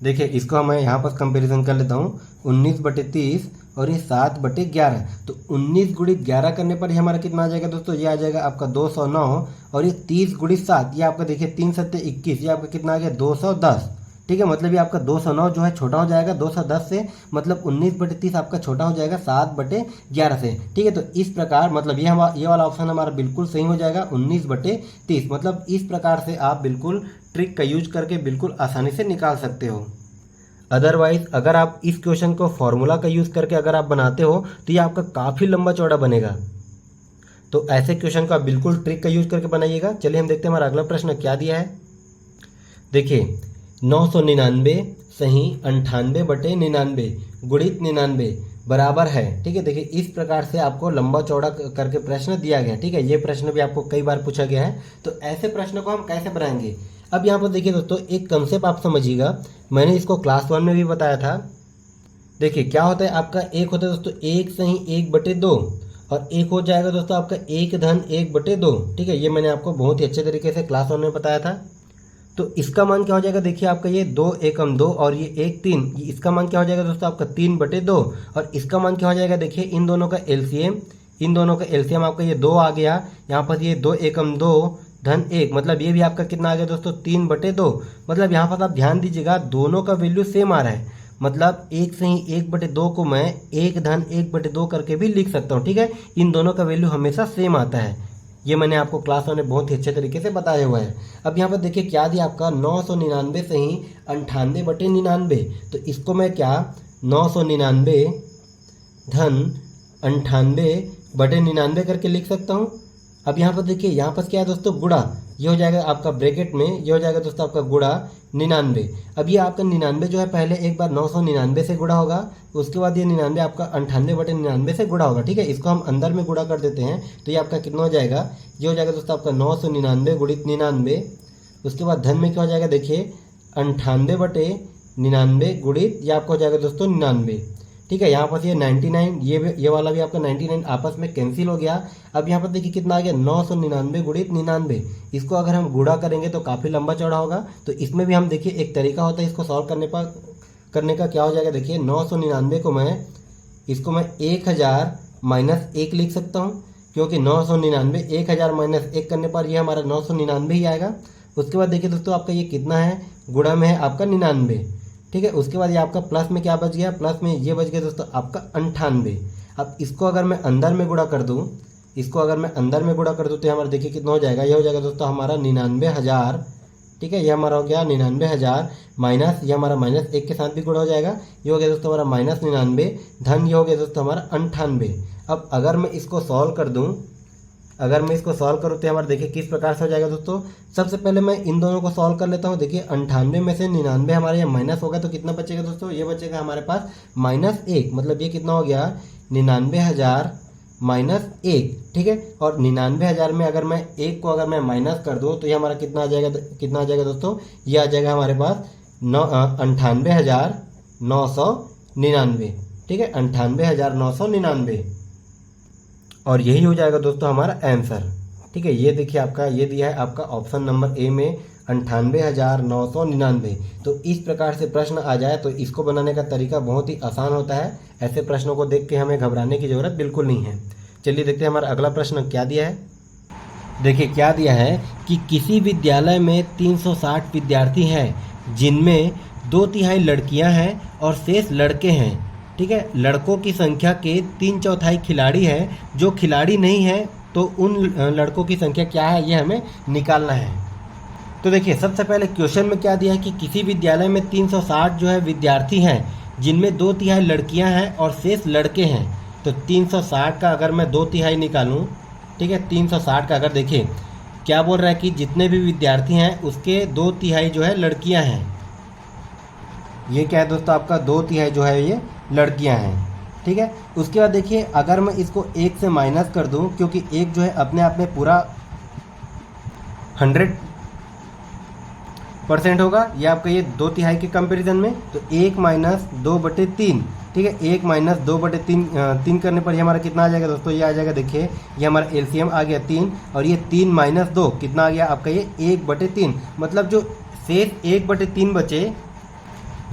देखिए इसको मैं यहाँ पर कंपैरिजन कर लेता हूँ, 19/30 और ये 7/11। तो 19 × 11 करने पर ये हमारा कितना आ जाएगा दोस्तों, ये आ जाएगा आपका 209, और ये 30 × 7 ये आपका देखिए 3 × 7 = 21, ये आपका कितना आ गया 210। ठीक है, मतलब ये आपका 209 जो है छोटा हो जाएगा 210 से, मतलब 19/30 आपका छोटा हो जाएगा 7/11 से। ठीक है, तो इस प्रकार मतलब ये वाला ऑप्शन हमारा बिल्कुल सही हो जाएगा 19/30। मतलब इस प्रकार से आप बिल्कुल ट्रिक का यूज करके बिल्कुल आसानी से निकाल सकते हो। अदरवाइज अगर आप इस क्वेश्चन को फॉर्मूला का यूज़ करके अगर आप बनाते हो तो ये आपका काफ़ी लंबा चौड़ा बनेगा। तो ऐसे क्वेश्चन को आप बिल्कुल ट्रिक का यूज करके बनाइएगा। चलिए हम देखते हैं हमारा अगला प्रश्न क्या दिया है। देखिए 999 सही 98/99 गुणित 99 बराबर है। ठीक है, देखिए इस प्रकार से आपको लंबा चौड़ा करके प्रश्न दिया गया। ठीक है, ये प्रश्न भी आपको कई बार पूछा गया है। तो ऐसे प्रश्न को हम कैसे बनाएंगे, अब यहाँ पर देखिए दोस्तों एक कंसेप्ट आप समझिएगा, मैंने इसको क्लास 1 में भी बताया था। देखिए क्या होता है आपका, एक होता है दोस्तों 1 सही 1/2, और एक हो जाएगा दोस्तों आपका 1-1/2। ठीक है, ये मैंने आपको बहुत ही अच्छे तरीके से क्लास 1 में बताया था। तो इसका मान क्या हो जाएगा, देखिए आपका ये 2 एकम 2 और ये 1 3, इसका मान क्या हो जाएगा दोस्तों आपका 3/2। और इसका मान क्या हो जाएगा, देखिए इन दोनों का एलसीएम, इन दोनों का एलसीएम आपका ये 2 आ गया। यहाँ पर ये 2 एकम 2 धन 1, मतलब ये भी आपका कितना आ गया दोस्तों 3/2। मतलब यहाँ पर आप ध्यान दीजिएगा दोनों का वैल्यू सेम आ रहा है, मतलब एक से ही 1/2 को मैं 1-1/2 करके भी लिख सकता हूँ। ठीक है, इन दोनों का वैल्यू हमेशा सेम आता है। ये मैंने आपको क्लास 1 में बहुत ही अच्छे तरीके से बताया हुआ है। अब यहाँ पर देखिए क्या दिया आपका 999 से ही 98/99। तो इसको मैं क्या 999 धन 98/99 करके लिख सकता हूँ। अब यहाँ पर देखिए यहाँ पर क्या है दोस्तों गुणा, ये हो जाएगा आपका ब्रैकेट में, ये हो जाएगा दोस्तों आपका गुणा 99। अब ये आपका 99 जो है पहले एक बार 999 से गुणा होगा, उसके बाद ये 99 आपका 98/99 से गुणा होगा। ठीक है, इसको हम अंदर में गुणा कर देते हैं तो ये आपका कितना हो जाएगा, ये हो जाएगा दोस्तों आपका 999 गुणित 99। उसके बाद धन में क्या हो जाएगा, देखिए 98/99 गुणित ये आपका हो जाएगा दोस्तों 99। ठीक है, यहाँ पर ये 99, ये वाला भी आपका 99 आपस में कैंसिल हो गया। अब यहाँ पर देखिए कितना आ गया 999 गुणित 99। इसको अगर हम गुणा करेंगे तो काफ़ी लंबा चौड़ा होगा। तो इसमें भी हम देखिए एक तरीका होता है इसको सॉल्व करने का क्या हो जाएगा, देखिए 999 को मैं 1000 - 1 लिख सकता हूँ, क्योंकि 999 1000 - 1 करने पर ये हमारा 999 ही आएगा। उसके बाद देखिए दोस्तों आपका ये कितना है, गुणा में है आपका 99। ठीक है, उसके बाद ये आपका प्लस में क्या बच गया, प्लस में ये बच गया दोस्तों आपका 98। अब इसको अगर मैं अंदर में गुणा कर दूं, इसको अगर मैं अंदर में गुणा कर दूं तो ये हमारा देखिए कितना हो जाएगा, ये हो जाएगा दोस्तों हमारा 99,000। ठीक है, ये हमारा हो गया 99,000 माइनस, ये हमारा -1 के साथ भी गुणा हो जाएगा, ये हो गया दोस्तों हमारा -99 धन, ये हो गया दोस्तों हमारा 98। अब अगर मैं इसको सॉल्व कर दूँ, अगर मैं इसको सॉल्व करूँ तो हमारा देखिए किस प्रकार से हो जाएगा दोस्तों। सबसे पहले मैं इन दोनों को सॉल्व कर लेता हूँ। देखिए 98 में से 99 हमारे यहाँ माइनस होगा तो कितना बचेगा दोस्तों, ये बचेगा हमारे पास -1, मतलब ये कितना हो गया 99,000 - 1। ठीक है, और 99,000 में अगर मैं 1 को अगर मैं माइनस कर दूँ तो ये हमारा कितना आ जाएगा दोस्तों, ये आ जाएगा हमारे पास 98,999। ठीक है, 98,999, और यही हो जाएगा दोस्तों हमारा आंसर। ठीक है, ये देखिए आपका ये दिया है आपका ऑप्शन नंबर ए में 98,999। तो इस प्रकार से प्रश्न आ जाए तो इसको बनाने का तरीका बहुत ही आसान होता है। ऐसे प्रश्नों को देख के हमें घबराने की ज़रूरत बिल्कुल नहीं है। चलिए देखते हैं हमारा अगला प्रश्न क्या दिया है। देखिए क्या दिया है कि किसी विद्यालय में 360 विद्यार्थी हैं, जिनमें 2/3 लड़कियां हैं और शेष लड़के हैं। ठीक है, लड़कों की संख्या के 3/4 खिलाड़ी हैं, जो खिलाड़ी नहीं है तो उन लड़कों की संख्या क्या है ये हमें निकालना है। तो देखिए सबसे पहले क्वेश्चन में क्या दिया है कि किसी विद्यालय में 360 जो है विद्यार्थी हैं, जिनमें 2/3 लड़कियां हैं और शेष लड़के हैं। तो 360 का अगर मैं 2/3 निकालूं, ठीक है 360 का अगर देखिए क्या बोल रहा है कि जितने भी विद्यार्थी हैं उसके 2/3 जो है लड़कियां हैं। ये क्या है दोस्तों आपका 2/3 जो है ये लड़कियां हैं। ठीक है, उसके बाद देखिए अगर मैं इसको 1 से माइनस कर दूं, क्योंकि 1 जो है अपने आप में पूरा 100% होगा, ये आपका ये 2/3 के कंपैरिजन में। तो 1 - 2/3, ठीक है 1 - 2/3 करने पर ये हमारा कितना आ जाएगा दोस्तों, ये आ जाएगा देखिए ये हमारा एलसीएम आ गया 3, और ये 3 - 2 कितना आ गया आपका ये 1/3। मतलब जो शेष 1/3 बचे,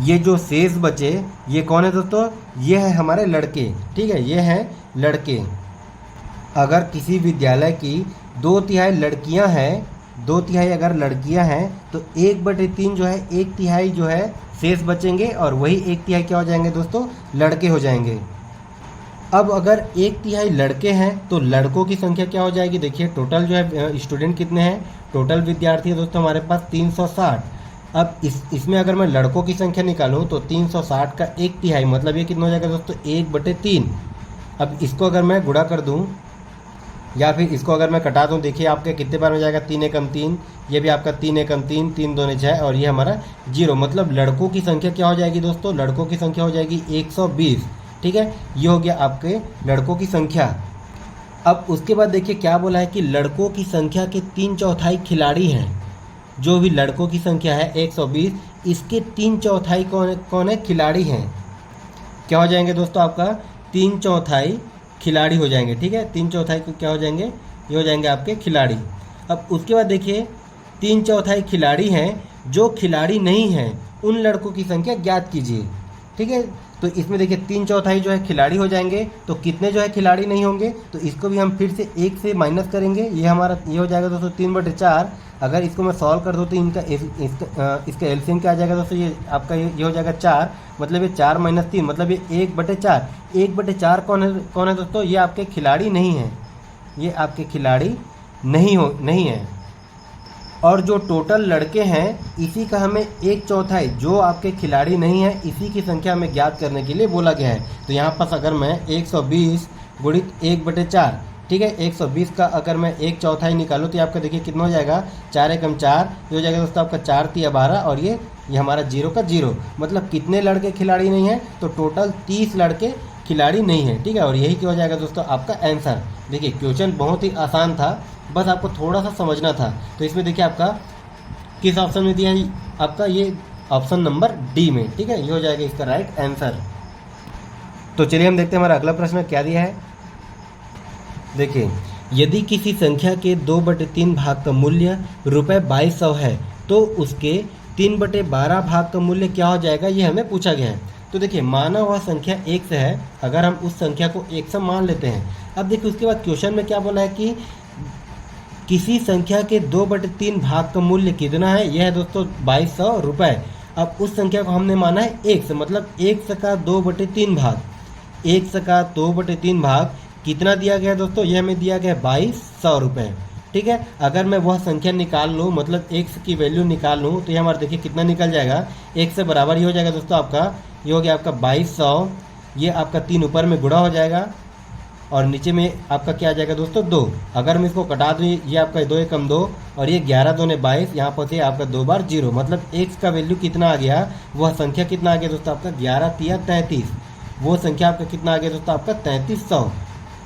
ये जो शेष बचे ये कौन है दोस्तों, ये है हमारे लड़के। ठीक है, ये हैं लड़के। अगर किसी विद्यालय की 2/3 लड़कियां हैं, 2/3 अगर लड़कियां हैं तो 1/3 जो है 1/3 जो है शेष बचेंगे, और वही 1/3 क्या हो जाएंगे दोस्तों, लड़के हो जाएंगे। अब अगर 1/3 लड़के हैं तो लड़कों की संख्या क्या हो जाएगी, देखिए टोटल जो है स्टूडेंट कितने हैं, टोटल विद्यार्थी है दोस्तों हमारे पास 360। अब इसमें अगर मैं लड़कों की संख्या निकालूं तो 360 का 1/3 मतलब ये कितना हो जाएगा दोस्तों 1/3। अब इसको अगर मैं गुणा कर दूं या फिर इसको अगर मैं कटा दूं, देखिए आपके कितने बार में जाएगा 3 एकम 3, ये भी आपका 3 एकम 3, 3 दूने 6, और ये हमारा 0। मतलब लड़कों की संख्या क्या हो जाएगी दोस्तों, लड़कों की संख्या हो जाएगी 120। ठीक है, ये हो गया आपके लड़कों की संख्या। अब उसके बाद देखिए क्या बोला है कि लड़कों की संख्या के 3/4 खिलाड़ी हैं। जो भी लड़कों की संख्या है 120, इसके 3/4 कौन है खिलाड़ी हैं। क्या हो जाएंगे दोस्तों आपका 3/4 खिलाड़ी हो जाएंगे, ठीक है। 3/4 को क्या हो जाएंगे, ये हो जाएंगे आपके खिलाड़ी। अब उसके बाद देखिए 3/4 खिलाड़ी हैं, जो खिलाड़ी नहीं हैं उन लड़कों की संख्या ज्ञात कीजिए, ठीक है। तो इसमें देखिए 3/4 जो है खिलाड़ी हो जाएंगे, तो कितने जो है खिलाड़ी नहीं होंगे, तो इसको भी हम फिर से 1 से माइनस करेंगे। ये हमारा ये हो जाएगा दोस्तों 3/4। अगर इसको मैं सॉल्व कर दूँ तो इसका एलसीएम क्या आ जाएगा दोस्तों, ये आपका ये हो जाएगा 4, मतलब ये 4 - 3 मतलब ये 1/4। 1/4 कौन है दोस्तों, ये आपके खिलाड़ी नहीं हैं, ये आपके खिलाड़ी नहीं है। और जो टोटल लड़के हैं इसी का हमें 1/4 जो आपके खिलाड़ी नहीं है इसी की संख्या हमें ज्ञात करने के लिए बोला गया है। तो यहाँ पर अगर मैं 120 गुणित 1/4, ठीक है, 120 का अगर मैं 1/4 निकालूँ तो आपका देखिए कितना हो जाएगा, 4 एकम 4, ये हो जाएगा दोस्तों आपका 4 तिया 12, और ये हमारा 0 का 0, मतलब कितने लड़के खिलाड़ी नहीं हैं, तो टोटल 30 लड़के खिलाड़ी नहीं हैं, ठीक है। और यही क्या हो जाएगा दोस्तों आपका आंसर। देखिए क्वेश्चन बहुत ही आसान था, बस आपको थोड़ा सा समझना था। तो इसमें देखिए आपका किस ऑप्शन में दिया है, आपका ये ऑप्शन नंबर डी में, ठीक है, ये हो जाएगा इसका राइट आंसर। तो चलिए हम देखते हैं हमारा अगला प्रश्न क्या दिया है। देखिए यदि किसी संख्या के 2/3 भाग का मूल्य ₹2200 है तो उसके 3/12 भाग का मूल्य क्या हो जाएगा, ये हमें पूछा गया है। तो देखिए माना वह संख्या 1 से है, अगर हम उस संख्या को 1 से मान लेते हैं। अब देखिए उसके बाद क्वेश्चन में क्या बोला है कि किसी संख्या के 2/3 भाग का मूल्य कितना है, यह है दोस्तों 2200 रुपये। अब उस संख्या को हमने माना है 1 से, मतलब 1 का 2/3 भाग, 1 का 2/3 भाग कितना दिया गया दोस्तों, यह हमें दिया गया 2200 रुपये, ठीक है। अगर मैं वह संख्या निकाल लूँ, मतलब x की वैल्यू निकाल लूँ, तो ये हमारा देखिए कितना निकल जाएगा, 1 से बराबर ही हो जाएगा दोस्तों आपका, ये हो गया आपका 2200, ये आपका 3 ऊपर में गुणा हो जाएगा और नीचे में आपका क्या आ जाएगा दोस्तों 2। अगर मैं इसको कटा दूँ, ये आपका 2 एकम 2 और ये 11 दूने 22, यहाँ पर से आपका 2 बार 0, मतलब x का वैल्यू कितना आ गया, वह संख्या कितना आ गया दोस्तों आपका 11 तिया 33, वो संख्या आपका कितना आ गया दोस्तों आपका 3300,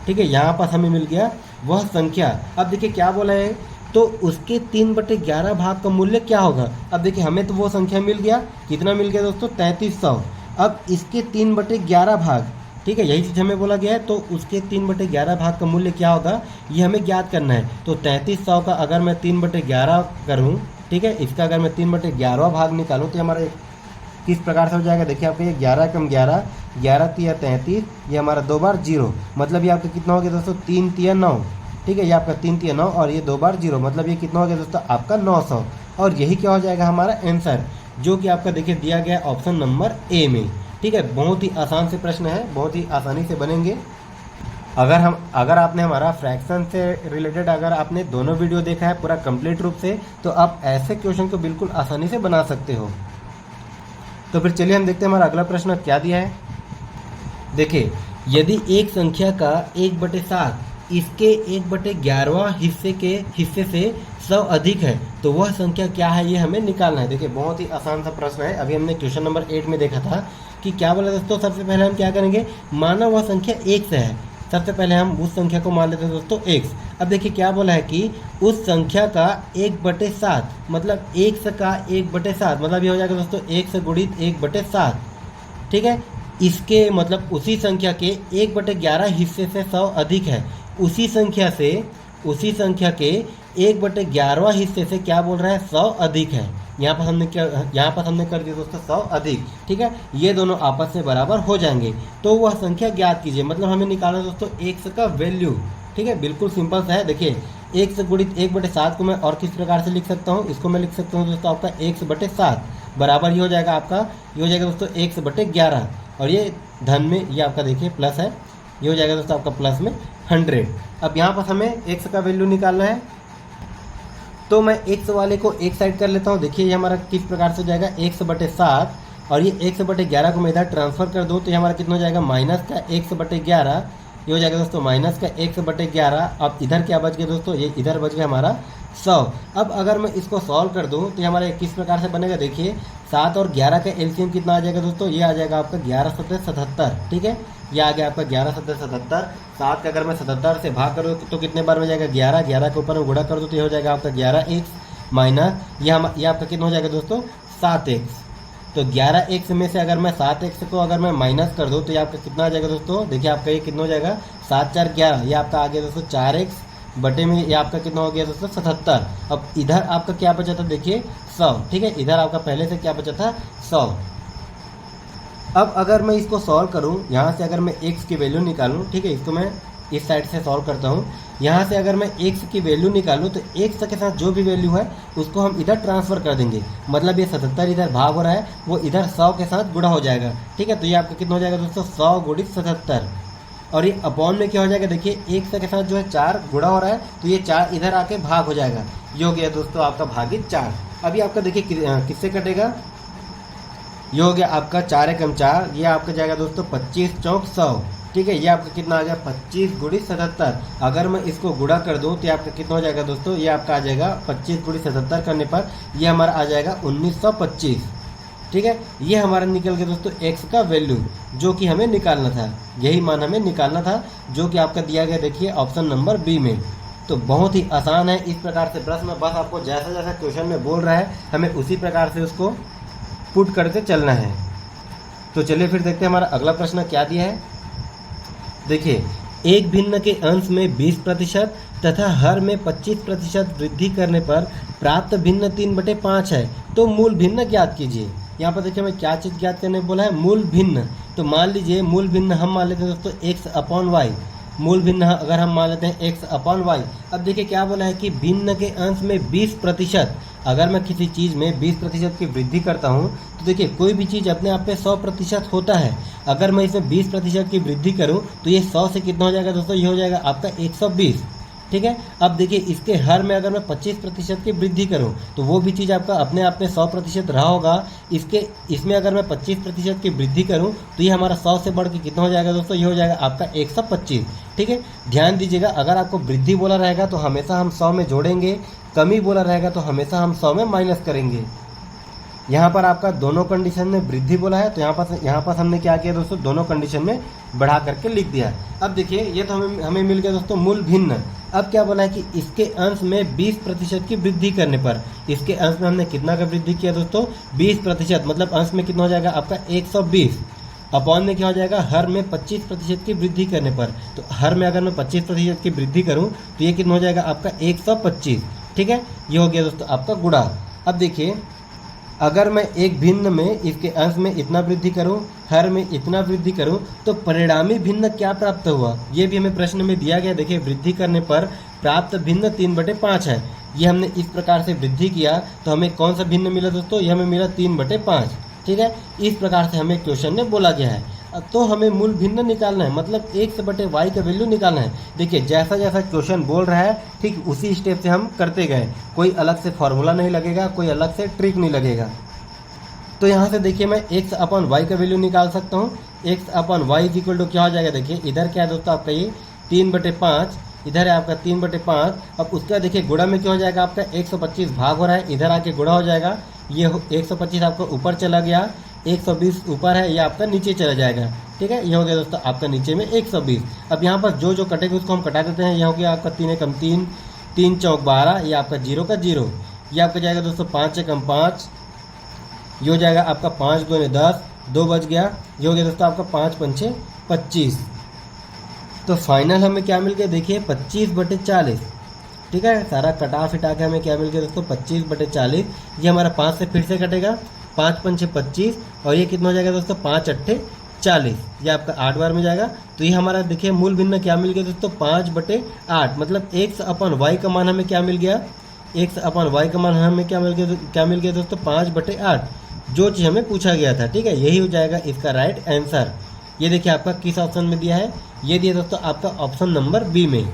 ठीक है। यहाँ पास हमें मिल गया वह संख्या। अब देखिए क्या बोला है, तो उसके 3/11 भाग का मूल्य क्या होगा। अब देखिए हमें तो वो संख्या मिल गया, कितना मिल गया दोस्तों 3300। अब इसके 3/11 भाग, ठीक है, यही चीज़ हमें बोला गया है, तो उसके 3/11 भाग का मूल्य क्या होगा ये हमें ज्ञात करना है। तो 3300 का अगर मैं 3/11 करूँ, ठीक है, इसका अगर मैं 3/11 भाग निकालूँ तो हमारा किस प्रकार से हो जाएगा, देखिए आपका ये 11 एकम 11, 11 तिया 33, ये हमारा 2 बार 0, मतलब ये आपका कितना हो गया दोस्तों 3 तिया 9, ठीक है, ये आपका 3 तिया 9 और ये 2 बार 0, मतलब ये कितना हो गया दोस्तों आपका 900। और यही क्या हो जाएगा हमारा आंसर, जो कि आपका देखिए दिया गया ऑप्शन नंबर ए में, ठीक है। बहुत ही आसान से प्रश्न है, बहुत ही आसानी से बनेंगे। अगर आपने हमारा फ्रैक्शन से रिलेटेड अगर आपने दोनों वीडियो देखा है पूरा कंप्लीट रूप से, तो आप ऐसे क्वेश्चन को बिल्कुल आसानी से बना सकते हो। तो फिर चलिए हम देखते हैं हमारा अगला प्रश्न क्या दिया है। देखिए यदि एक संख्या का 1/7 इसके 1/11वां हिस्से से 100 अधिक है तो वह संख्या क्या है, ये हमें निकालना है। देखिए बहुत ही आसान सा प्रश्न है, अभी हमने क्वेश्चन नंबर 8 में देखा था कि क्या बोला दोस्तों। सबसे पहले हम क्या करेंगे, माना वह संख्या 1 से है, सबसे पहले हम उस संख्या को मान लेते हैं दोस्तों x। अब देखिए क्या बोला है कि उस संख्या का 1/7, मतलब 1 का 1/7, मतलब ये हो जाएगा दोस्तों 1 से गुणित 1/7, ठीक है। इसके मतलब उसी संख्या के 1/11 हिस्से से 100 अधिक है, उसी संख्या के 1/11वां हिस्से से क्या बोल रहा है 100 अधिक है। यहाँ पर हमने कर दिया दोस्तों 100 अधिक, ठीक है। ये दोनों आपस में बराबर हो जाएंगे तो वह संख्या ज्ञात कीजिए, मतलब हमें निकालना दोस्तों x का वैल्यू, ठीक है। बिल्कुल सिंपल सा है। देखिए 1 से गुणित 1/7 को मैं और किस प्रकार से लिख सकता हूँ, इसको मैं लिख सकता हूँ दोस्तों आपका 1/7 बराबर ये हो जाएगा आपका, ये हो जाएगा दोस्तों 1/11 और ये धन में ये आपका देखिए प्लस है, ये हो जाएगा दोस्तों आपका प्लस में 100। अब यहाँ पर हमें x का वैल्यू निकालना है, तो मैं x वाले को एक साइड कर लेता हूँ। देखिए ये हमारा किस प्रकार से हो जाएगा 1/7 और ये 1/11 को मैं इधर ट्रांसफर कर दूँ तो ये हमारा कितना हो जाएगा माइनस का 1/11, ये हो जाएगा दोस्तों माइनस का 1/11। अब इधर क्या बच गया दोस्तों, ये इधर बच गया हमारा 100। अब अगर मैं इसको सॉल्व कर दूँ तो ये हमारा किस प्रकार से बनेगा, देखिए 7 और 11 का एलसीएम कितना आ जाएगा दोस्तों, ये आ जाएगा आपका 11×7=77, ठीक है। ये आ गया आपका 11×7=77। 7 का अगर मैं 77 से भाग करूँ तो कितने बार में जाएगा 11, 11 के ऊपर में गुणा कर दूँ तो ये हो जाएगा आपका 11x माइनस ये आपका कितना हो जाएगा दोस्तों 7x, तो 11x में से अगर मैं 7x को अगर मैं माइनस कर दूँ तो ये आपका कितना आ जाएगा दोस्तों, देखिए आपका ये कितना हो जाएगा 7 4 11, ये आपका आ गया दोस्तों 4x बटे में ये आपका कितना हो गया दोस्तों 77। अब इधर आपका क्या बचा था देखिए 100, ठीक है, इधर आपका पहले से क्या बचा था 100। अब अगर मैं इसको सॉल्व करूं, यहाँ से अगर मैं x की वैल्यू निकालूं, ठीक है, इसको मैं इस साइड से सॉल्व करता हूँ, यहाँ से अगर मैं x की वैल्यू निकालूँ तो x के साथ जो भी वैल्यू है उसको हम इधर ट्रांसफ़र कर देंगे, मतलब ये 77 इधर भाग हो रहा है वो इधर 100 के साथ गुणा हो जाएगा, ठीक है। तो ये आपका कितना हो जाएगा दोस्तों 100 गुणित 77, और ये अपॉन में क्या हो जाएगा देखिए x के साथ जो है 4 गुणा हो रहा है तो ये 4 इधर आके भाग हो जाएगा, ये हो गया दोस्तों आपका भागित 4। अभी आपका देखिए किससे कटेगा, ये हो गया आपका 4 एकम 4, ये आपका जाएगा दोस्तों 25 चौक 100, ठीक है। ये आपका कितना आ गया 25 गुणित 77, अगर मैं इसको गुणा कर दूं तो ये आपका कितना हो जाएगा दोस्तों, ये आपका आ जाएगा 25 गुणित 77 करने पर ये हमारा आ जाएगा 1925, ठीक है। ये हमारा निकल गया दोस्तों x का वैल्यू जो कि हमें निकालना था, यही मान हमें निकालना था जो कि आपका दिया गया देखिए ऑप्शन नंबर बी में। तो बहुत ही आसान है इस प्रकार से प्रश्न, बस आपको जैसा जैसा क्वेश्चन में बोल रहा है हमें उसी प्रकार से उसको पुट करते चलना है। तो चलिए फिर देखते हैं हमारा अगला प्रश्न क्या दिया है। देखिए, एक भिन्न के अंश में 20% तथा हर में 25% वृद्धि करने पर प्राप्त भिन्न 3/5 है, तो मूल भिन्न ज्ञात कीजिए। यहाँ पर देखिए हमें क्या चीज़ ज्ञात करने बोला है, मूल भिन्न। तो मान लीजिए मूल भिन्न हम मान लेते हैं दोस्तों x/y, मूल भिन्न अगर हम मान लेते हैं x/y। अब देखिए क्या बोला है कि भिन्न के अंश में 20%, अगर मैं किसी चीज़ में 20% की वृद्धि करता हूँ तो देखिए कोई भी चीज़ अपने आप में 100% होता है, अगर मैं इसमें 20% की वृद्धि करूँ तो ये 100 से कितना हो जाएगा दोस्तों, ये हो जाएगा आपका 120, ठीक है। अब देखिए इसके हर में अगर मैं 25% की वृद्धि करूं तो वो भी चीज़ आपका अपने आप में 100% रहा होगा, इसमें अगर मैं 25% की वृद्धि करूं तो ये हमारा 100 से बढ़ के कितना हो जाएगा दोस्तों, ये हो जाएगा आपका 125, ठीक है। ध्यान दीजिएगा, अगर आपको वृद्धि बोला रहेगा तो हमेशा हम 100 में जोड़ेंगे, कमी बोला रहेगा तो हमेशा हम 100 में माइनस करेंगे। यहाँ पर आपका दोनों कंडीशन में वृद्धि बोला है तो यहाँ पर हमने क्या किया दोस्तों, दोनों कंडीशन में बढ़ा करके लिख दिया। अब देखिए ये तो हमें मिल गया दोस्तों मूल भिन्न। अब क्या बोला है कि इसके अंश में 20% की वृद्धि करने पर, इसके अंश में हमने कितना का वृद्धि किया दोस्तों 20%, मतलब अंश में कितना हो जाएगा आपका 120, अपॉन में क्या हो जाएगा हर में 25% की वृद्धि करने पर, तो हर में अगर मैं 25% की वृद्धि करूँ तो ये कितना हो जाएगा आपका 125, ठीक है। ये हो गया दोस्तों आपका गुणा। अब देखिए अगर मैं एक भिन्न में इसके अंश में इतना वृद्धि करूं, हर में इतना वृद्धि करूं, तो परिणामी भिन्न क्या प्राप्त हुआ, ये भी हमें प्रश्न में दिया गया। देखिए वृद्धि करने पर प्राप्त भिन्न 3/5 है, ये हमने इस प्रकार से वृद्धि किया तो हमें कौन सा भिन्न मिला दोस्तों, ये हमें मिला 3/5, ठीक है। इस प्रकार से हमें क्वेश्चन में बोला गया है। तो हमें मूल भिन्न निकालना है, मतलब x/y का वैल्यू निकालना है। देखिए जैसा जैसा क्वेश्चन बोल रहा है ठीक उसी स्टेप से हम करते गए, कोई अलग से फॉर्मूला नहीं लगेगा, कोई अलग से ट्रिक नहीं लगेगा। तो यहाँ से देखिए मैं x/y का वैल्यू निकाल सकता हूँ। x/y इक्वल टू क्या हो जाएगा, देखिए इधर क्या है दोस्तों आपका ये 3/5, इधर है आपका 3/5। अब उसका देखिए गुणा में क्या हो जाएगा आपका 125 भाग हो रहा है, इधर आके गुणा हो जाएगा, ये 125 आपका ऊपर चला गया, 120 ऊपर है, ये आपका नीचे चला जाएगा, ठीक है। ये हो गया दोस्तों आपका नीचे में 120। अब यहाँ पर जो जो कटेगा उसको हम कटा देते हैं। यह हो गया आपका 3 एकम 3, 3 चौक 12, ये आपका 0 का 0, ये आपका जाएगा दोस्तों 5 एकम 5, ये हो जाएगा आपका 5 दूने 10, 2 बच गया, ये हो गया दोस्तों आपका 5 पंचे 25। तो फाइनल हमें क्या मिल गया देखिए 25/40, ठीक है। सारा कटा फिटा के हमें क्या मिल गया दोस्तों 25/40। ये हमारा 5 से फिर से कटेगा, 5 पंचे 25, और ये कितना हो जाएगा दोस्तों 5 अट्ठे 40, ये आपका 8 बार में जाएगा। तो ये हमारा देखिए मूल भिन्न क्या मिल गया दोस्तों 5/8, मतलब x/y का मान हमें क्या मिल गया, x/y का मान हमें क्या मिल गया दोस्तों 5/8, जो चीज़ हमें पूछा गया था, ठीक है। यही हो जाएगा इसका राइट आंसर। ये देखिए आपका किस ऑप्शन में दिया है, ये दिया दोस्तों आपका ऑप्शन नंबर बी में।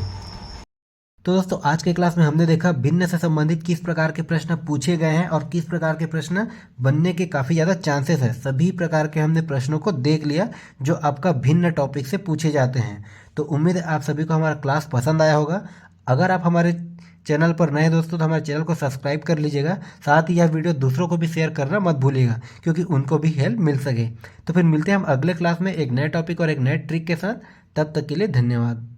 तो दोस्तों आज के क्लास में हमने देखा भिन्न से संबंधित किस प्रकार के प्रश्न पूछे गए हैं और किस प्रकार के प्रश्न बनने के काफ़ी ज़्यादा चांसेस है। सभी प्रकार के हमने प्रश्नों को देख लिया जो आपका भिन्न टॉपिक से पूछे जाते हैं। तो उम्मीद है आप सभी को हमारा क्लास पसंद आया होगा। अगर आप हमारे चैनल पर नए दोस्तों तो हमारे चैनल को सब्सक्राइब कर लीजिएगा, साथ ही यह वीडियो दूसरों को भी शेयर करना मत भूलिएगा क्योंकि उनको भी हेल्प मिल सके। तो फिर मिलते हैं हम अगले क्लास में एक नए टॉपिक और एक नए ट्रिक के साथ। तब तक के लिए धन्यवाद।